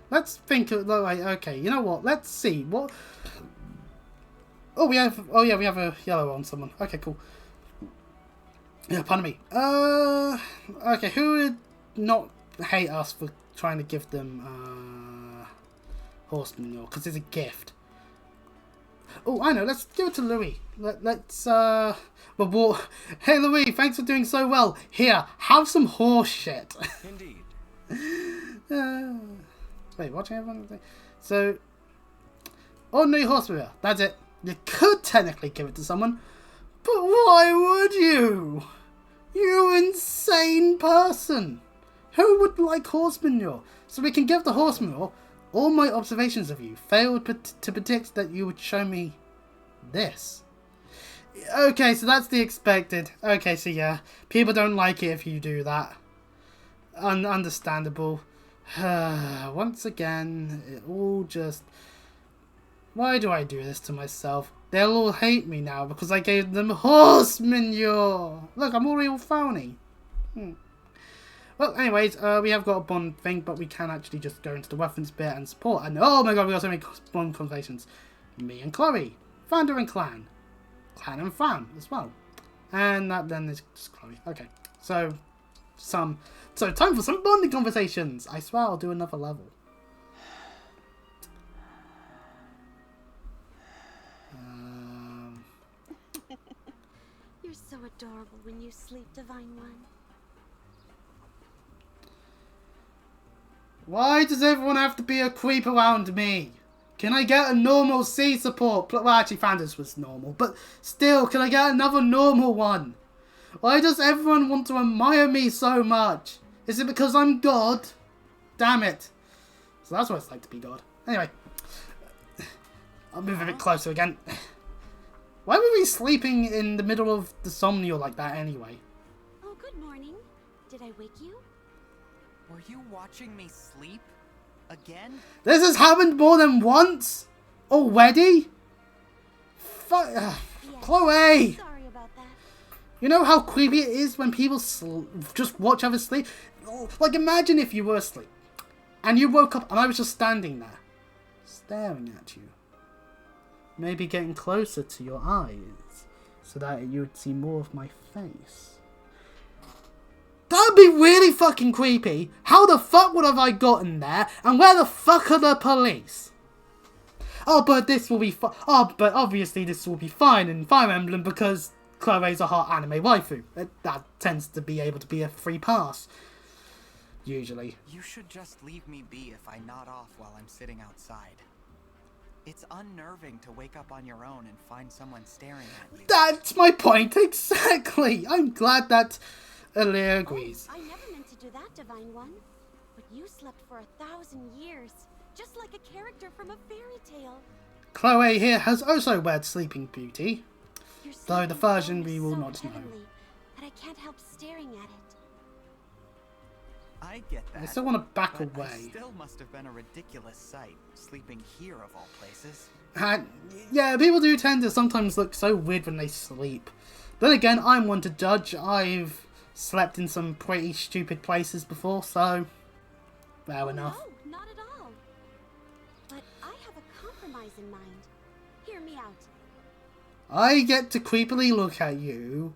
Let's think of, like, okay, you know what? Let's see. What? Oh, we have a yellow on someone. Okay, cool. Yeah, pardon me. Okay, who would not hate us for trying to give them, horse manure? Because it's a gift. Oh, I know. Let's give it to Louis. Let's reward. Hey, Louis, thanks for doing so well. Here, have some horse shit. Indeed. Wait, watching everyone. So, ordinary horse manure. That's it. You could technically give it to someone, but why would you? You insane person. Who would like horse manure? So we can give the horse manure. All my observations of you failed to predict that you would show me this. Okay, so that's the expected. Okay, so yeah, people don't like it if you do that. Understandable. Once again, it all just... Why do I do this to myself? They'll all hate me now because I gave them horse manure. Look, I'm already all phony. Well, anyways, we have got a bond thing, but we can actually just go into the weapons bit and support. And oh my god, we got so many bond conversations. Me and Chloe, Founder and Clan, Clan and Fam as well, and that then is just Chloe. Okay, so time for some bonding conversations. I swear I'll do another level. You're so adorable when you sleep, Divine One. Why does everyone have to be a creep around me? Can I get a normal C support? Well, actually, Founders was normal, but still, can I get another normal one? Why does everyone want to admire me so much? Is it because I'm God? Damn it. So that's what it's like to be God. Anyway, I'll move a bit closer again. Why were we sleeping in the middle of the somnial like that anyway? Oh, good morning. Did I wake you? Were you watching me sleep? Again? This has happened more than once already? Yes. Chloe! Sorry about that. You know how creepy it is when people just watch others sleep? Like, imagine if you were asleep and you woke up and I was just standing there, staring at you. Maybe getting closer to your eyes so that you would see more of my face. That'd be really fucking creepy. How the fuck would have I gotten there? And where the fuck are the police? Oh, but this will be fine. Oh, but obviously this will be fine in Fire Emblem because Chloe's a hot anime waifu. That tends to be able to be a free pass. Usually. You should just leave me be if I nod off while I'm sitting outside. It's unnerving to wake up on your own and find someone staring at you. That's my point, exactly. I'm glad that Alia agrees. Oh, I never meant to do that, Divine One. But you slept for 1,000 years, just like a character from a fairy tale. Chloe here has also read Sleeping Beauty, Your though the sleeping version form we is will so not know. heavenly that I can't help staring at it. I get that. I still want to back but away. I still must have been a ridiculous sight, sleeping here of all places. And, yeah, people do tend to sometimes look so weird when they sleep. Then again, I'm one to judge. I've slept in some pretty stupid places before, so fair enough. No, not at all. But I have a compromise in mind. Hear me out. I get to creepily look at you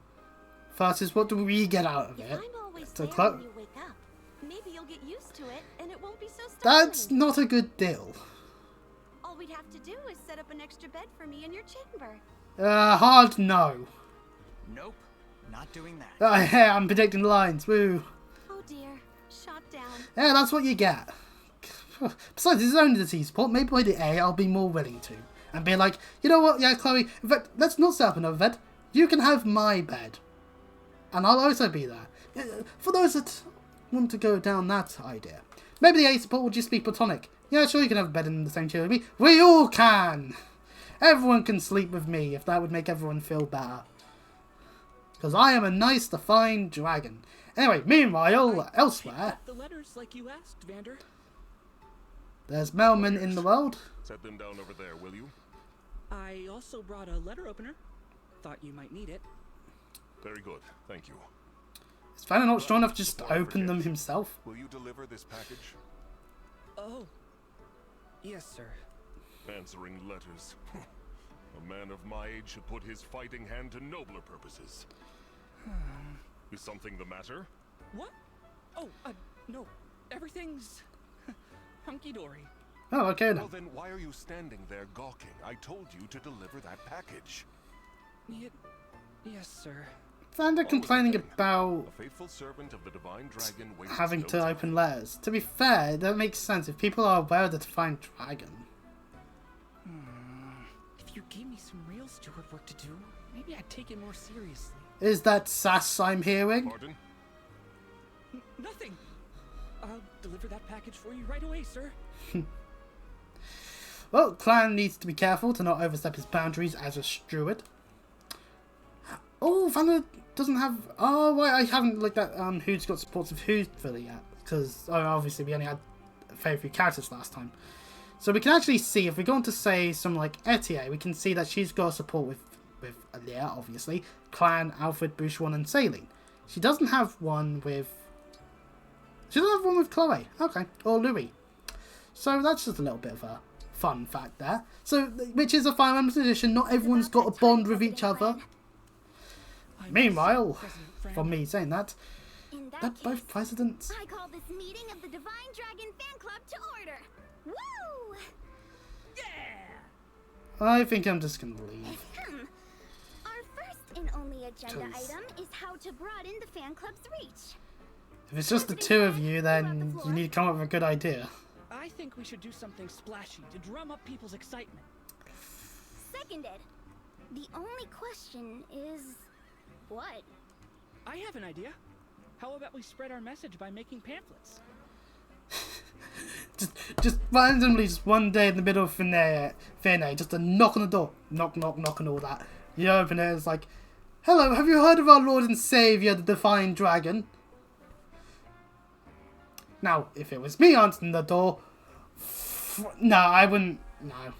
versus what do we get out of If it? I'm always To there Chloe. when you wake up, maybe you'll get used to it and it won't be so startling. That's not a good deal. All we'd have to do is set up an extra bed for me in your chamber. Hard no. Nope, not doing that. Yeah, I'm predicting lines. Woo. Oh dear, shot down. Yeah, that's what you get. Besides, this is only the T-Sport. Maybe by the A, I'll be more willing to. And be like, you know what, yeah, Chloe, in fact, let's not set up another bed. You can have my bed. And I'll also be there. For those that want to go down that idea. Maybe the A support will just be platonic. Yeah, sure, you can have a bed in the same chair with me. We all can! Everyone can sleep with me if that would make everyone feel better. Because I am a nice, defined dragon. Anyway, meanwhile, elsewhere, The letters like you asked, Vander. there's mailmen in the world. Set them down over there, will you? I also brought a letter opener. Thought you might need it. Very good, thank you. Is Vanna not strong enough to just Before I open them forget, himself? Will you deliver this package? Oh. Yes, sir. Answering letters. A man of my age should put his fighting hand to nobler purposes. Is something the matter? What? Oh, no. Everything's hunky-dory. Oh, okay then. Well then, why are you standing there gawking? I told you to deliver that package. Yes, sir. Vander complaining then? about A faithful servant of the Divine Dragon wastes having no to time. open letters. To be fair, that makes sense. If people are aware of the Divine Dragon. If you gave me some real steward work to do, maybe I'd take it more seriously. Is that sass I'm hearing? Pardon? Nothing. I'll deliver that package for you right away, sir. Well, Clan needs to be careful to not overstep his boundaries as a steward. Oh, Vander doesn't have... Oh, wait, I haven't looked at who's got supports of who fully yet. Because, obviously, we only had very few characters last time. So we can actually see, if we go on to say someone like Etier, we can see that she's got support with Alia, obviously, Clan, Alfred, Bouchon, and Saline. She doesn't have one with... She doesn't have one with Chloe. Okay. Or Louis. So that's just a little bit of a fun fact there. So, which is a Fire Emblem edition. Not everyone's got a bond with each other. Meanwhile, from me saying that, they're both presidents. I call this meeting of the Divine Dragon Fan Club to order. Woo! I think I'm just gonna leave. Our first and only agenda Toes. item is how to broaden the fan club's reach. If it's just the two of you, then you need to come up with a good idea. I think we should do something splashy to drum up people's excitement. Seconded. The only question is... what? I have an idea. How about we spread our message by making pamphlets? Just randomly, just one day in the middle of firene, just a knock on the door. Knock, knock, knock and all that. You open it, it's like, hello, have you heard of our Lord and Saviour, the Divine Dragon? Now, if it was me answering the door, no, I wouldn't. No,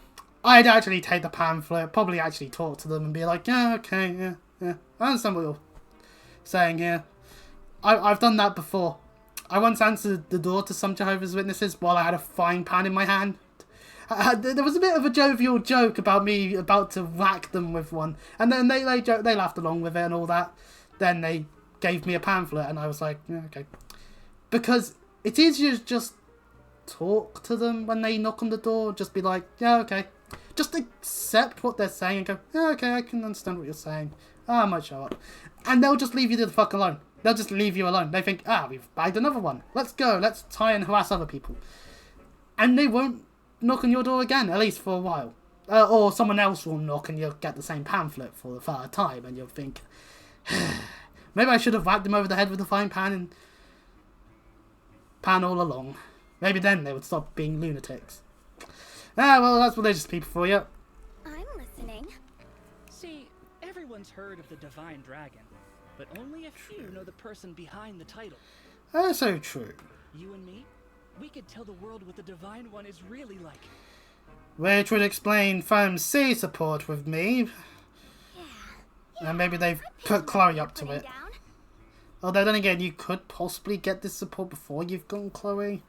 I'd actually take the pamphlet, probably actually talk to them and be like, yeah, okay, yeah, I understand what you're saying here. I've done that before. I once answered the door to some Jehovah's Witnesses while I had a frying pan in my hand. There was a bit of a jovial joke about me about to whack them with one, and then they laughed along with it and all that. Then they gave me a pamphlet, and I was like, yeah, okay, because it's easier to just talk to them when they knock on the door. Just be like, yeah, okay, just accept what they're saying and go, yeah, okay, I can understand what you're saying. I might show up, and they'll just leave you the fuck alone. They'll just leave you alone. They think, we've bagged another one. Let's go. Let's try and harass other people, and they won't knock on your door again, at least for a while. Or someone else will knock and you'll get the same pamphlet for the third time, and you'll think, maybe I should have whacked them over the head with a frying pan and pan all along. Maybe then they would stop being lunatics. Well, that's religious people for you. I'm listening. See, everyone's heard of the Divine Dragon, but only a few know the person behind the title. So true. You and me? We could tell the world what the Divine One is really like. Which would explain Firm C support with me. Yeah, and maybe they've put Chloe up to it. Although then again, you could possibly get this support before you've gotten Chloe.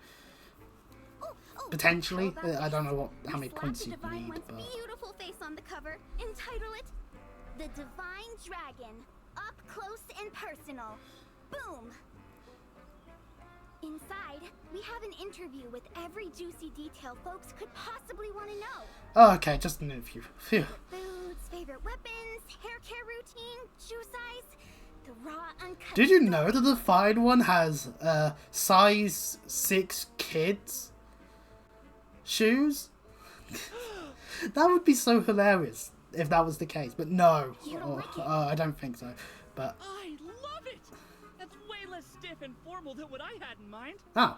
Potentially. I don't know how many points you need. But... beautiful face on the cover. Entitle it The Divine Dragon. Up close and personal. Boom! Inside, we have an interview with every juicy detail folks could possibly want to know. Oh, okay, just an interview. Phew. Foods, favorite weapons, hair care routine, shoe size, the raw uncut. Did you know that the Fine One has size 6 kids shoes? That would be so hilarious if that was the case, but no. I don't think so. But I love it! That's way less stiff and formal than what I had in mind. Oh.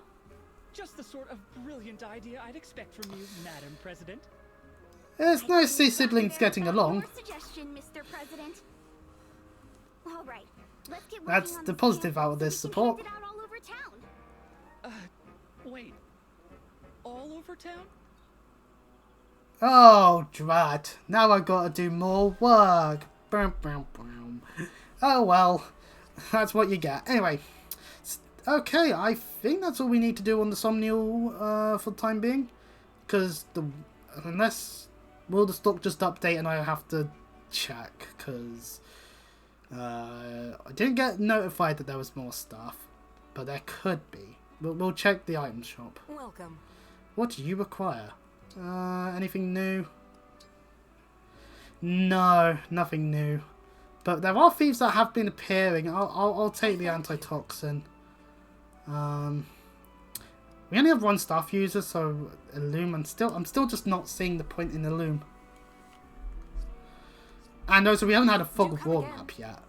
Just the sort of brilliant idea I'd expect from you, Madam President. It's nice to see siblings getting along. Suggestion, Mr. President. All right, let's get That's the positive out of this support. All over town. Wait. All over town? Oh, drat. Now I've got to do more work. Boom, boom, boom. Oh, well. That's what you get. Anyway. Okay, I think that's all we need to do on the Somnial for the time being. Because unless... Will the stock just update and I have to check? Because I didn't get notified that there was more stuff. But there could be. But we'll check the item shop. Welcome. What do you require? Anything new? No, nothing new. But there are thieves that have been appearing. I'll take the antitoxin. We only have one staff user, so Illume. I'm still just not seeing the point in Illume. And also, we haven't had a Fog of War map yet.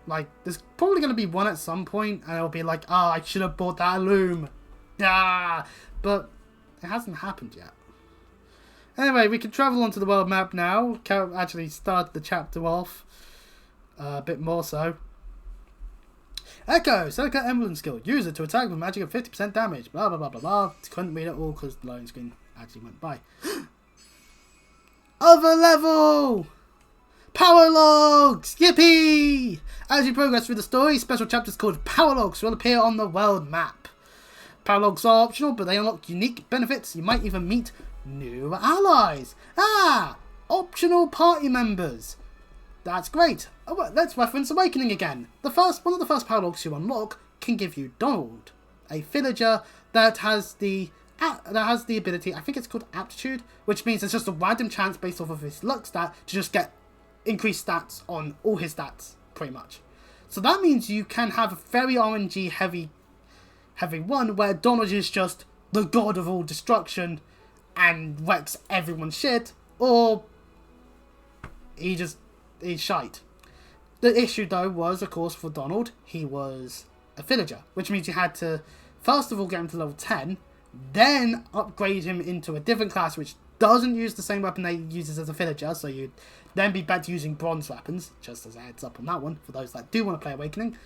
Like, there's probably going to be one at some point, and it'll be like, I should have bought that Illume. But it hasn't happened yet. Anyway, we can travel onto the world map now. Actually start the chapter off a bit more so. Echo, select an emblem skill. Use it to attack with magic of 50% damage. Blah, blah, blah, blah, blah. Couldn't read it all because the loading screen actually went by. Other level! Paralogues! Yippee! As you progress through the story, special chapters called Paralogues will appear on the world map. Paralogues are optional, but they unlock unique benefits. You might even meet new allies. Optional party members. That's great. Let's reference Awakening again. One of the first paralogues you unlock can give you Donald, a villager that has the ability, I think it's called Aptitude, which means it's just a random chance based off of his luck stat to just get increased stats on all his stats, pretty much. So that means you can have a very RNG heavy one where Donald is just the god of all destruction and wrecks everyone's shit, or he's shite. The issue though was, of course, for Donald, he was a villager, which means you had to first of all get him to level 10, then upgrade him into a different class which doesn't use the same weapon they uses as a villager, so you'd then be back to using bronze weapons, just as a heads up on that one, for those that do want to play Awakening.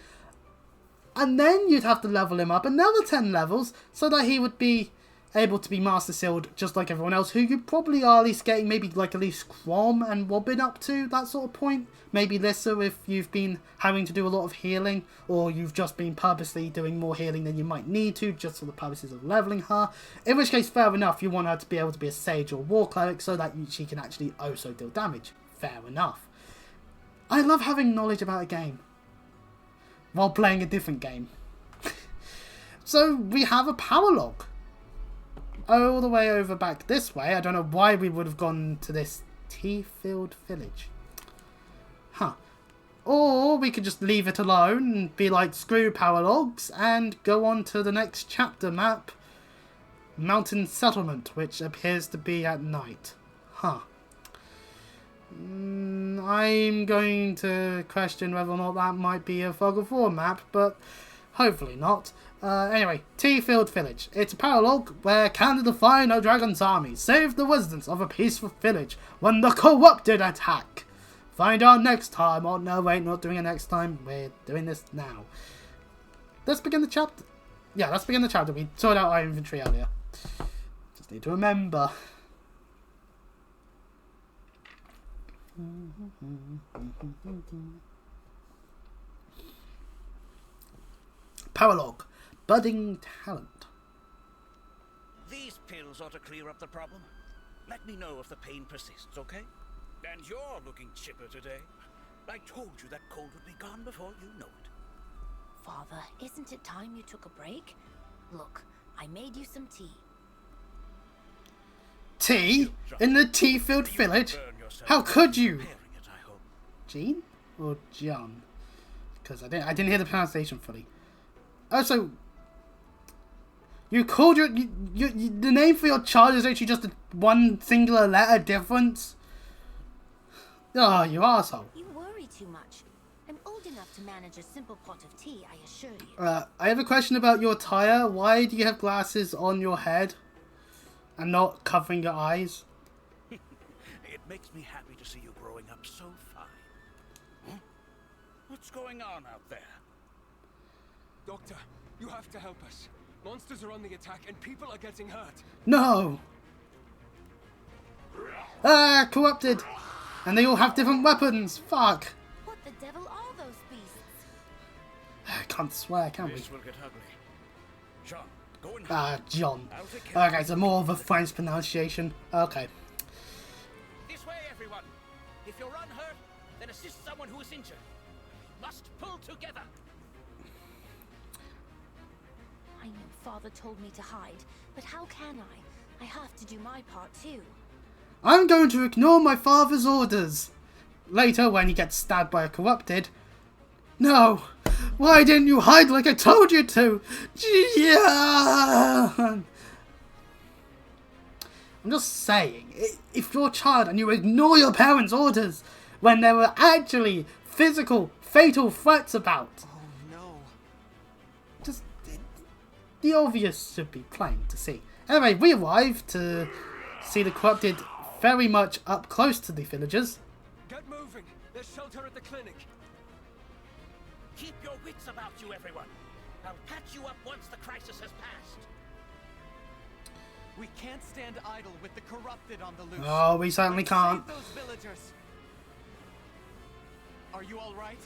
And then you'd have to level him up another 10 levels so that he would be able to be Master Sealed just like everyone else, who you probably are at least getting maybe like at least Crom and Robin up to that sort of point. Maybe Lissa if you've been having to do a lot of healing, or you've just been purposely doing more healing than you might need to just for the purposes of leveling her. In which case, fair enough, you want her to be able to be a Sage or War Cleric so that she can actually also deal damage. Fair enough. I love having knowledge about a game while playing a different game. So we have a paralogue. All the way over back this way. I don't know why we would have gone to this tea-filled village. Huh. Or we could just leave it alone and be like, screw paralogues, and go on to the next chapter map. Mountain Settlement, which appears to be at night. Huh. I'm going to question whether or not that might be a Fog of War map, but hopefully not. Anyway, Tea-Filled Village. It's a paralogue where can the defy no dragon's army save the residents of a peaceful village when the corrupted attack. Find out next time. Oh no, wait, not doing it next time. We're doing this now. Let's begin the chapter. Yeah, let's begin the chapter. We sorted out our inventory earlier. Just need to remember. Paralogue. Budding talent. These pills ought to clear up the problem. Let me know if the pain persists, okay? And you're looking chipper today. I told you that cold would be gone before you know it. Father, isn't it time you took a break? Look, I made you some tea. Tea? In the tea-filled village? How could you? Jean? Or John? Because I didn't hear the pronunciation fully. Also, you called the name for your child is actually just one singular letter difference? Oh, you arsehole. You worry too much. I'm old enough to manage a simple pot of tea, I assure you. I have a question about your attire. Why do you have glasses on your head and not covering your eyes? It makes me happy to see you growing up so fine. Huh? What's going on out there? Doctor, you have to help us. Monsters are on the attack and people are getting hurt. No! Ah, corrupted! And they all have different weapons. Fuck! What the devil are those beasts? I can't swear, can we? This will get ugly. John, go and John. Okay, so more of a French pronunciation. Okay. This way, everyone. If you're unhurt, then assist someone who is injured. We must pull together. I know Father told me to hide, but how can I? I have to do my part too. I'm going to ignore my father's orders. Later, when he gets stabbed by a corrupted. No! Why didn't you hide like I told you to? Yeah! I'm just saying, if you're a child and you ignore your parents' orders when there were actually physical, fatal threats about. Oh no. Just, the obvious should be plain to see. Anyway, we arrive to see the corrupted very much up close to the villagers. Get moving. There's shelter at the clinic. Keep your wits about you, everyone. I'll patch you up once the crisis has passed. We can't stand idle with the corrupted on the loose. Oh, we certainly can't. Save those villagers. Are you all right?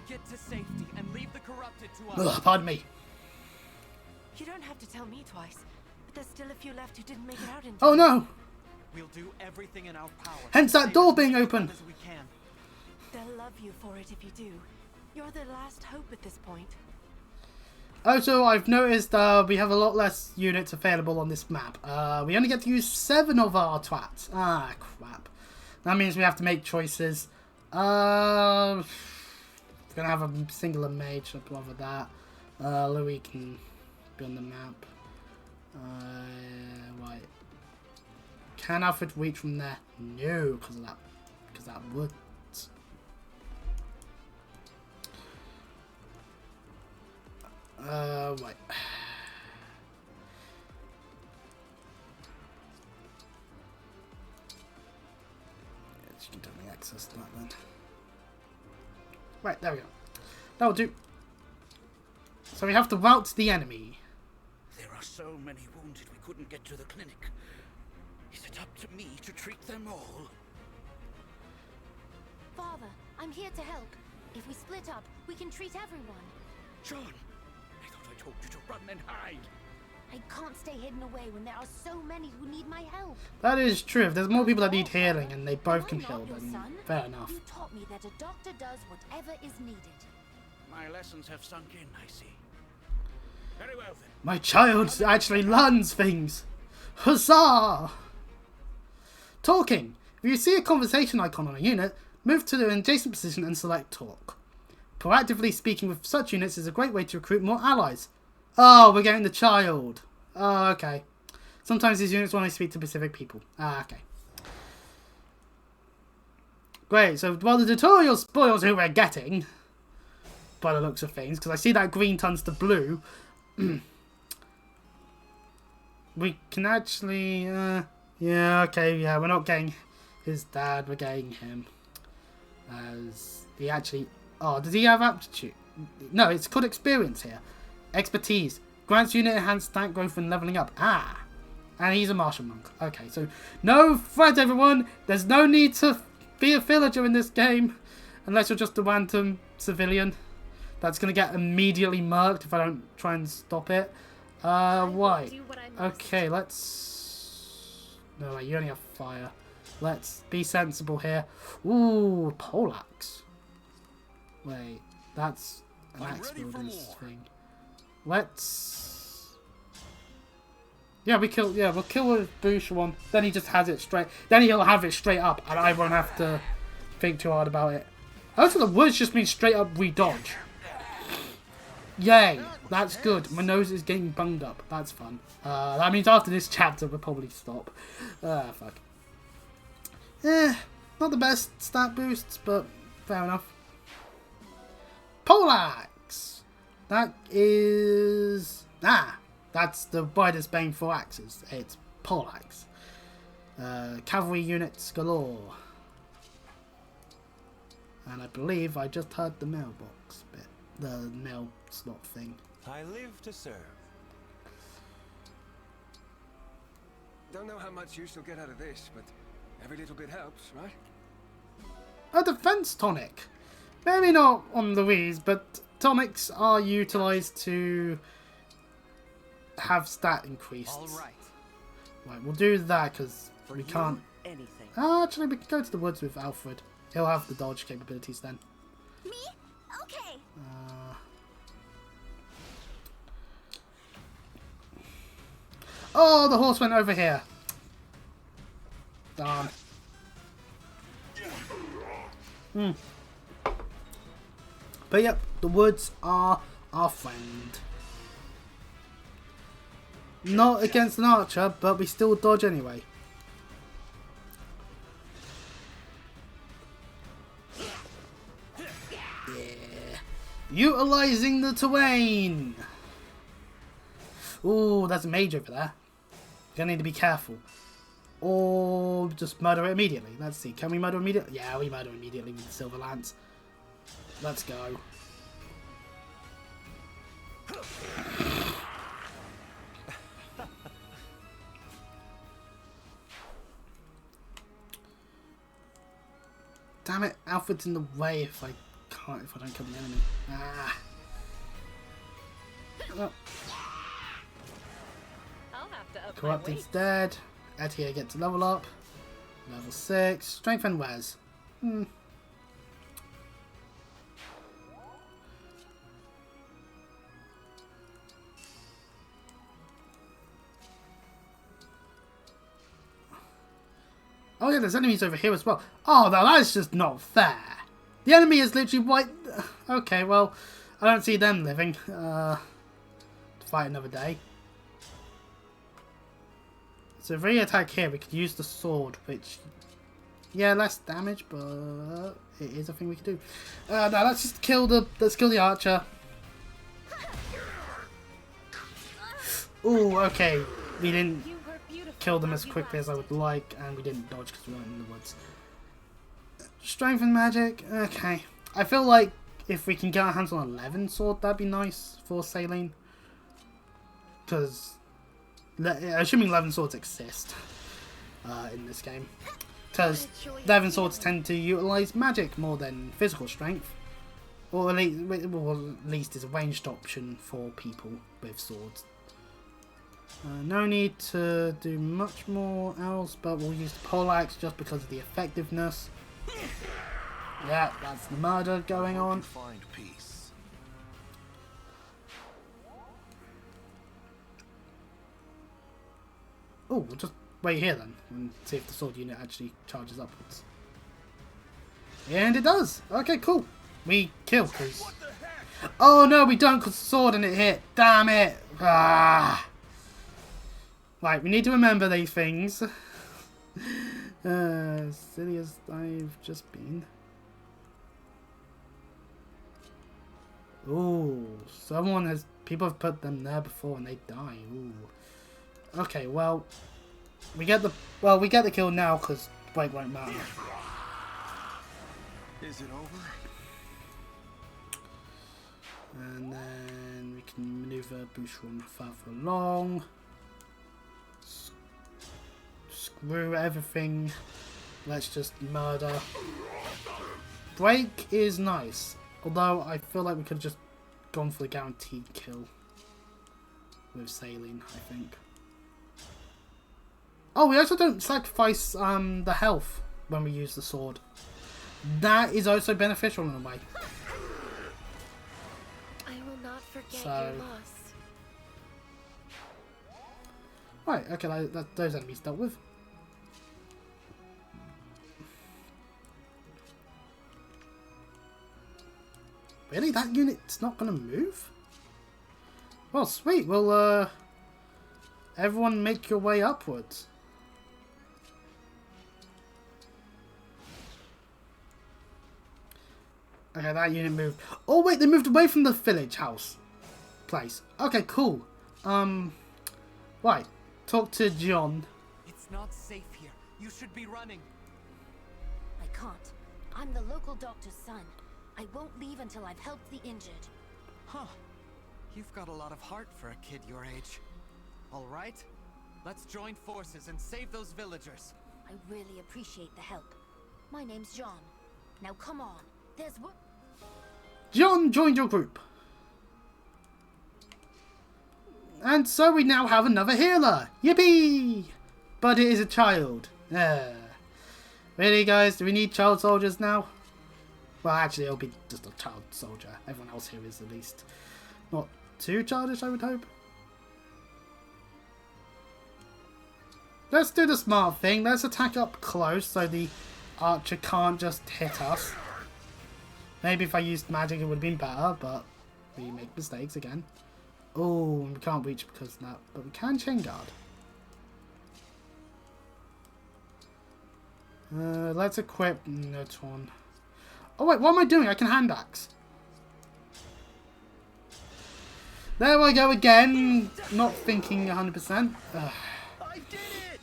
Get to safety and leave the corrupted to us. Ugh, pardon me. You don't have to tell me twice, but there's still a few left who didn't make it out in time. Oh no! We'll do everything in our power. Hence that door being open. As we can. They'll love you for it if you do. You're their last hope at this point. Also, I've noticed we have a lot less units available on this map. We only get to use 7 of our twats. Ah, crap. That means we have to make choices. We're gonna have a singular mage, I'd rather that. Louis can be on the map. Right. Can Alfred reach from there? No, because of that. Because that would. Right. She can definitely access that then. Right, there we go. That'll do. So we have to rout the enemy. There are so many wounded we couldn't get to the clinic. Is it up to me to treat them all? Father, I'm here to help. If we split up, we can treat everyone. John, I thought I told you to run and hide. I can't stay hidden away when there are so many who need my help. That is true. If there's more people that need healing and they both can heal, then fair enough. You taught me that a doctor does whatever is needed. My lessons have sunk in, I see. Very well then. My child actually learns things. Huzzah! Talking. If you see a conversation icon on a unit, move to the adjacent position and select Talk. Proactively speaking with such units is a great way to recruit more allies. Oh, we're getting the child. Oh, okay. Sometimes these units want to speak to specific people. Ah, okay. Great, so while the tutorial spoils who we're getting, by the looks of things, because I see that green turns to blue, we can actually, yeah, okay, yeah, we're not getting his dad, we're getting him. As he actually, oh, does he have aptitude? No, it's called experience here. Expertise. Grants unit enhanced stat growth and leveling up. Ah. And he's a martial monk. Okay, so no threat, everyone. There's no need to be a villager in this game. Unless you're just a random civilian. That's going to get immediately murked if I don't try and stop it. Why? Okay, let's... No, wait, you only have fire. Let's be sensible here. Ooh, poleaxe. Wait, that's an axe builder's thing. Let's... Yeah, we'll kill the Boosh one. Then he just has it straight. Then he'll have it straight up, and I won't have to think too hard about it. Also, the words just mean straight up re-dodge. Yay, that's good. My nose is getting bunged up. That's fun. That means after this chapter, we'll probably stop. Fuck. Not the best stat boosts, but fair enough. Poleaxe! That is... that's the widest bane for axes. It's poleaxe. Cavalry units galore. And I believe I just heard the mailbox bit. The mail slot thing. I live to serve. Don't know how much use you'll get out of this, but every little bit helps, right? A defense tonic. Maybe not on the Wii's, but tonics are utilized to have stat increased. Alright. Right, we'll do that because we can't... anything. Actually, we can go to the woods with Alfred. He'll have the dodge capabilities then. Me? Okay. Oh, the horse went over here. Darn. But yep, the woods are our friend. Not against an archer, but we still dodge anyway. Yeah. Utilizing the terrain. Ooh, that's a mage over there. You're gonna need to be careful. Or just murder it immediately. Let's see. Can we murder immediately? Yeah, we murder immediately with the Silver Lance. Let's go. Damn it, Alfred's in the way if I don't kill the enemy. Ah. Oh. I'll have to up Corrupted's dead. Etia gets a level up. Level 6. Strength and Wes. Oh yeah, there's enemies over here as well. Oh, now that's just not fair. The enemy is literally white. Okay, well, I don't see them living. To fight another day. So if we attack here, we could use the sword, which, yeah, less damage, but it is a thing we can do. No, let's just kill the archer. Ooh, okay, we didn't kill them as quickly as I would like, and we didn't dodge because we weren't in the woods. Strength and magic, okay. I feel like if we can get our hands on a Levin sword, that'd be nice for Saline. Because, assuming Levin swords exist in this game. Because Levin swords tend to utilize magic more than physical strength. Or at least is a ranged option for people with swords. No need to do much more else, but we'll use the poleaxe just because of the effectiveness. Yeah, that's the murder going on. Find peace. Oh, we'll just wait here then and see if the sword unit actually charges upwards. And it does! Okay, cool. We kill, because... Oh no, we don't, because the sword and it hit. Damn it! Ah! Right, we need to remember these things. Silly as I've just been. Ooh, people have put them there before and they die. Ooh. Okay, well, we get the kill now because break won't matter. Is it over? And then we can maneuver Boucheron further along. Screw everything. Let's just murder. Break is nice. Although I feel like we could have just gone for the guaranteed kill with Saline, I think. Oh, we also don't sacrifice the health when we use the sword. That is also beneficial in a way. I will not forget So... your loss. Right, okay, those enemies dealt with. Really? That unit's not going to move? Well, sweet. Well, everyone make your way upwards. Okay, that unit moved. Oh, wait, they moved away from the village house place. Okay, cool. Right. Talk to John. It's not safe here. You should be running. I can't. I'm the local doctor's son. I won't leave until I've helped the injured. Huh. You've got a lot of heart for a kid your age. All right. Let's join forces and save those villagers. I really appreciate the help. My name's John. Now come on. There's what? John joined your group. And so we now have another healer. Yippee! But it is a child. Really, guys? Do we need child soldiers now? Well, actually, it'll be just a child soldier. Everyone else here is at least not too childish, I would hope. Let's do the smart thing. Let's attack up close so the archer can't just hit us. Maybe if I used magic it would have been better, but we make mistakes again. Oh, we can't reach because of that, but we can chain guard. Let's equip Noton. Oh wait, what am I doing? I can hand axe. There I go again. Not thinking 100%. I did it!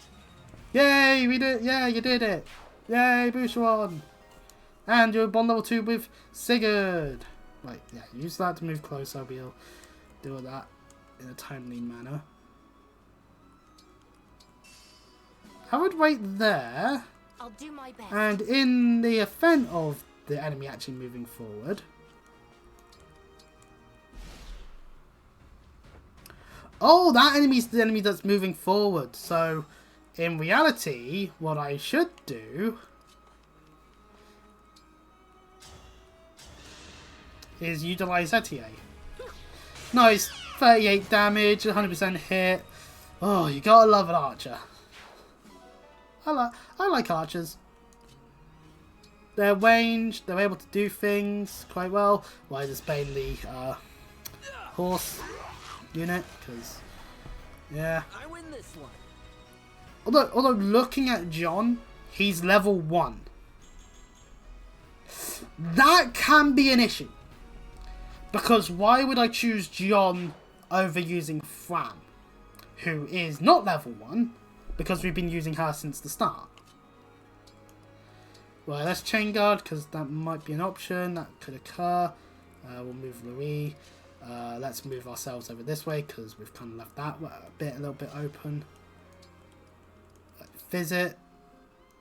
Yay, we did. Yeah, you did it. Yay, Boucheron. And you're bond level 2 with Sigurd. Right, yeah, use that to move closer. We'll do that in a timely manner. I would wait there. I'll do my best. And in the event of the enemy actually moving forward. Oh, that enemy's the enemy that's moving forward. So, in reality, what I should do is utilize Etier. Nice, 38 damage, 100% hit. Oh, you gotta love an archer. I like archers. They're ranged, they're able to do things quite well. Why is Spain the horse unit? Because, yeah. I win this one. Although looking at John, he's level 1. That can be an issue. Because why would I choose John over using Fran, who is not level 1, because we've been using her since the start. Well, let's chain guard, because that might be an option, that could occur. We'll move Louis. Let's move ourselves over this way because we've kind of left that a little bit open. Visit.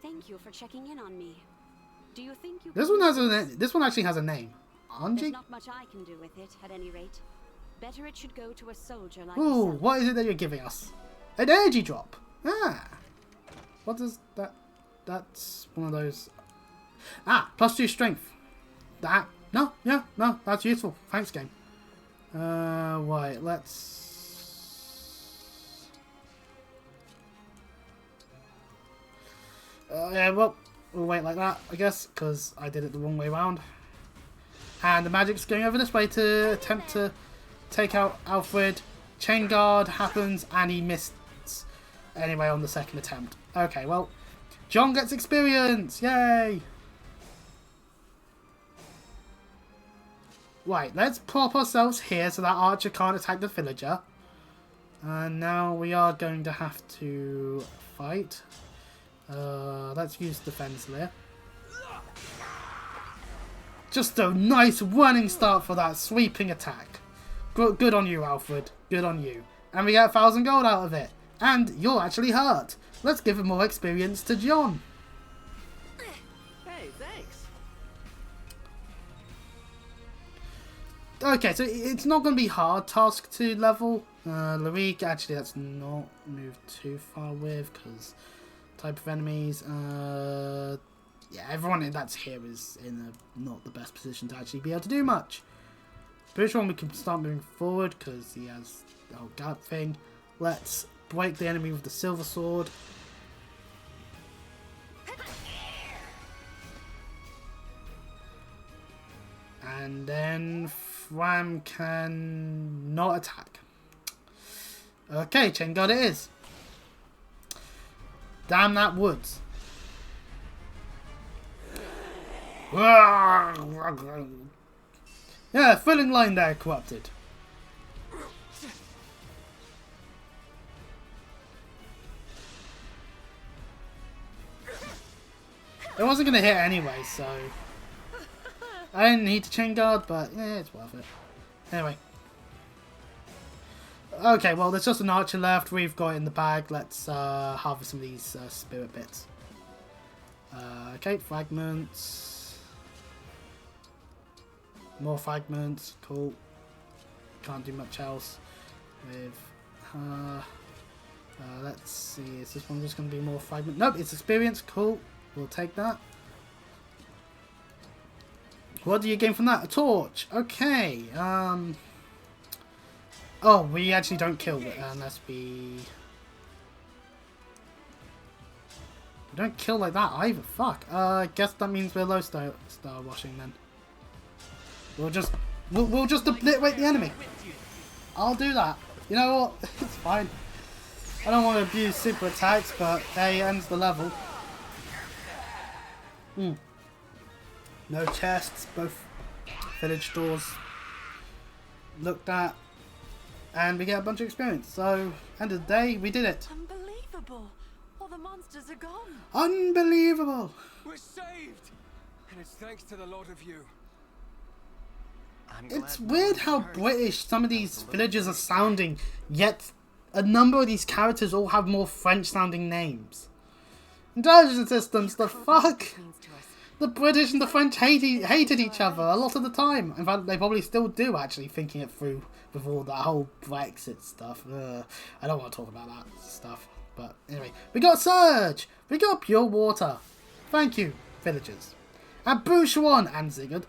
Thank you for checking in on me. Do you think you? This one has a name. This one actually has a name. Anji? There's not much I can do with it, at any rate. Better it should go to a soldier like Ooh, yourself. what is it that you're giving us? An energy drop. Ah. What does that? That's one of those. Ah, +2 strength. That. No, yeah, no, that's useful. Thanks, game. Right, let's. Yeah, well, we'll wait like that, I guess, because I did it the wrong way around. And the magic's going over this way to attempt to take out Alfred. Chain guard happens, and he missed anyway on the second attempt. Okay, well, John gets experience! Yay! Right, let's plop ourselves here so that Archer can't attack the villager. And now we are going to have to fight. Let's use Defense there. Just a nice running start for that sweeping attack. Good on you, Alfred. Good on you. And we get 1,000 gold out of it. And you're actually hurt. Let's give him more experience to John. Hey, thanks. Okay, so it's not going to be hard task to level. Louis, actually, let's not move too far with because type of enemies. Yeah, everyone that's here is in not the best position to actually be able to do much. Pretty sure we can start moving forward because he has the whole gap thing. Let's break the enemy with the silver sword. And then Fram can not attack. Okay, chain guard it is. Damn that woods. Yeah, filling line there, corrupted. It wasn't going to hit anyway, so I didn't need to chain guard, but yeah, it's worth it. Anyway. Okay, well, there's just an archer left. We've got it in the bag. Let's harvest some of these spirit bits. Okay, fragments. More fragments. Cool. Can't do much else with her. Let's see. Is this one just going to be more fragment? Nope, it's experience. Cool. We'll take that. What do you gain from that? A torch. Okay. Oh, we actually don't kill it unless we don't kill like that either. Fuck. I guess that means we're low star washing then. We'll just obliterate the enemy. I'll do that. You know what? It's fine. I don't want to abuse super attacks, but hey, ends the level. No chests. Both village doors looked at. And we get a bunch of experience. So, end of the day, we did it. Unbelievable! All the monsters are gone. Unbelievable! We're saved! And it's thanks to the lot of you. It's weird how British some of these villages are sounding, yet a number of these characters all have more French-sounding names. Intelligence systems, the fuck? The British and the French hated each other a lot of the time. In fact, they probably still do, actually, thinking it through with all that whole Brexit stuff. I don't want to talk about that stuff. But anyway, we got Surge! We got Pure Water! Thank you, villagers. And Boucheron and Zigguard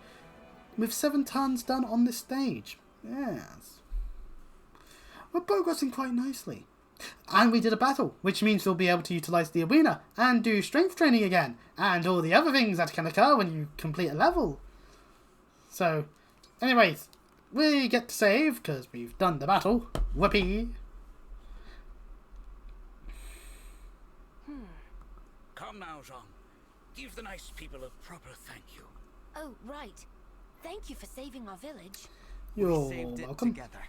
with 7 turns done on this stage. Yes. We're progressing quite nicely. And we did a battle, which means we'll be able to utilise the arena and do strength training again, and all the other things that can occur when you complete a level. So, anyways, we get to save, because we've done the battle. Whoopee! Come now, Jean. Give the nice people a proper thank you. Oh, right. Thank you for saving our village. You're saved welcome. It together.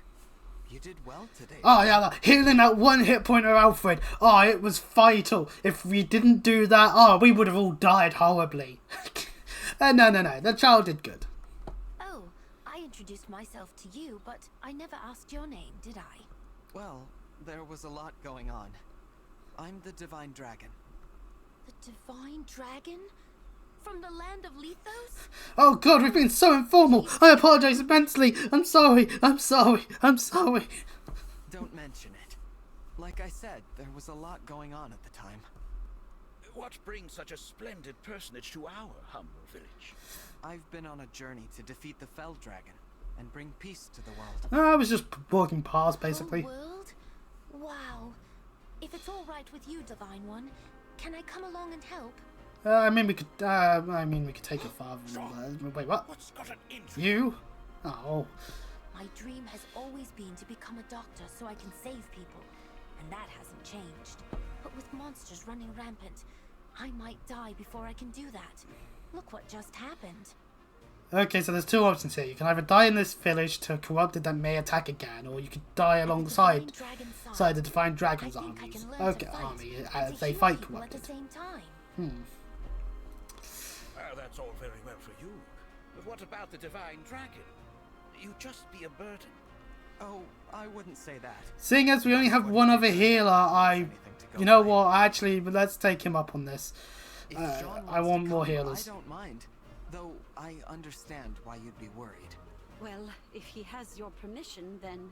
You did well today. Oh yeah, healing that 1 hit point of Alfred. Oh, it was vital. If we didn't do that, we would have all died horribly. No. The child did good. Oh, I introduced myself to you, but I never asked your name, did I? Well, there was a lot going on. I'm the Divine Dragon. The Divine Dragon? From the land of Lethos? Oh god, we've been so informal. I apologize immensely. I'm sorry. I'm sorry. I'm sorry. Don't mention it. Like I said, there was a lot going on at the time. What brings such a splendid personage to our humble village? I've been on a journey to defeat the Fell Dragon and bring peace to the world. I was just walking past, basically. World? Wow. If it's all right with you, Divine One, can I come along and help? I mean, we could take your father. Wait, what? What's got an injury? You? Oh. My dream has always been to become a doctor so I can save people, and that hasn't changed. But with monsters running rampant, I might die before I can do that. Look what just happened. Okay, so there's two options here. You can either die in this village to a corrupted that may attack again, or you could die alongside the Divine Dragon's armies. Okay, army as they fight corrupted. At the same time. That's all very well for you, but what about the Divine Dragon? You'd just be a burden. Oh, I wouldn't say that. Seeing as we only have one other healer, you know what? Actually, let's take him up on this. I want more healers. I don't mind, though I understand why you'd be worried. Well, if he has your permission, then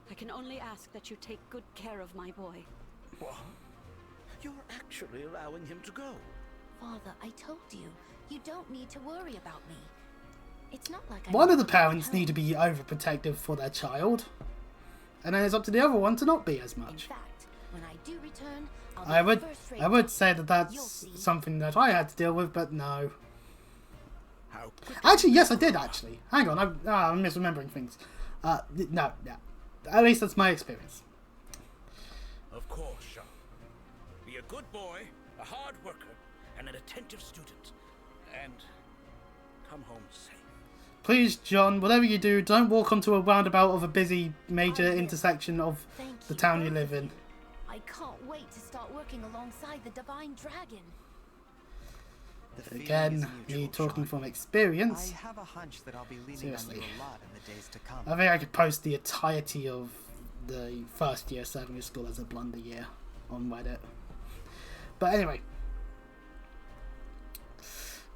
I can only ask that you take good care of my boy. What? You're actually allowing him to go? Father, I told you, you don't need to worry about me. It's not like one of the parents need to be overprotective for their child, and then it's up to the other one to not be as much. In fact, when I do return, I would say that that's something that I had to deal with, but no. Actually, yes, I did. Actually, hang on, I'm misremembering things. No, yeah. At least that's my experience. Of course, Sean. Be a good boy, a hard worker, and an attentive student, and come home safe. Please, John, whatever you do, don't walk onto a roundabout of a busy major intersection of the town you live in. I can't wait to start working alongside the Divine Dragon. Again, me talking from experience. I have a hunch that I'll be leaning on you a lot in the days to come. I think I could post the entirety of the first year secondary school as a blunder year on Reddit. But anyway.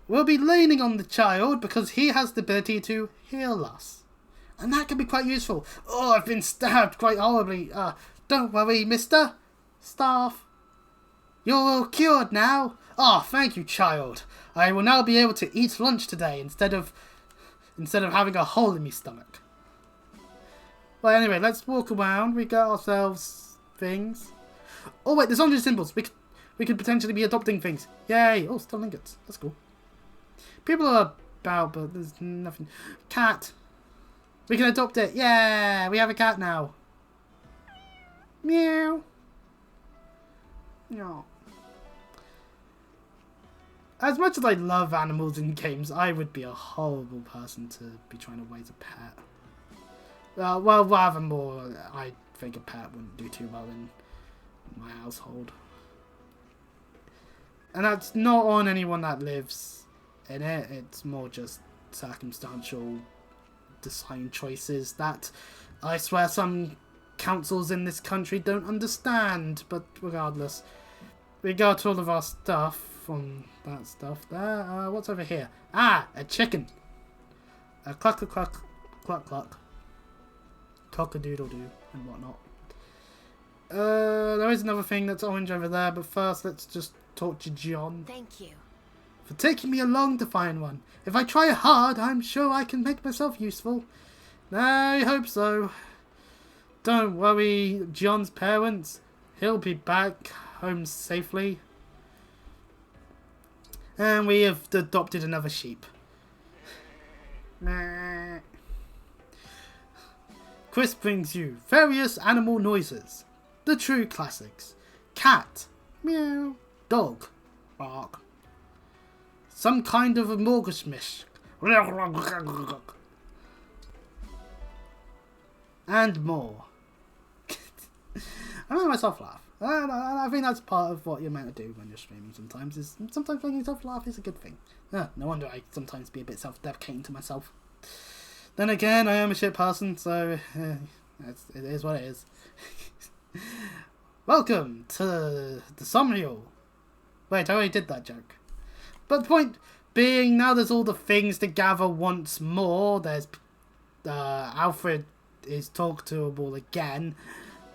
We'll be leaning on the child because he has the ability to heal us. And that can be quite useful. Oh, I've been stabbed quite horribly. Don't worry, mister. Staff. You're all cured now. Oh, thank you, child. I will now be able to eat lunch today instead of having a hole in my stomach. Well, anyway, let's walk around. We got ourselves things. Oh, wait, there's 100 symbols. We could potentially be adopting things. Yay. Oh, stone ingots. That's cool. People are about, but there's nothing. Cat. We can adopt it. Yeah, we have a cat now. Meow. No. As much as I love animals in games, I would be a horrible person to be trying to raise a pet. Well, rather more, I think a pet wouldn't do too well in my household. And that's not on anyone that lives in it. It's more just circumstantial design choices that I swear some councils in this country don't understand. But regardless, we got all of our stuff from that stuff there. What's over here? Ah, a chicken. A cluck, cluck, cluck, cluck. Cock-a-doodle-doo and whatnot. There is another thing that's orange over there, but first let's just talk to John. Thank you for taking me along to find one. If I try hard, I'm sure I can make myself useful. I hope so. Don't worry, John's parents. He'll be back home safely. And we have adopted another sheep. Chris brings you various animal noises. The true classics. Cat. Meow. Dog. Bark. Some kind of a mortgage-mish. And more. I made myself laugh. I think that's part of what you're meant to do when you're streaming sometimes. Sometimes making yourself laugh is a good thing. No wonder I sometimes be a bit self-deprecating to myself. Then again, I am a shit person, so it is what it is. Welcome to the Somnial. Wait, I already did that joke. But the point being, now there's all the things to gather once more. There's Alfred is talkable again.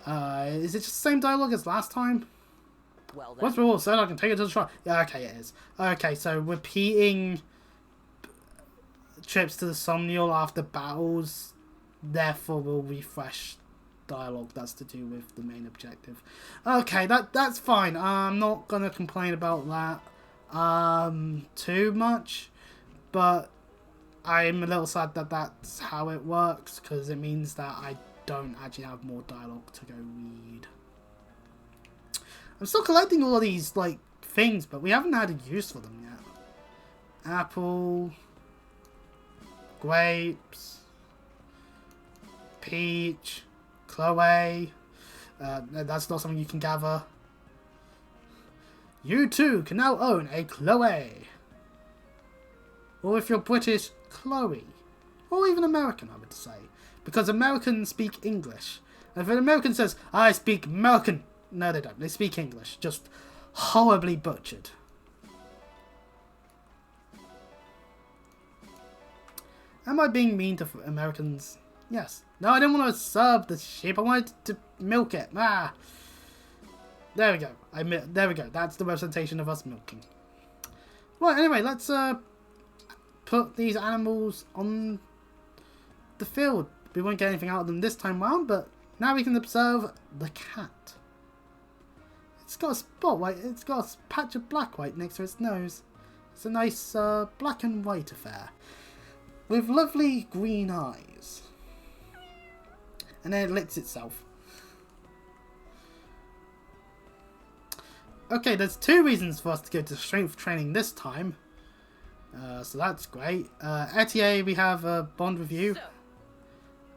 Is it just the same dialogue as last time? Well, then. Once we're all set, I can take it to the shrine. Yeah, okay, it is. Okay, so repeating trips to the Somnial after battles, therefore will refresh dialogue that's to do with the main objective. Okay, that's fine. I'm not gonna complain about that too much, but I'm a little sad that that's how it works, because it means that I don't actually have more dialogue to go read. I'm still collecting all of these like things, but we haven't had a use for them yet. Apple, grapes, peach, Chloe. That's not something you can gather. You too can now own a Chloe. Or if you're British, Chloe. Or even American, I would say. Because Americans speak English. And if an American says, I speak American, no they don't. They speak English. Just horribly butchered. Am I being mean to Americans? Yes. No, I didn't want to serve the sheep. I wanted to milk it. Ah. There we go. There we go. That's the representation of us milking. Right, anyway, let's put these animals on the field. We won't get anything out of them this time round, but now we can observe the cat. It's got a spot white. It's got a patch of black white next to its nose. It's a nice black and white affair with lovely green eyes. And then it licks itself. Okay, there's 2 reasons for us to go to strength training this time. So that's great. Etier, we have a bond review.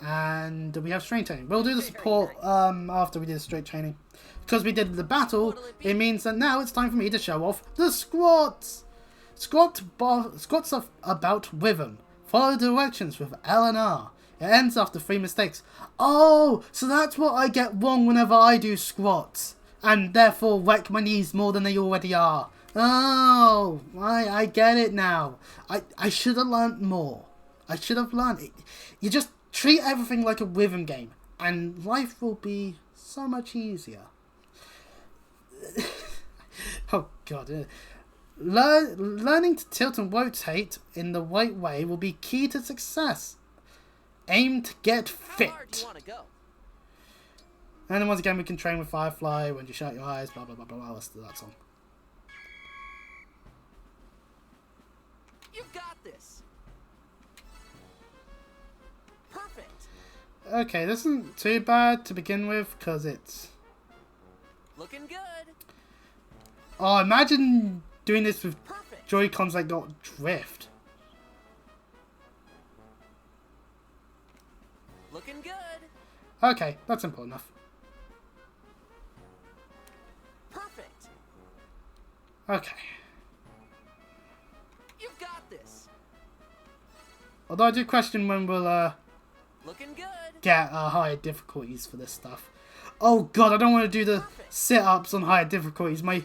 And we have strength training. We'll do the support after we do the strength training. Because we did the battle, it means that now it's time for me to show off the squats. Squats are about rhythm. Follow directions with L and R. It ends after 3 mistakes. Oh, so that's what I get wrong whenever I do squats. And therefore wreck my knees more than they already are. Oh, I get it now. I should have learnt more. I should have learnt it. You just treat everything like a rhythm game. And life will be so much easier. Oh, God. Learning to tilt and rotate in the right way will be key to success. Aim to get fit. How far do you want to go? And then once again, we can train with Firefly when you shut your eyes, blah, blah, blah, blah, blah. Let's do that song. You got this. Perfect. Okay, this isn't too bad to begin with, because it's... Looking good. Oh, imagine doing this with Joy-Cons that got drift. Looking good. Okay, that's simple enough. Perfect. Okay. You got this. Although I do question when we'll Looking good. get higher difficulties for this stuff. Oh God, I don't want to do the sit-ups on higher difficulties. My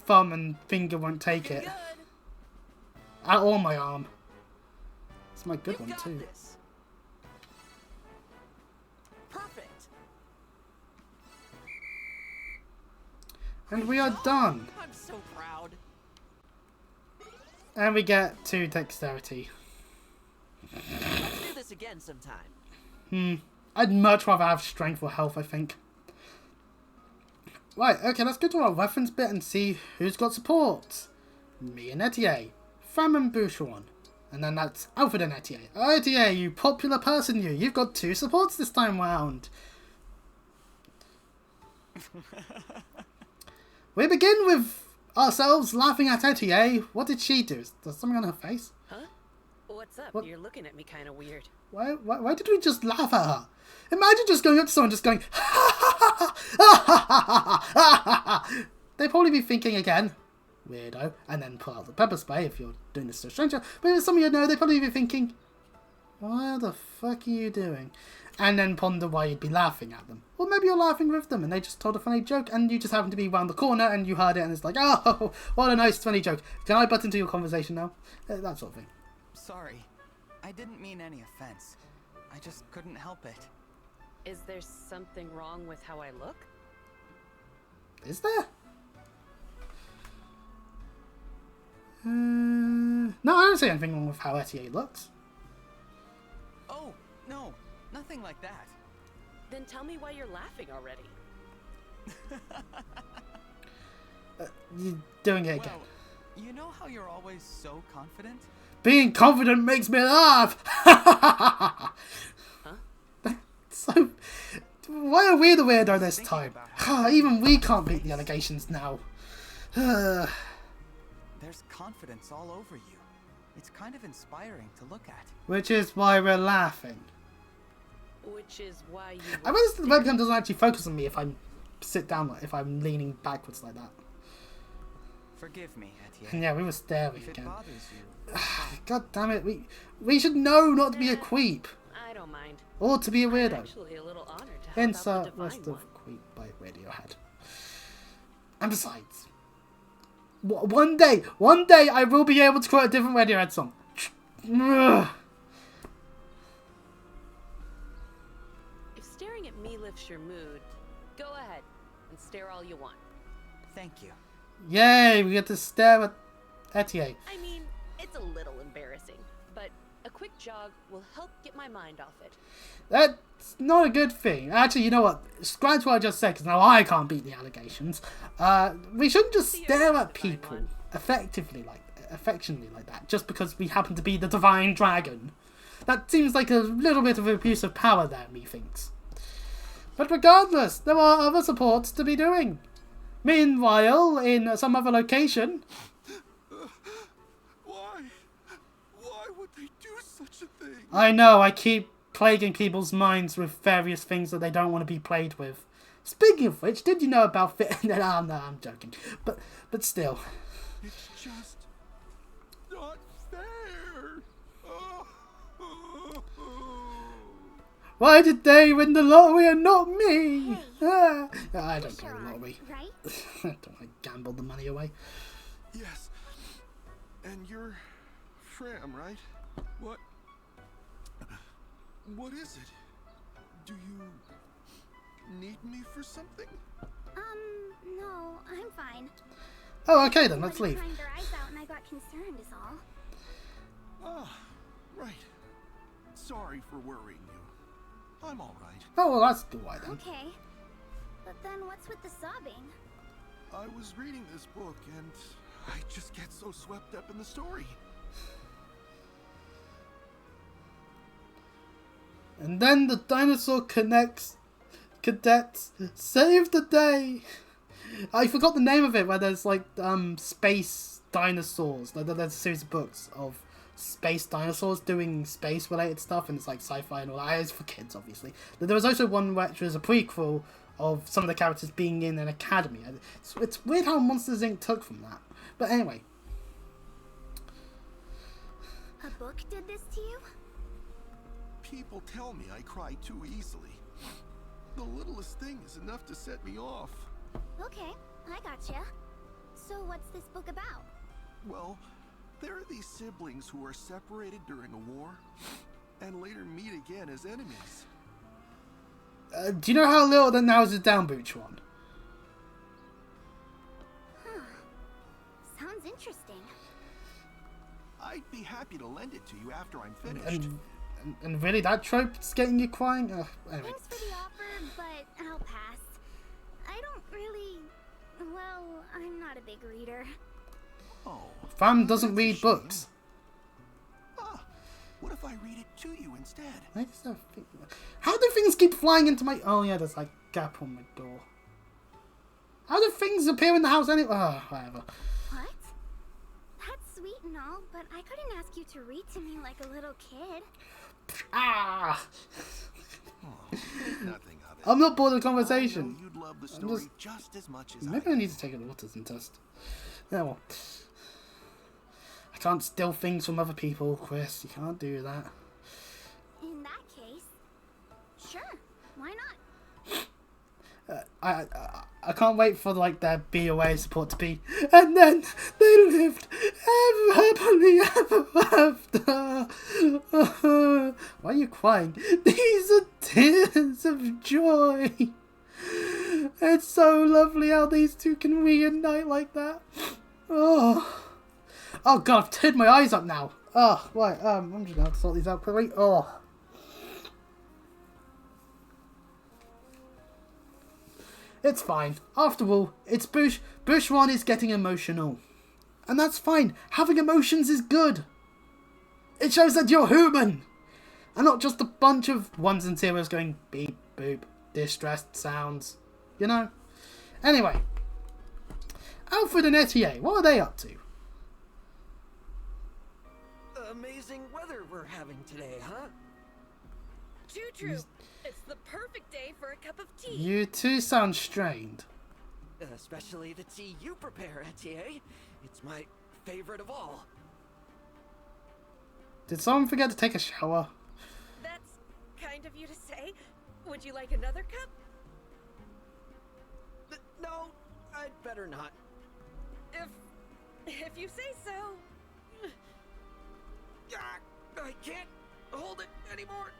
thumb and finger won't take it. Or my arm. It's my good one too. This. Perfect. And we are done. I'm so proud. And we get 2 dexterity. Let's do this again sometime. I'd much rather have strength or health, I think. Right, okay, let's go to our reference bit and see who's got support. Me and Etier. Fam and Boucheron. And then that's Alfred and Etier. Etier, you popular person, you've got 2 supports this time round. We begin with ourselves laughing at Etier. What did she do? Is there something on her face? Huh? What's up? What? You're looking at me kind of weird. Why did we just laugh at her? Imagine just going up to someone just going, they'd probably be thinking again, weirdo, and then pull out the pepper spray if you're doing this to a stranger. But if some of you know, they'd probably be thinking, What the fuck are you doing? And then ponder why you'd be laughing at them. Or maybe you're laughing with them and they just told a funny joke and you just happen to be round the corner and you heard it and it's like, oh, what a nice funny joke. Can I butt into your conversation now? That sort of thing. Sorry. I didn't mean any offense. I just couldn't help it. Is there something wrong with how I look? Is there? No, I don't see anything wrong with how Etienne looks. Oh, no. Nothing like that. Then tell me why you're laughing already. You're doing it again. Well, you know how you're always so confident? Being confident makes me laugh! Huh? So, why are we the weirdo this time? Even we can't beat the allegations now. There's confidence all over you. It's kind of inspiring to look at. Which is why we're laughing. Which is why you... I noticed the webcam doesn't actually focus on me if I sit down, if I'm leaning backwards like that. Forgive me, Etienne. And yeah, we were staring if again. It bothers you. God damn it, we should know not to be a queep. I don't mind. Or to be a weirdo. I'm actually a little honored to help Insert out the rest divine of Queep by Radiohead. And besides, one day I will be able to quote a different Radiohead song. If staring at me lifts your mood, go ahead and stare all you want. Thank you. Yay, we get to stare at Etienne. I mean, it's a little embarrassing, but a quick jog will help get my mind off it. That's not a good thing. Actually, you know what? Scratch what I just said, because now I can't beat the allegations. We shouldn't just stare at people affectionately like that, just because we happen to be the divine dragon. That seems like a little bit of abuse of power there, methinks. But regardless, there are other supports to be doing. Meanwhile, in some other location... Why would they do such a thing? I know, I keep plaguing people's minds with various things that they don't want to be played with. Speaking of which, did you know about no, I'm joking. But still. It's just not fair. Why did they win the lottery and not me? I don't play the lottery. Right? Don't I gamble the money away? Yes. And you're Fram, right? What is it? Do you need me for something? No, I'm fine. Oh, okay then, let's leave. Crying their eyes out and I got concerned is all. Ah, right. Sorry for worrying you. I'm all right. Oh, well, that's good. Why then? Okay. But then what's with the sobbing? I was reading this book and I just get so swept up in the story. And then the dinosaur cadets save the day. I forgot the name of it, where there's like space dinosaurs. There's a series of books of space dinosaurs doing space related stuff, and it's like sci-fi and all that. It's for kids, obviously. But there was also one which was a prequel of some of the characters being in an academy. It's weird how Monsters Inc. took from that. But anyway. A book did this to you? People tell me I cry too easily. The littlest thing is enough to set me off. Okay, I gotcha. So what's this book about? Well, there are these siblings who are separated during a war and later meet again as enemies. Do you know how little that narrows it down, Booch one? Huh. Sounds interesting. I'd be happy to lend it to you after I'm finished. And really, that trope's getting you crying? Anyway. Thanks for the offer, but I'll pass. I don't really... Well, I'm not a big reader. Oh. Fam doesn't read books. What if I read it to you instead? How do things keep flying into my... Oh yeah, there's like a gap on my door. How do things appear in the house anyway? Oh, whatever. What? That's sweet and all, but I couldn't ask you to read to me like a little kid. Ah! Nothing of it. I'm not bored of the conversation. You'd love the story just as much as maybe I need to take an autism test. Yeah, well. I can't steal things from other people, Chris. You can't do that. I can't wait for like their BOA support to be, and then they lived happily ever after. Why are you crying? These are tears of joy. It's so lovely how these two can reunite like that. Oh God, I've turned my eyes up now. Oh, right, I'm just gonna have to sort these out quickly. Oh. It's fine. After all, it's Bushwan is getting emotional. And that's fine. Having emotions is good. It shows that you're human. And not just a bunch of ones and zeros going beep, boop, distressed sounds. You know? Anyway. Alfred and Etienne, what are they up to? Amazing weather we're having today, huh? True. It's the perfect day for a cup of tea. You two sound strained. Especially the tea you prepare, Etienne. It's my favorite of all. Did someone forget to take a shower? That's kind of you to say. Would you like another cup? No, I'd better not. If you say so. I can't hold it anymore.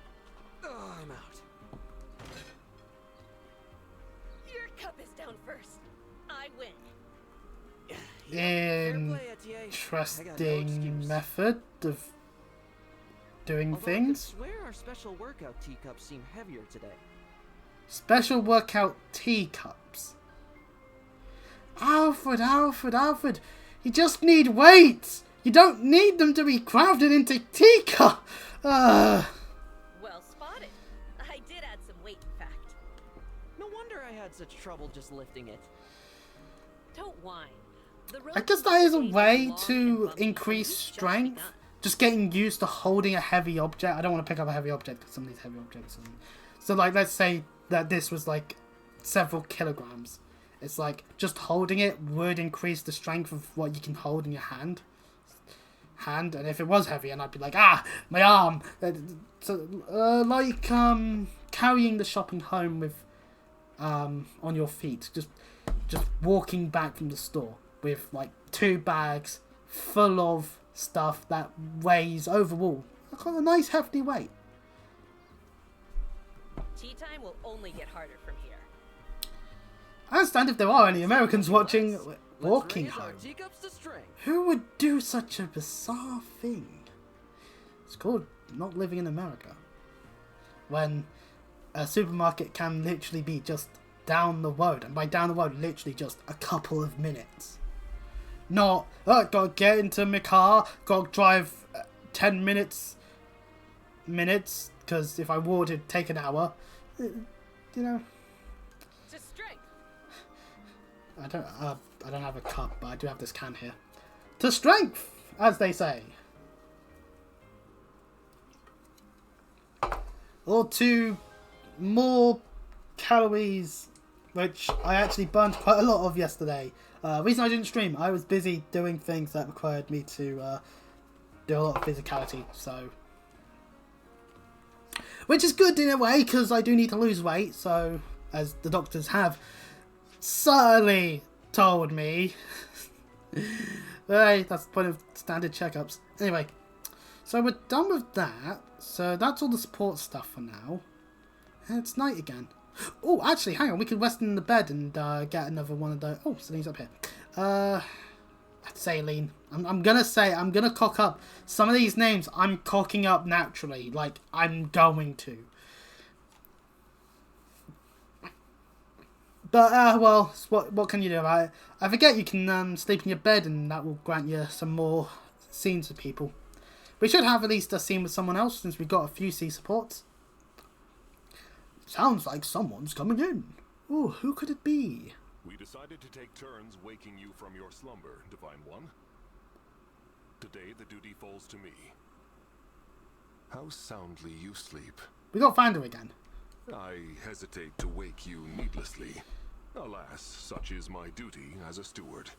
Oh, I'm out. Your cup is down first. I win. Interesting method of doing things. I swear our special workout teacups seem heavier today. Special workout teacups. Alfred. You just need weights. You don't need them to be crafted into teacup. Well spotted. I did add some weight, in fact. No wonder I had such trouble just lifting it. Don't whine. I guess that is a way to increase strength. Just getting used to holding a heavy object. I don't want to pick up a heavy object because some of these heavy objects. So like, let's say that this was like several kilograms. It's like just holding it would increase the strength of what you can hold in your hand. And if it was heavy, and I'd be like, my arm. So like carrying the shopping home with on your feet, just walking back from the store with like 2 bags full of stuff that weighs overall a nice hefty weight. Tea time will only get harder from here. I understand if there are any Americans watching walking home. Who would do such a bizarre thing? It's called not living in America. When a supermarket can literally be just down the road, and by down the road, literally just a couple of minutes. Not, gotta get into my car, gotta drive 10 minutes, because if I would, it'd take an hour. You know. To strength. I don't have a cup, but I do have this can here. To strength, as they say. Or to more calories, which I actually burned quite a lot of yesterday. Reason I didn't stream, I was busy doing things that required me to do a lot of physicality, so. Which is good in a way, because I do need to lose weight, so, as the doctors have certainly told me. Hey, that's the point of standard checkups. Anyway, so we're done with that. So that's all the support stuff for now. And it's night again. Oh, actually, hang on. We could rest in the bed and get another one of those. Oh, Celine's up here. Celine. I'm gonna cock up. Some of these names I'm cocking up naturally. Like, I'm going to. But, well, what can you do about it? I forget you can sleep in your bed and that will grant you some more scenes with people. We should have at least a scene with someone else since we've got a few C supports. Sounds like someone's coming in. Ooh, who could it be? We decided to take turns waking you from your slumber, Divine One. Today the duty falls to me. How soundly you sleep. We got find her again. I hesitate to wake you needlessly. Alas, such is my duty as a steward.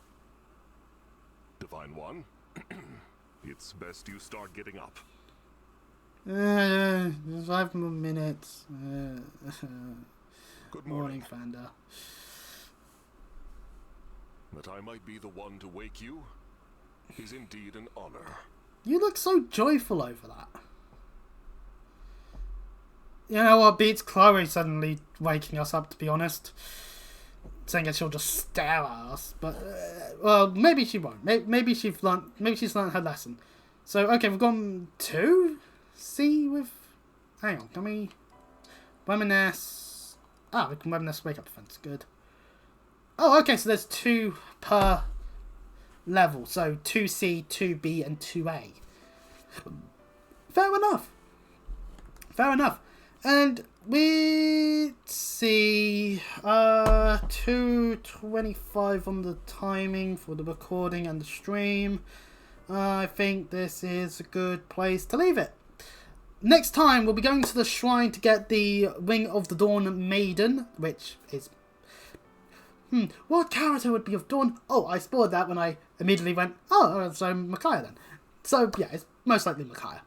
Divine One, it's best you start getting up. 5 more minutes. Good morning. Fanda. That I might be the one to wake you is indeed an honor. You look so joyful over that. You know what beats Chloe suddenly waking us up, to be honest. Saying that she'll just stare at us, but well, maybe she won't. Maybe she's learned her lesson. So okay, we've gone 2 C with. Hang on, can we reminisce? Ah, we can reminisce wake up defense. Good. Oh, okay, so there's 2 per level, so 2C, 2B, and 2A. Fair enough. Fair enough. And we see 2:25 on the timing for the recording and the stream. I think this is a good place to leave it. Next time we'll be going to the shrine to get the Ring of the Dawn Maiden, which is what character would be of Dawn? Oh, I spoiled that when I immediately went, oh, so Micaiah then. So yeah, it's most likely Micaiah.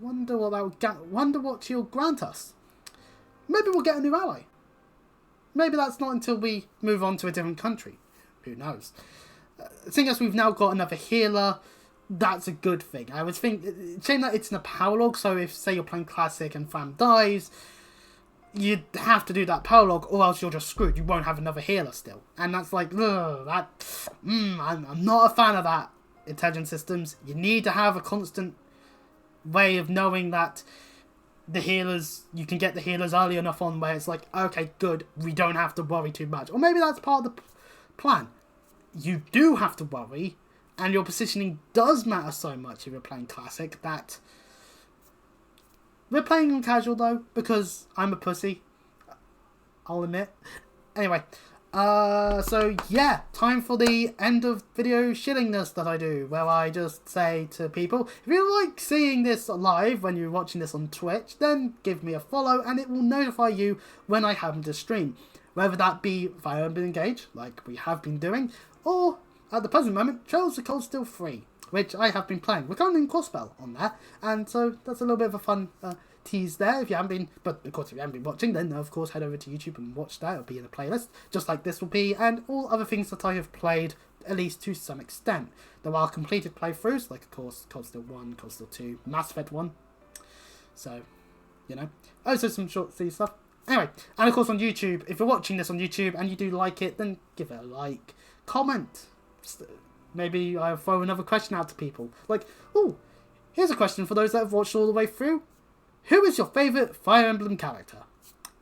Wonder what she'll grant us. Maybe we'll get a new ally. Maybe that's not until we move on to a different country. Who knows? Seeing as we've now got another healer, that's a good thing. I would think, shame that it's in a paralogue, so if, say, you're playing Classic and Fam dies, you'd have to do that paralogue, or else you're just screwed. You won't have another healer still. And that's like, I'm not a fan of that, intelligent systems. You need to have a constant way of knowing that the healers, you can get the healers early enough on where it's like, okay, good, we don't have to worry too much. Or maybe that's part of the plan. You do have to worry, and your positioning does matter so much if you're playing Classic that we're playing on casual though, because I'm a pussy, I'll admit. Anyway, so yeah, time for the end of video shillingness that I do, where I just say to people, if you like seeing this live when you're watching this on Twitch, then give me a follow and it will notify you when I happen to stream. Whether that be via Emblem Engage, like we have been doing, or at the present moment, Trails of Cold Steel 3, which I have been playing. We're currently in Crossbell on that, and so that's a little bit of a fun tease there if you haven't been, but of course if you haven't been watching, then of course head over to YouTube and watch that. It'll be in a playlist, just like this will be, and all other things that I have played, at least to some extent. There are completed playthroughs, like of course Cold Steel 1, Cold Steel 2, Mass Effect 1, so, you know, also some short C stuff. Anyway, and of course on YouTube, if you're watching this on YouTube and you do like it, then give it a like, comment. Maybe I'll throw another question out to people. Like, oh, here's a question for those that have watched all the way through. Who is your favourite Fire Emblem character?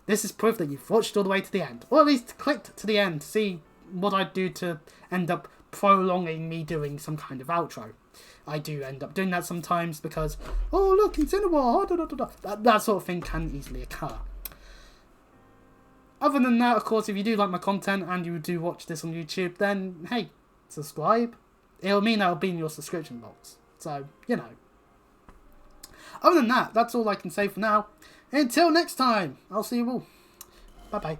This is proof that you've watched all the way to the end. Or at least clicked to the end to see what I'd do to end up prolonging me doing some kind of outro. I do end up doing that sometimes because, oh look, it's in a war. That sort of thing can easily occur. Other than that, of course, if you do like my content and you do watch this on YouTube, then hey, subscribe. It'll mean that'll be in your subscription box. So, you know. Other than that, that's all I can say for now. Until next time, I'll see you all. Bye bye.